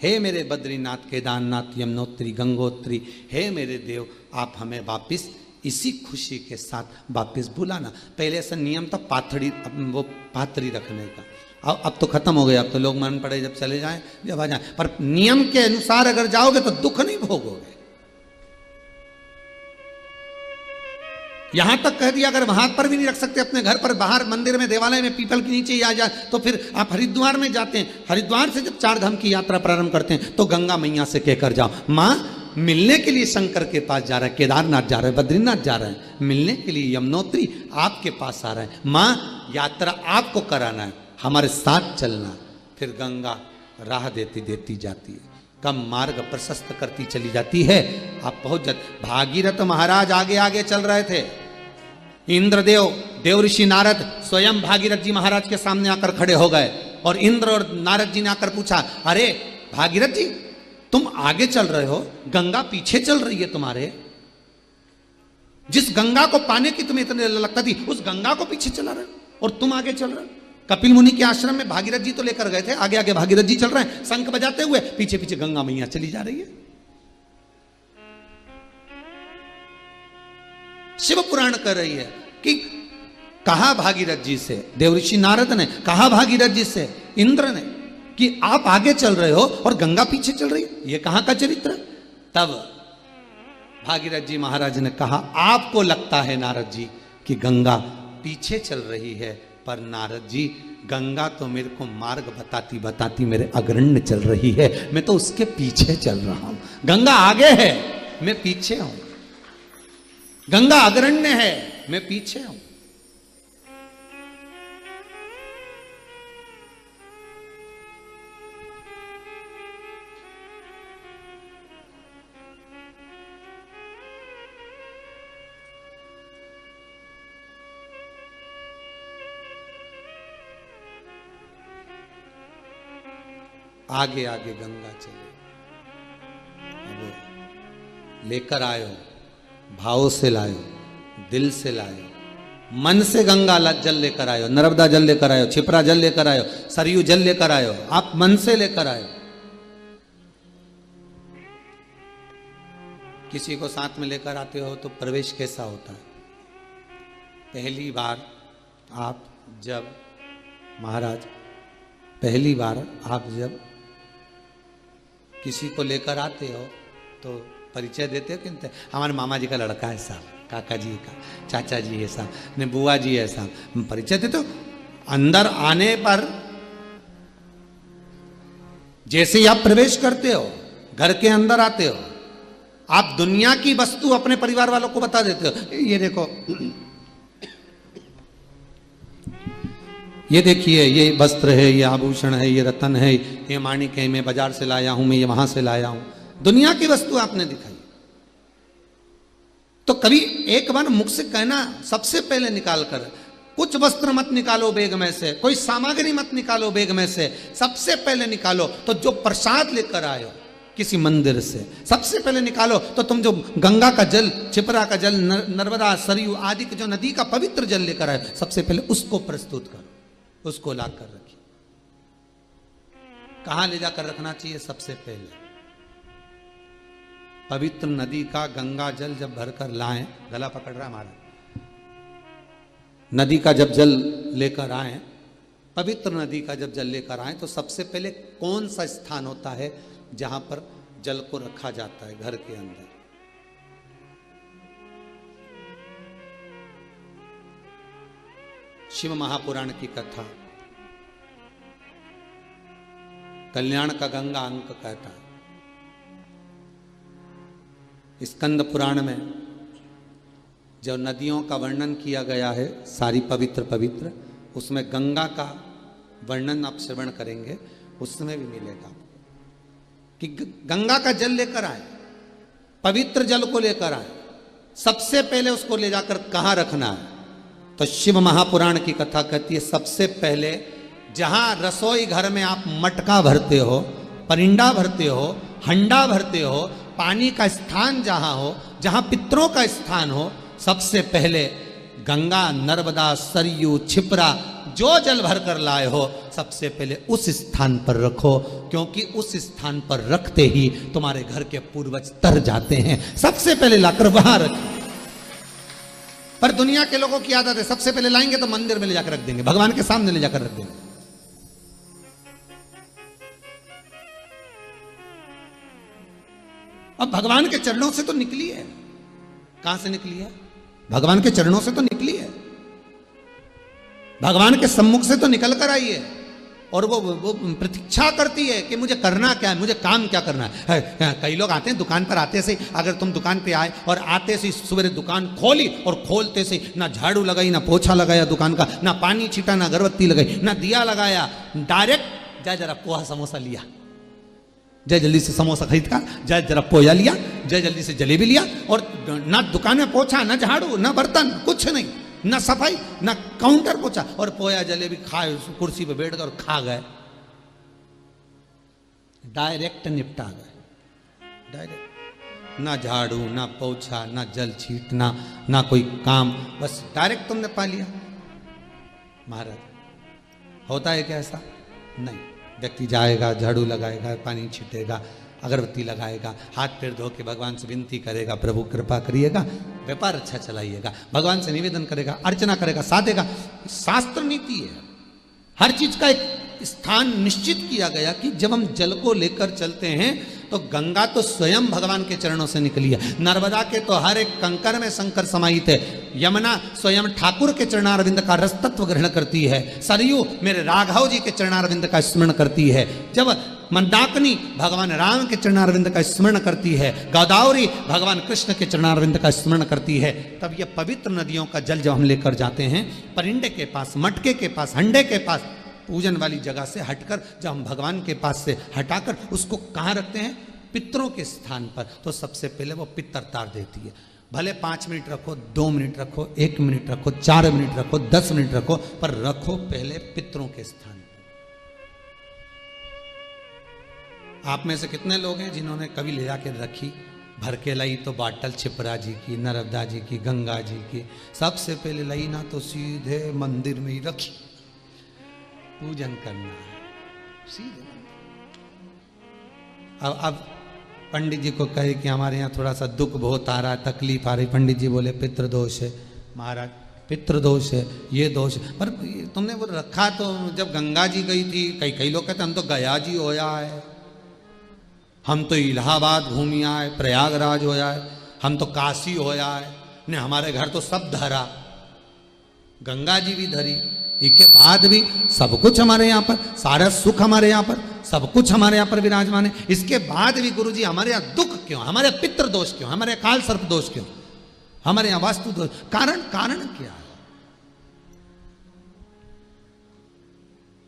हे मेरे बद्रीनाथ केदारनाथ यमुनोत्री गंगोत्री, हे मेरे देव, आप हमें वापिस इसी खुशी के साथ वापिस बुलाना। पहले ऐसा नियम था पाथड़ी, वो पाथड़ी रखने का, अब तो खत्म हो गया, अब तो लोग मन पड़े जब चले जाएं जब आ जाएं, पर नियम के अनुसार अगर जाओगे तो दुख नहीं भोगोगे। यहां तक कह दिया अगर वहां पर भी नहीं रख सकते, अपने घर पर बाहर मंदिर में देवालय में पीपल के नीचे ही आ जाए, तो फिर आप हरिद्वार में जाते हैं, हरिद्वार से जब 4 धाम की यात्रा प्रारंभ करते हैं तो गंगा मैया से कहकर जाओ माँ मिलने के लिए शंकर के पास जा रहा है, केदारनाथ जा रहा है, बद्रीनाथ जा रहा है, मिलने के लिए यमुनोत्री आपके पास आ रहा है, माँ यात्रा आपको कराना है, हमारे साथ चलना। फिर गंगा राह देती देती जाती है, कम मार्ग प्रशस्त करती चली जाती है, आप पहुंच जाते। भागीरथ महाराज आगे आगे चल रहे थे, इंद्रदेव, देव ऋषि नारद स्वयं भागीरथ जी महाराज के सामने आकर खड़े हो गए और इंद्र और नारद जी ने आकर पूछा, अरे भागीरथ जी तुम आगे चल रहे हो, गंगा पीछे चल रही है तुम्हारे। जिस गंगा को पाने की तुम्हें इतनी लगता थी, उस गंगा को पीछे चला रहे हो और तुम आगे चल रहे हो। कपिल मुनि के आश्रम में भागीरथ जी तो लेकर गए थे, आगे आगे भागीरथ जी चल रहे हैं शंख बजाते हुए, पीछे पीछे गंगा मैया चली जा रही है। शिव पुराण कर रही है कि कहा भागीरथ जी से, देवऋषि नारद ने कहा भागीरथ जी से, इंद्र ने, कि आप आगे चल रहे हो और गंगा पीछे चल रही है, ये कहां का चरित्र। तब भागीरथ जी महाराज ने कहा, आपको लगता है नारद जी कि गंगा पीछे चल रही है, पर नारद जी गंगा तो मेरे को मार्ग बताती बताती मेरे अग्रण्य चल रही है, मैं तो उसके पीछे चल रहा हूं। गंगा आगे है, मैं पीछे हूं। गंगा अग्रण्य है, मैं पीछे हूं। आगे आगे गंगा चले। अब लेकर आयो, भाव से लायो, दिल से लायो, मन से गंगा जल लेकर आयो, नर्मदा जल लेकर आयो, छिपरा जल लेकर आयो, सरयू जल लेकर आयो, आप मन से लेकर आयो। किसी को साथ में लेकर आते हो तो प्रवेश कैसा होता है। पहली बार आप जब महाराज, पहली बार आप जब किसी को लेकर आते हो तो परिचय देते हो कि हमारे मामा जी का लड़का है साहब, काका जी का, चाचा जी है साहब, ने बुआ जी है साहब, परिचय देते हो। अंदर आने पर जैसे ही आप प्रवेश करते हो, घर के अंदर आते हो, आप दुनिया की वस्तु अपने परिवार वालों को बता देते हो। ये देखो, ये देखिए, ये वस्त्र है, ये आभूषण है, ये रतन है, ये माणिक है, मैं बाजार से लाया हूं, मैं ये वहां से लाया हूं। दुनिया की वस्तु आपने दिखाई। तो कभी एक बार मुख से कहना, सबसे पहले निकाल कर, कुछ वस्त्र मत निकालो बैग में से, कोई सामग्री मत निकालो बैग में से, सबसे पहले निकालो तो जो प्रसाद लेकर आयो किसी मंदिर से, सबसे पहले निकालो तो तुम जो गंगा का जल, छिपरा का जल, नर्मदा, सरयू आदि के जो नदी का पवित्र जल लेकर आयो, सबसे पहले उसको प्रस्तुत करो, उसको ला कर रखिए। कहां ले जाकर रखना चाहिए? सबसे पहले पवित्र नदी का गंगा जल जब भरकर लाएं, गला पकड़ रहा हमारा, नदी का जब जल लेकर आए, पवित्र नदी का जब जल लेकर आए, तो सबसे पहले कौन सा स्थान होता है जहां पर जल को रखा जाता है? घर के अंदर। शिव महापुराण की कथा, कल्याण का गंगा अंक कहता है। स्कंद पुराण में जो नदियों का वर्णन किया गया है, सारी पवित्र पवित्र, उसमें गंगा का वर्णन आप श्रवण करेंगे, उसमें भी मिलेगा कि गंगा का जल लेकर आए, पवित्र जल को लेकर आए, सबसे पहले उसको ले जाकर कहां रखना है? तो शिव महापुराण की कथा कहती है, सबसे पहले जहां रसोई घर में आप मटका भरते हो, परिंडा भरते हो, हंडा भरते हो, पानी का स्थान जहां हो, जहां पितरों का स्थान हो, सबसे पहले गंगा, नर्मदा, सरयू, छिपरा जो जल भर कर लाए हो, सबसे पहले उस स्थान पर रखो, क्योंकि उस स्थान पर रखते ही तुम्हारे घर के पूर्वज तर जाते हैं। सबसे पहले लाकर वहां रखो। पर दुनिया के लोगों की आदत है, सबसे पहले लाएंगे तो मंदिर में ले जाकर रख देंगे, भगवान के सामने ले जाकर रख देंगे। अब भगवान के चरणों से तो निकली है। कहां से निकली है? भगवान के चरणों से तो निकली है, भगवान के सम्मुख से तो निकल कर आई है। और वो प्रतीक्षा करती है कि मुझे करना क्या है, मुझे काम क्या करना है। कई लोग आते हैं दुकान पर, आते से अगर तुम दुकान पे आए और आते से सुबह दुकान खोली और खोलते से ना झाड़ू लगाई, ना पोछा लगाया दुकान का, ना पानी छीटा, ना अगरबत्ती लगाई, ना दिया लगाया, डायरेक्ट जाए जरा पोहा समोसा लिया, जय जल्दी से समोसा खरीद कर, जय जरा पोया लिया, जय जल्दी से जलेबी लिया, और ना दुकान में पोछा, ना झाड़ू, ना बर्तन, कुछ नहीं, ना सफाई, ना काउंटर पोछा, और पोया जलेबी खाए, कुर्सी पे बैठ कर खा गए। डायरेक्ट निपटा गए, डायरेक्ट। ना झाड़ू, ना पोछा, ना जल छीटना, ना कोई काम, बस डायरेक्ट तुमने पा लिया। महाराज होता है क्या ऐसा? नहीं। व्यक्ति जाएगा, झाड़ू लगाएगा, पानी छीटेगा, अगरबत्ती लगाएगा, हाथ पैर धो के भगवान से विनती करेगा, प्रभु कृपा करिएगा, व्यापार अच्छा चलाइएगा, भगवान से निवेदन करेगा, अर्चना करेगा, साधेगा। शास्त्र नीति है, हर चीज का एक स्थान निश्चित किया गया कि जब हम जल को लेकर चलते हैं तो गंगा तो स्वयं भगवान के चरणों से निकली है, नर्मदा के तो हर एक कंकर में शंकर समाहित है, यमुना स्वयं ठाकुर के चरणारविंद का रस तत्व ग्रहण करती है, सरयू मेरे राघव जी के चरणारविंद का स्मरण करती है, जब मंदाकिनी भगवान राम के चरणारविंद का स्मरण करती है, गोदावरी भगवान कृष्ण के चरणारविंद का स्मरण करती है, तब ये पवित्र नदियों का जल जब हम लेकर जाते हैं परिंडे के पास, मटके के पास, हंडे के पास, पूजन वाली जगह से हटकर जब हम भगवान के पास से हटाकर उसको कहाँ रखते हैं? पितरों के स्थान पर। तो सबसे पहले वो पितर तार देती है, भले 5 मिनट रखो, 2 मिनट रखो, 1 मिनट रखो, 4 मिनट रखो, 10 मिनट रखो, पर रखो पहले पितरों के स्थान पर। आप में से कितने लोग हैं जिन्होंने कभी ले जाके रखी भर के लाई तो बाटल छिपरा जी की, नर्मदा जी की, गंगा जी की, सबसे पहले लाई ना तो सीधे मंदिर में ही रखी, पूजन करना है सीधे। अब पंडित जी को कहे कि हमारे यहाँ थोड़ा सा दुख बहुत आ रहा है, तकलीफ आ रही, पंडित जी बोले पितृदोष है। महाराज पितृदोष है, ये दोष है, पर तुमने वो रखा तो जब गंगा जी गई थी, कई लोग कहते हम तो गया जी होया है, हम तो इलाहाबाद घूमी आए, प्रयागराज होया है, हम तो काशी होया है, ने हमारे घर तो सब धरा, गंगा जी भी धरी, इसके बाद भी सब कुछ हमारे यहाँ पर, सारा सुख हमारे यहाँ पर, सब कुछ हमारे यहाँ पर विराजमान है, इसके बाद भी गुरु जी हमारे यहाँ दुख क्यों, हमारे पितृ दोष क्यों, हमारे काल सर्प दोष क्यों, हमारे यहाँ वास्तु दोष, कारण क्या है?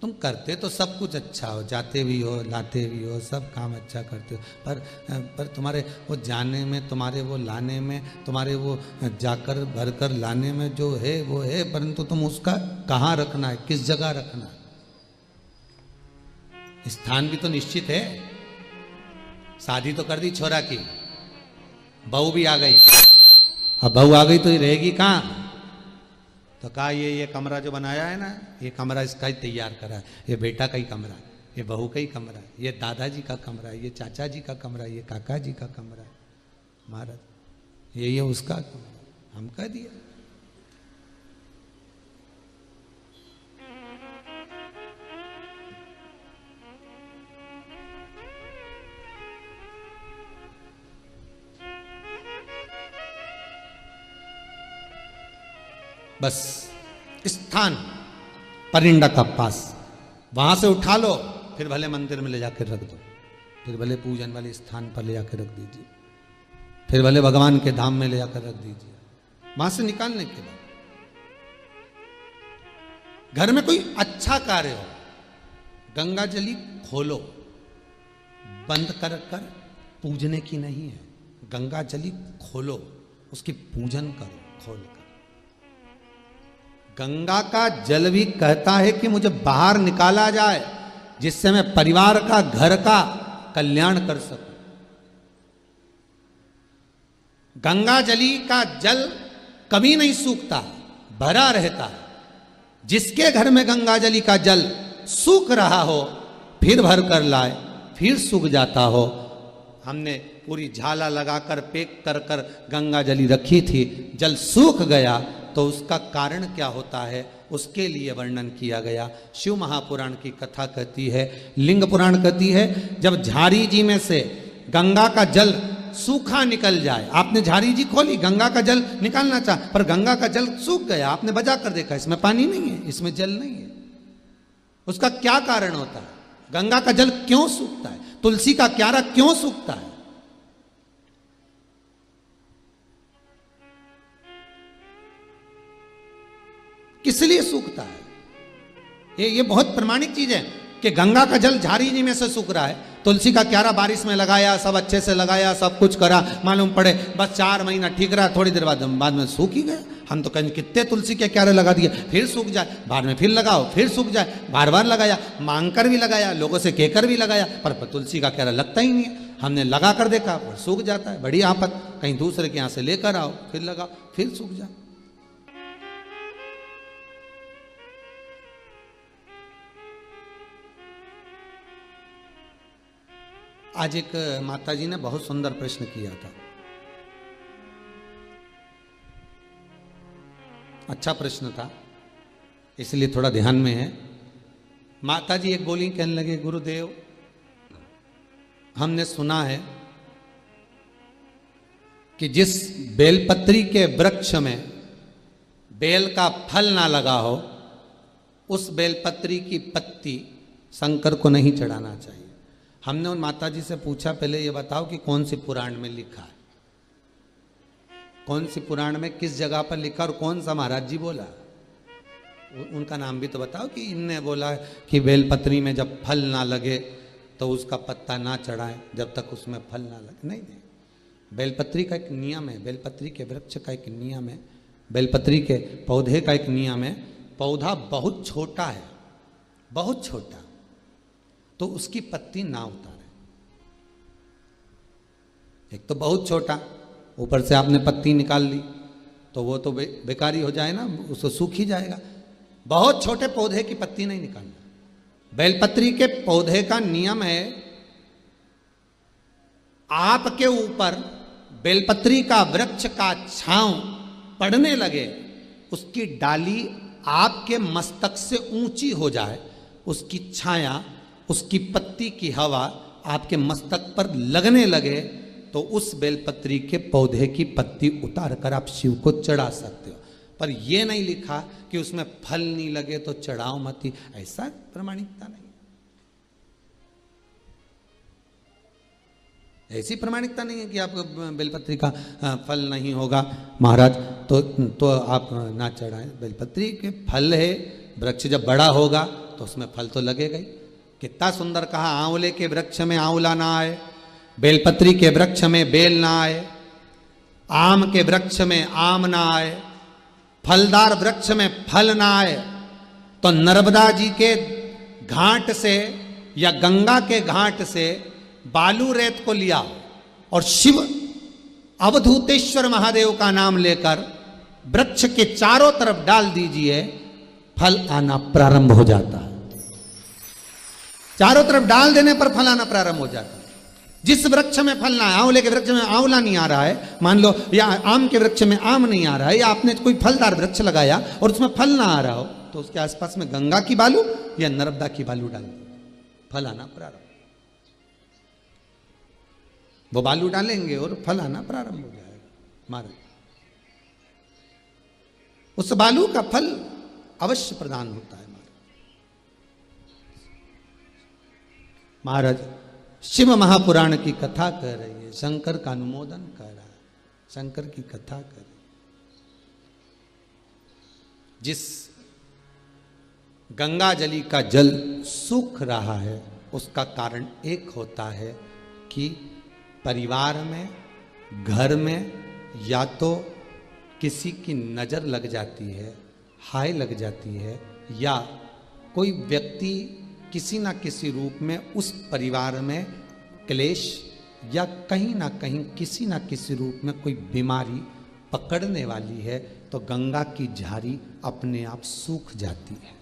तुम करते तो सब कुछ अच्छा हो, जाते भी हो, लाते भी हो, सब काम अच्छा करते हो, पर तुम्हारे वो जाने में, तुम्हारे वो लाने में, तुम्हारे वो जाकर भर कर लाने में जो है वो है, परंतु तुम उसका कहाँ रखना है, किस जगह रखना है, स्थान भी तो निश्चित है। शादी तो कर दी छोरा की, बहू भी आ गई, अब बहू आ गई तो ये रहेगी कहाँ? तो कहा ये कमरा जो बनाया है ना, ये कमरा इसका ही तैयार करा है, ये बेटा का ही कमरा है, ये बहू का ही कमरा है, ये दादाजी का कमरा है, ये चाचा जी का कमरा है, ये काका जी का कमरा है, महाराज ये उसका कमरा, हम कह दिया। बस स्थान परिंडा का पास, वहां से उठा लो, फिर भले मंदिर में ले जाकर रख दो, फिर भले पूजन वाले स्थान पर ले जाकर रख दीजिए, फिर भले भगवान के धाम में ले जाकर रख दीजिए। वहां से निकालने के बाद घर में कोई अच्छा कार्य हो, गंगा जली खोलो, बंद कर कर पूजने की नहीं है, गंगा जली खोलो, उसकी पूजन करो खोल कर। गंगा का जल भी कहता है कि मुझे बाहर निकाला जाए, जिससे मैं परिवार का, घर का कल्याण कर सकूं। गंगा जली का जल कभी नहीं सूखता, भरा रहता है। जिसके घर में गंगा जली का जल सूख रहा हो, फिर भर कर लाए, फिर सूख जाता हो। हमने पूरी झाला लगाकर पैक कर कर गंगा जली रखी थी, जल सूख गया तो उसका कारण क्या होता है, उसके लिए वर्णन किया गया। शिव महापुराण की कथा कहती है, लिंग पुराण कहती है, जब झारी जी में से गंगा का जल सूखा निकल जाए, आपने झारी जी खोली, गंगा का जल निकालना चाहा, पर गंगा का जल सूख गया, आपने बजा कर देखा इसमें पानी नहीं है, इसमें जल नहीं है, उसका क्या कारण होता है? गंगा का जल क्यों सूखता है? तुलसी का क्यारा क्यों सूखता है? किस लिए सूखता है? ये बहुत प्रमाणिक चीज है कि गंगा का जल झारी जी में से सूख रहा है, तुलसी का क्यारा बारिश में लगाया, सब अच्छे से लगाया, सब कुछ करा, मालूम पड़े बस 4 महीना ठीक रहा, थोड़ी देर बाद में सूख ही गया। हम तो कहीं कितने तुलसी के क्यारे लगा दिए, फिर सूख जाए, बाद में फिर लगाओ, फिर सूख जाए, बार बार लगाया, मांग कर भी लगाया, लोगों से कहकर भी लगाया, पर तुलसी का क्यारा लगता ही नहीं है। हमने लगा कर देखा, पर सूख जाता है। बड़ी आफत, कहीं दूसरे के यहाँ से लेकर आओ, फिर लगाओ, फिर सूख जाए। आज एक माता जी ने बहुत सुंदर प्रश्न किया था, अच्छा प्रश्न था, इसलिए थोड़ा ध्यान में है। माता जी एक बोली, कहने लगे, गुरुदेव हमने सुना है कि जिस बेलपत्री के वृक्ष में बेल का फल ना लगा हो, उस बेलपत्री की पत्ती शंकर को नहीं चढ़ाना चाहिए। हमने उन माता जी से पूछा, पहले ये बताओ कि कौन सी पुराण में लिखा है, कौन सी पुराण में किस जगह पर लिखा और कौन सा महाराज जी बोला, उनका नाम भी तो बताओ कि इनने बोला कि बेलपत्री में जब फल ना लगे तो उसका पत्ता ना चढ़ाएं जब तक उसमें फल ना लगे। नहीं, बेलपत्री का एक नियम है, बेलपत्री के वृक्ष का एक नियम है, बेलपत्री के पौधे का एक नियम है। पौधा बहुत छोटा है, बहुत छोटा, तो उसकी पत्ती ना उतारे। एक तो बहुत छोटा, ऊपर से आपने पत्ती निकाल ली तो वो तो बेकारी हो जाए ना, उसको सूख ही जाएगा। बहुत छोटे पौधे की पत्ती नहीं निकालना। बेलपत्री के पौधे का नियम है, आपके ऊपर बेलपत्री का वृक्ष का छांव पड़ने लगे, उसकी डाली आपके मस्तक से ऊंची हो जाए, उसकी छाया, उसकी पत्ती की हवा आपके मस्तक पर लगने लगे, तो उस बेलपत्री के पौधे की पत्ती उतार कर आप शिव को चढ़ा सकते हो। पर यह नहीं लिखा कि उसमें फल नहीं लगे तो चढ़ाओ मत ही, ऐसा प्रमाणिकता नहीं, ऐसी प्रमाणिकता नहीं है कि आप बेलपत्री का फल नहीं होगा महाराज तो आप ना चढ़ाएं। बेलपत्री के फल है, वृक्ष जब बड़ा होगा तो उसमें फल तो लगेगा ही। कितना सुंदर कहा, आंवले के वृक्ष में आंवला ना आए, बेलपत्री के वृक्ष में बेल ना आए, आम के वृक्ष में आम ना आए, फलदार वृक्ष में फल ना आए, तो नर्मदा जी के घाट से या गंगा के घाट से बालू रेत को लिया और शिव अवधूतेश्वर महादेव का नाम लेकर वृक्ष के चारों तरफ डाल दीजिए, फल आना प्रारंभ हो जाता है। चारों तरफ डाल देने पर फल आना प्रारंभ हो जाता है। जिस वृक्ष में फल ना है, आंवले के वृक्ष में आंवला नहीं आ रहा है मान लो, या आम के वृक्ष में आम नहीं आ रहा है, या आपने कोई फलदार वृक्ष लगाया और उसमें फल ना आ रहा हो, तो उसके आसपास में गंगा की बालू या नर्मदा की बालू डाल दीजिए, फल आना प्रारंभ। वो बालू डालेंगे और फल आना प्रारंभ हो जाएगा महाराज। उस बालू का फल अवश्य प्रदान होता है महाराज। शिव महापुराण की कथा कर रही है, शंकर का अनुमोदन कर रहा है, शंकर की कथा कर रही। जिस गंगा जली का जल सूख रहा है उसका कारण एक होता है कि परिवार में, घर में या तो किसी की नज़र लग जाती है, हाय लग जाती है, या कोई व्यक्ति किसी ना किसी रूप में उस परिवार में क्लेश या कहीं ना कहीं किसी ना किसी रूप में कोई बीमारी पकड़ने वाली है, तो गंगा की झारी अपने आप सूख जाती है।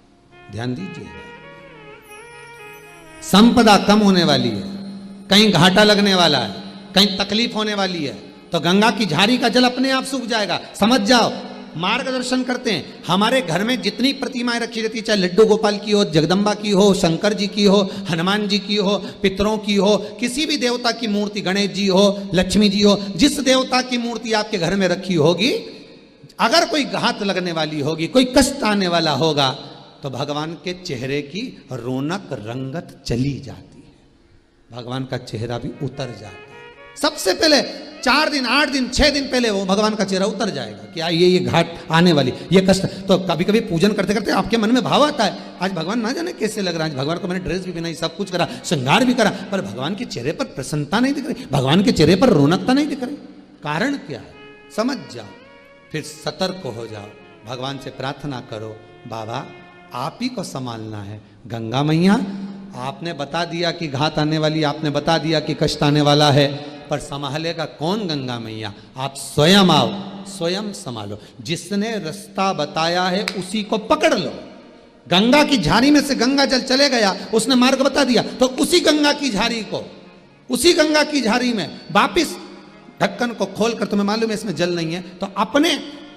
ध्यान दीजिएगा, संपदा कम होने वाली है, कहीं घाटा लगने वाला है, कहीं तकलीफ होने वाली है, तो गंगा की झारी का जल अपने आप सूख जाएगा। समझ जाओ, मार्गदर्शन करते हैं। हमारे घर में जितनी प्रतिमाएं रखी रहती, चाहे लड्डू गोपाल की हो, जगदम्बा की हो, शंकर जी की हो, हनुमान जी की हो, पितरों की हो, किसी भी देवता की मूर्ति, गणेश जी हो, लक्ष्मी जी हो, जिस देवता की मूर्ति आपके घर में रखी होगी, अगर कोई घात लगने वाली होगी, कोई कष्ट आने वाला होगा, तो भगवान के चेहरे की रौनक रंगत चली जाती है, भगवान का चेहरा भी उतर जाता है। सबसे पहले 4 दिन, 8 दिन, 6 दिन पहले वो भगवान का चेहरा उतर जाएगा कि ये घाट आने वाली, ये कष्ट। तो कभी कभी पूजन करते करते आपके मन में भाव आता है, आज भगवान ना जाने कैसे लग रहा है, आज भगवान को मैंने ड्रेस भी पहनाई, सब कुछ करा, श्रृंगार भी करा, पर भगवान के चेहरे पर प्रसन्नता नहीं दिख रही, भगवान के चेहरे पर रौनकता नहीं दिख रही। कारण क्या है, समझ जाओ, फिर सतर्क हो जाओ, भगवान से प्रार्थना करो, बाबा आप ही को संभालना है। गंगा मैया आपने बता दिया कि घात आने वाली, आपने बता दिया कि कष्ट आने वाला है, पर संभालेगा कौन गंगा मैया? आप स्वयं आओ, स्वयं संभालो। जिसने रास्ता बताया है उसी को पकड़ लो। गंगा की झाड़ी में से गंगा जल चले गया, उसने मार्ग बता दिया, तो उसी गंगा की झाड़ी को, उसी गंगा की झाड़ी में वापिस ढक्कन को खोलकर, तुम्हें मालूम है इसमें जल नहीं है, तो अपने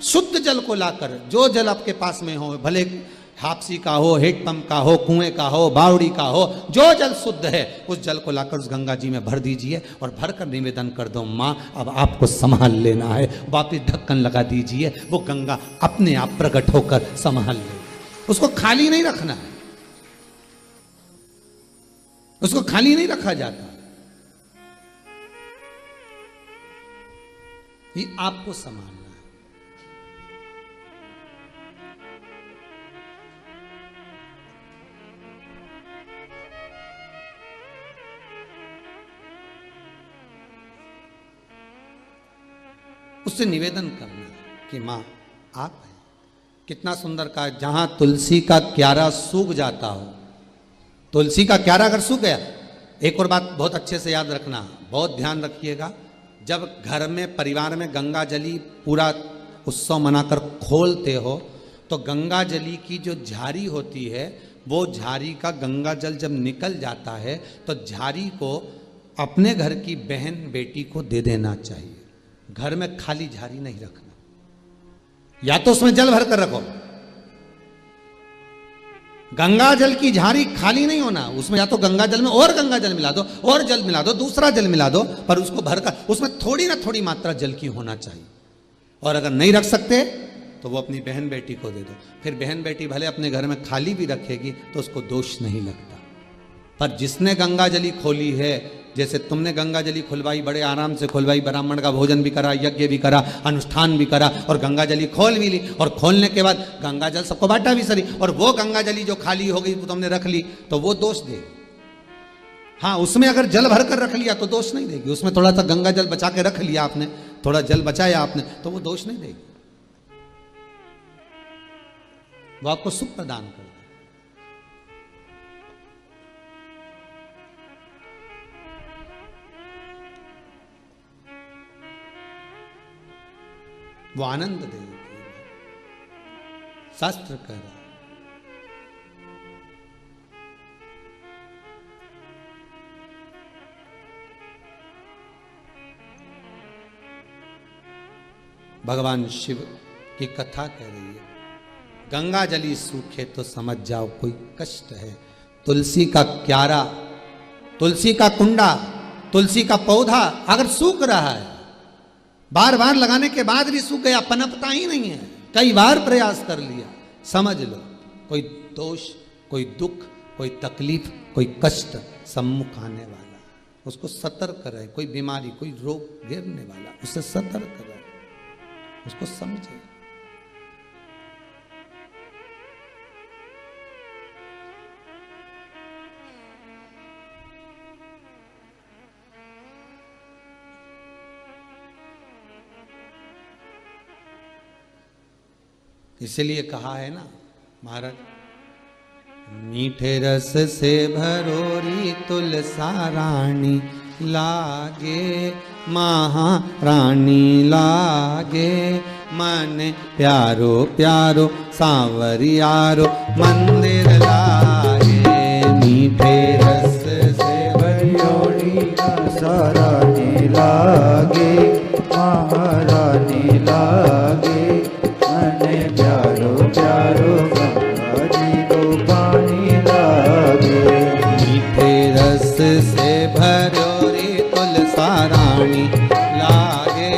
शुद्ध जल को लाकर, जो जल आपके पास में हो, भले हापसी का हो, हेडपंप का हो, कुएं का हो, बावड़ी का हो, जो जल शुद्ध है उस जल को लाकर उस गंगा जी में भर दीजिए और भरकर निवेदन कर दो, माँ अब आपको संभाल लेना है। वापिस ढक्कन लगा दीजिए, वो गंगा अपने आप प्रकट होकर संभाल ले। उसको खाली नहीं रखना है, उसको खाली नहीं रखा जाता, ये आपको संभालना है। उससे निवेदन करना कि मां आप हैं। कितना सुंदर कहा, जहां तुलसी का क्यारा सूख जाता हो, तुलसी का क्यारा अगर सूख गया, एक और बात बहुत अच्छे से याद रखना, बहुत ध्यान रखिएगा, जब घर में परिवार में गंगा जली पूरा उत्सव मनाकर खोलते हो, तो गंगा जली की जो झारी होती है, वो झारी का गंगा जल जब निकल जाता है तो झारी को अपने घर की बहन बेटी को दे देना चाहिए। घर में खाली झारी नहीं रखना, या तो उसमें जल भर कर रखो। गंगा जल की झारी खाली नहीं होना, उसमें या तो गंगा जल में और गंगा जल मिला दो, और जल मिला दो, दूसरा जल मिला दो, पर उसको भरकर उसमें थोड़ी ना थोड़ी मात्रा जल की होना चाहिए। और अगर नहीं रख सकते तो वो अपनी बहन बेटी को दे दो। फिर बहन बेटी भले अपने घर में खाली भी रखेगी तो उसको दोष नहीं लगता। पर जिसने गंगा जली खोली है, जैसे तुमने गंगा जली खुलवाई, बड़े आराम से खुलवाई, ब्राह्मण का भोजन भी करा, यज्ञ भी करा, अनुष्ठान भी करा, और गंगा जली खोल भी ली, और खोलने के बाद गंगा जल सबको बांटा भी सरी, और वो गंगा जली जो खाली हो गई तुमने रख ली, तो वो दोष देगी। हाँ, उसमें अगर जल भर कर रख लिया तो दोष नहीं देगी। उसमें थोड़ा सा गंगा जल बचा के रख लिया आपने, थोड़ा जल बचाया आपने, तो वो दोष नहीं देगी, वो आपको सुख प्रदान कर। वो आनंद देगी। शास्त्र कह रहा, भगवान शिव की कथा कह रही है, गंगा जली सूखे तो समझ जाओ कोई कष्ट है। तुलसी का क्यारा, तुलसी का कुंडा, तुलसी का पौधा अगर सूख रहा है, बार बार लगाने के बाद भी सूख गया, पनपता ही नहीं है, कई बार प्रयास कर लिया, समझ लो कोई दोष, कोई दुख, कोई तकलीफ, कोई कष्ट सम्मुख आने वाला, उसको सतर्क रहे। कोई बीमारी, कोई रोग गिरने वाला, उससे सतर्क रहे, उसको समझे। इसलिए कहा है ना महाराज, मीठे रस से भरोरी तुलसा रानी लागे, महारानी लागे, मन प्यारो प्यारो सांवरियारो मंदिर लागे। मीठे रस से भरोरी तुलसा रानी लागे, महारानी लागे, प्यारो प्यारो गंगा जी को पानी लागे। मीठे रस से भरोरी तुलसा रानी लागे,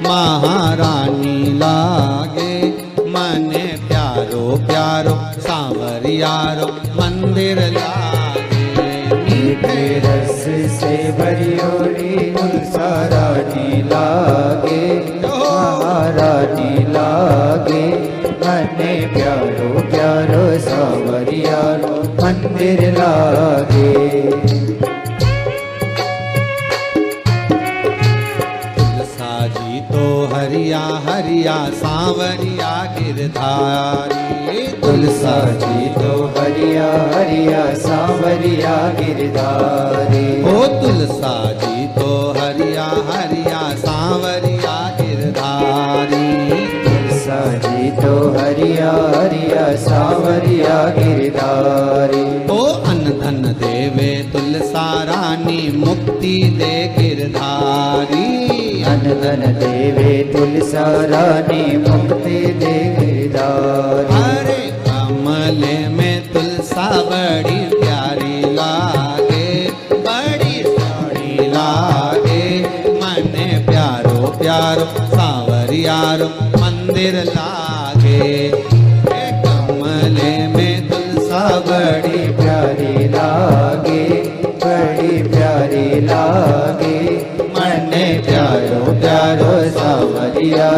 महारानी लागे, मन प्यारो प्यारो सांवरियारो मंदिर लागे। मीठे रस से भरोरी तुलसा रानी लागे, महारानी लागे, मने प्यारो प्यारो सांवरियारो मंदिर लागे। तुलसा जी तो हरि हरिया हरिया सांवरिया गिरधारी। तुलसा जी तो हरिया हरिया सांवरिया गिरधारी। ओ तुलसा जी तो हरिया हरिया सांवरिया गिरधारी। तुलसा जी तो हरिया हरिया सांवरिया गिरधारी। ओ अन्न धन देवे तुलसा रानी मुक्ति दे गिरधारी। अन्न धन देवे तुलसा रानी मुक्ति दे गिरधारी। हरे कमले में तुलसा बड़ी प्यारी लागे, बड़ी प्यारी लागे। मने प्यारो प्यारो सांवरियारो मंदिर लागे। हे कमले में तुलसा बड़ी प्यारी लागे, बड़ी प्यारी लागे। मने प्यारो प्यारो सांवरिया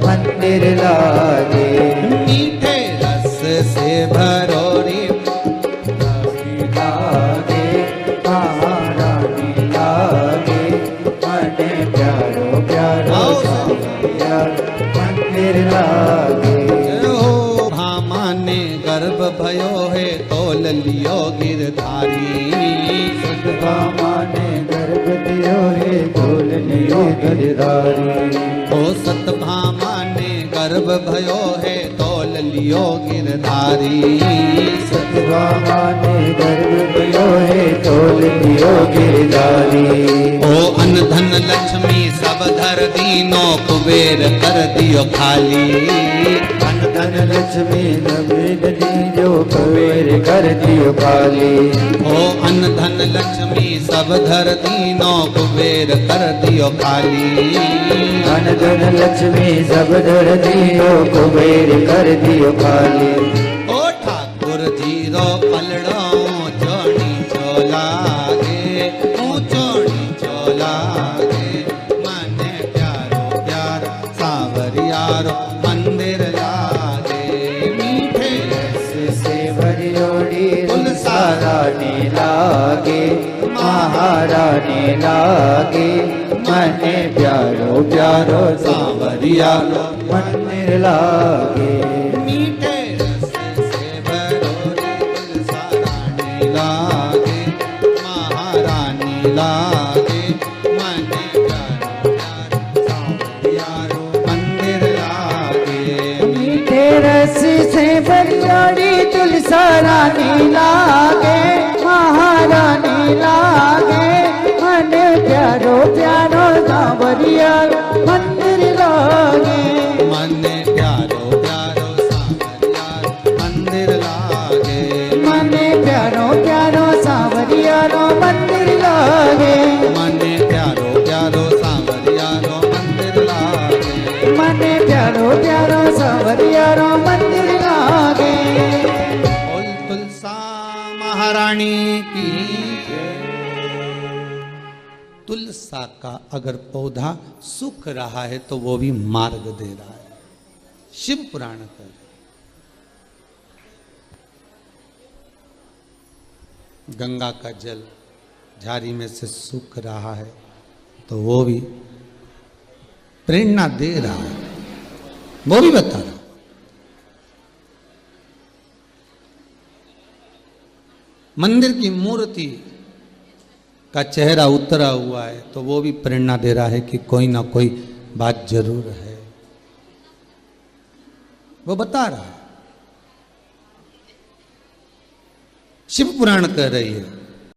मंदिर लागे। मीठे रस से भरोरी लागे, महारानी लागे। मने प्यारो प्यारो सांवरिया मंदिर लागे। हो भामा ने गर्भ भयो है तोल लियो गिरधारी। सतभामा ने गर्भ दियो है तोल लियो गिरधारी। ओ सतभामा ने गर्भ भयो है तोल लियो गिरधारी। सतभामा ने गर्भ दियो है तोल लियो गिरधारी। ओ अन्न धन लक्ष्मी सब धर दीनो कुबेर कर दियो खाली। अन्न धन लक्ष्मी नवीन दीजो कुबेर कर दियो खाली। ओ अन्न धन लक्ष्मी सब धर दीनो कुबेर कर दियो खाली। अन्न धन लक्ष्मी सब धर दियो कुबेर कर दियो खाली। ओ ठाकुर जी रो पलड़ो चोणी चोलागे, चोणी चोलागे। मने प्यारो प्यार सांवरियारो मंदिर लागे। मीठे रस से भरियोड़ी तुलसा रानी लागे, महारानी लागे। मने प्यारो प्यारो सांवरियारो मंदिर लागे। मीठे रस से भरोरी तुलसा रानी लागे, महारानी लागे। मने प्यारो प्यार सांवरियारो मंदिर लागे। मीठे रस से भरियोड़ी तुलसा रानी लागे, महारानी लागे। मने प्यारो प्यारो सांवरिया मंदिर लागे। मने प्यारो प्यारो सांवरियारो मंदिर लागे। मने प्यारो प्यारो सांवरियारो मंदिर लागे। मने प्यारो प्यारो सांवरियारो मंदिर लागे। मने प्यारो प्यारो सांवरियारो मंदिर लागे। बोल तुलसा महारानी की। तुलसा का अगर पौधा सूख रहा है तो वो भी मार्ग दे रहा है। शिव पुराण कर गंगा का जल झाड़ी में से सूख रहा है तो वो भी प्रेरणा दे रहा है, वो भी बता रहा। मंदिर की मूर्ति का चेहरा उतरा हुआ है तो वो भी प्रेरणा दे रहा है कि कोई ना कोई बात जरूर है, वो बता रहा है। शिव पुराण कह रही है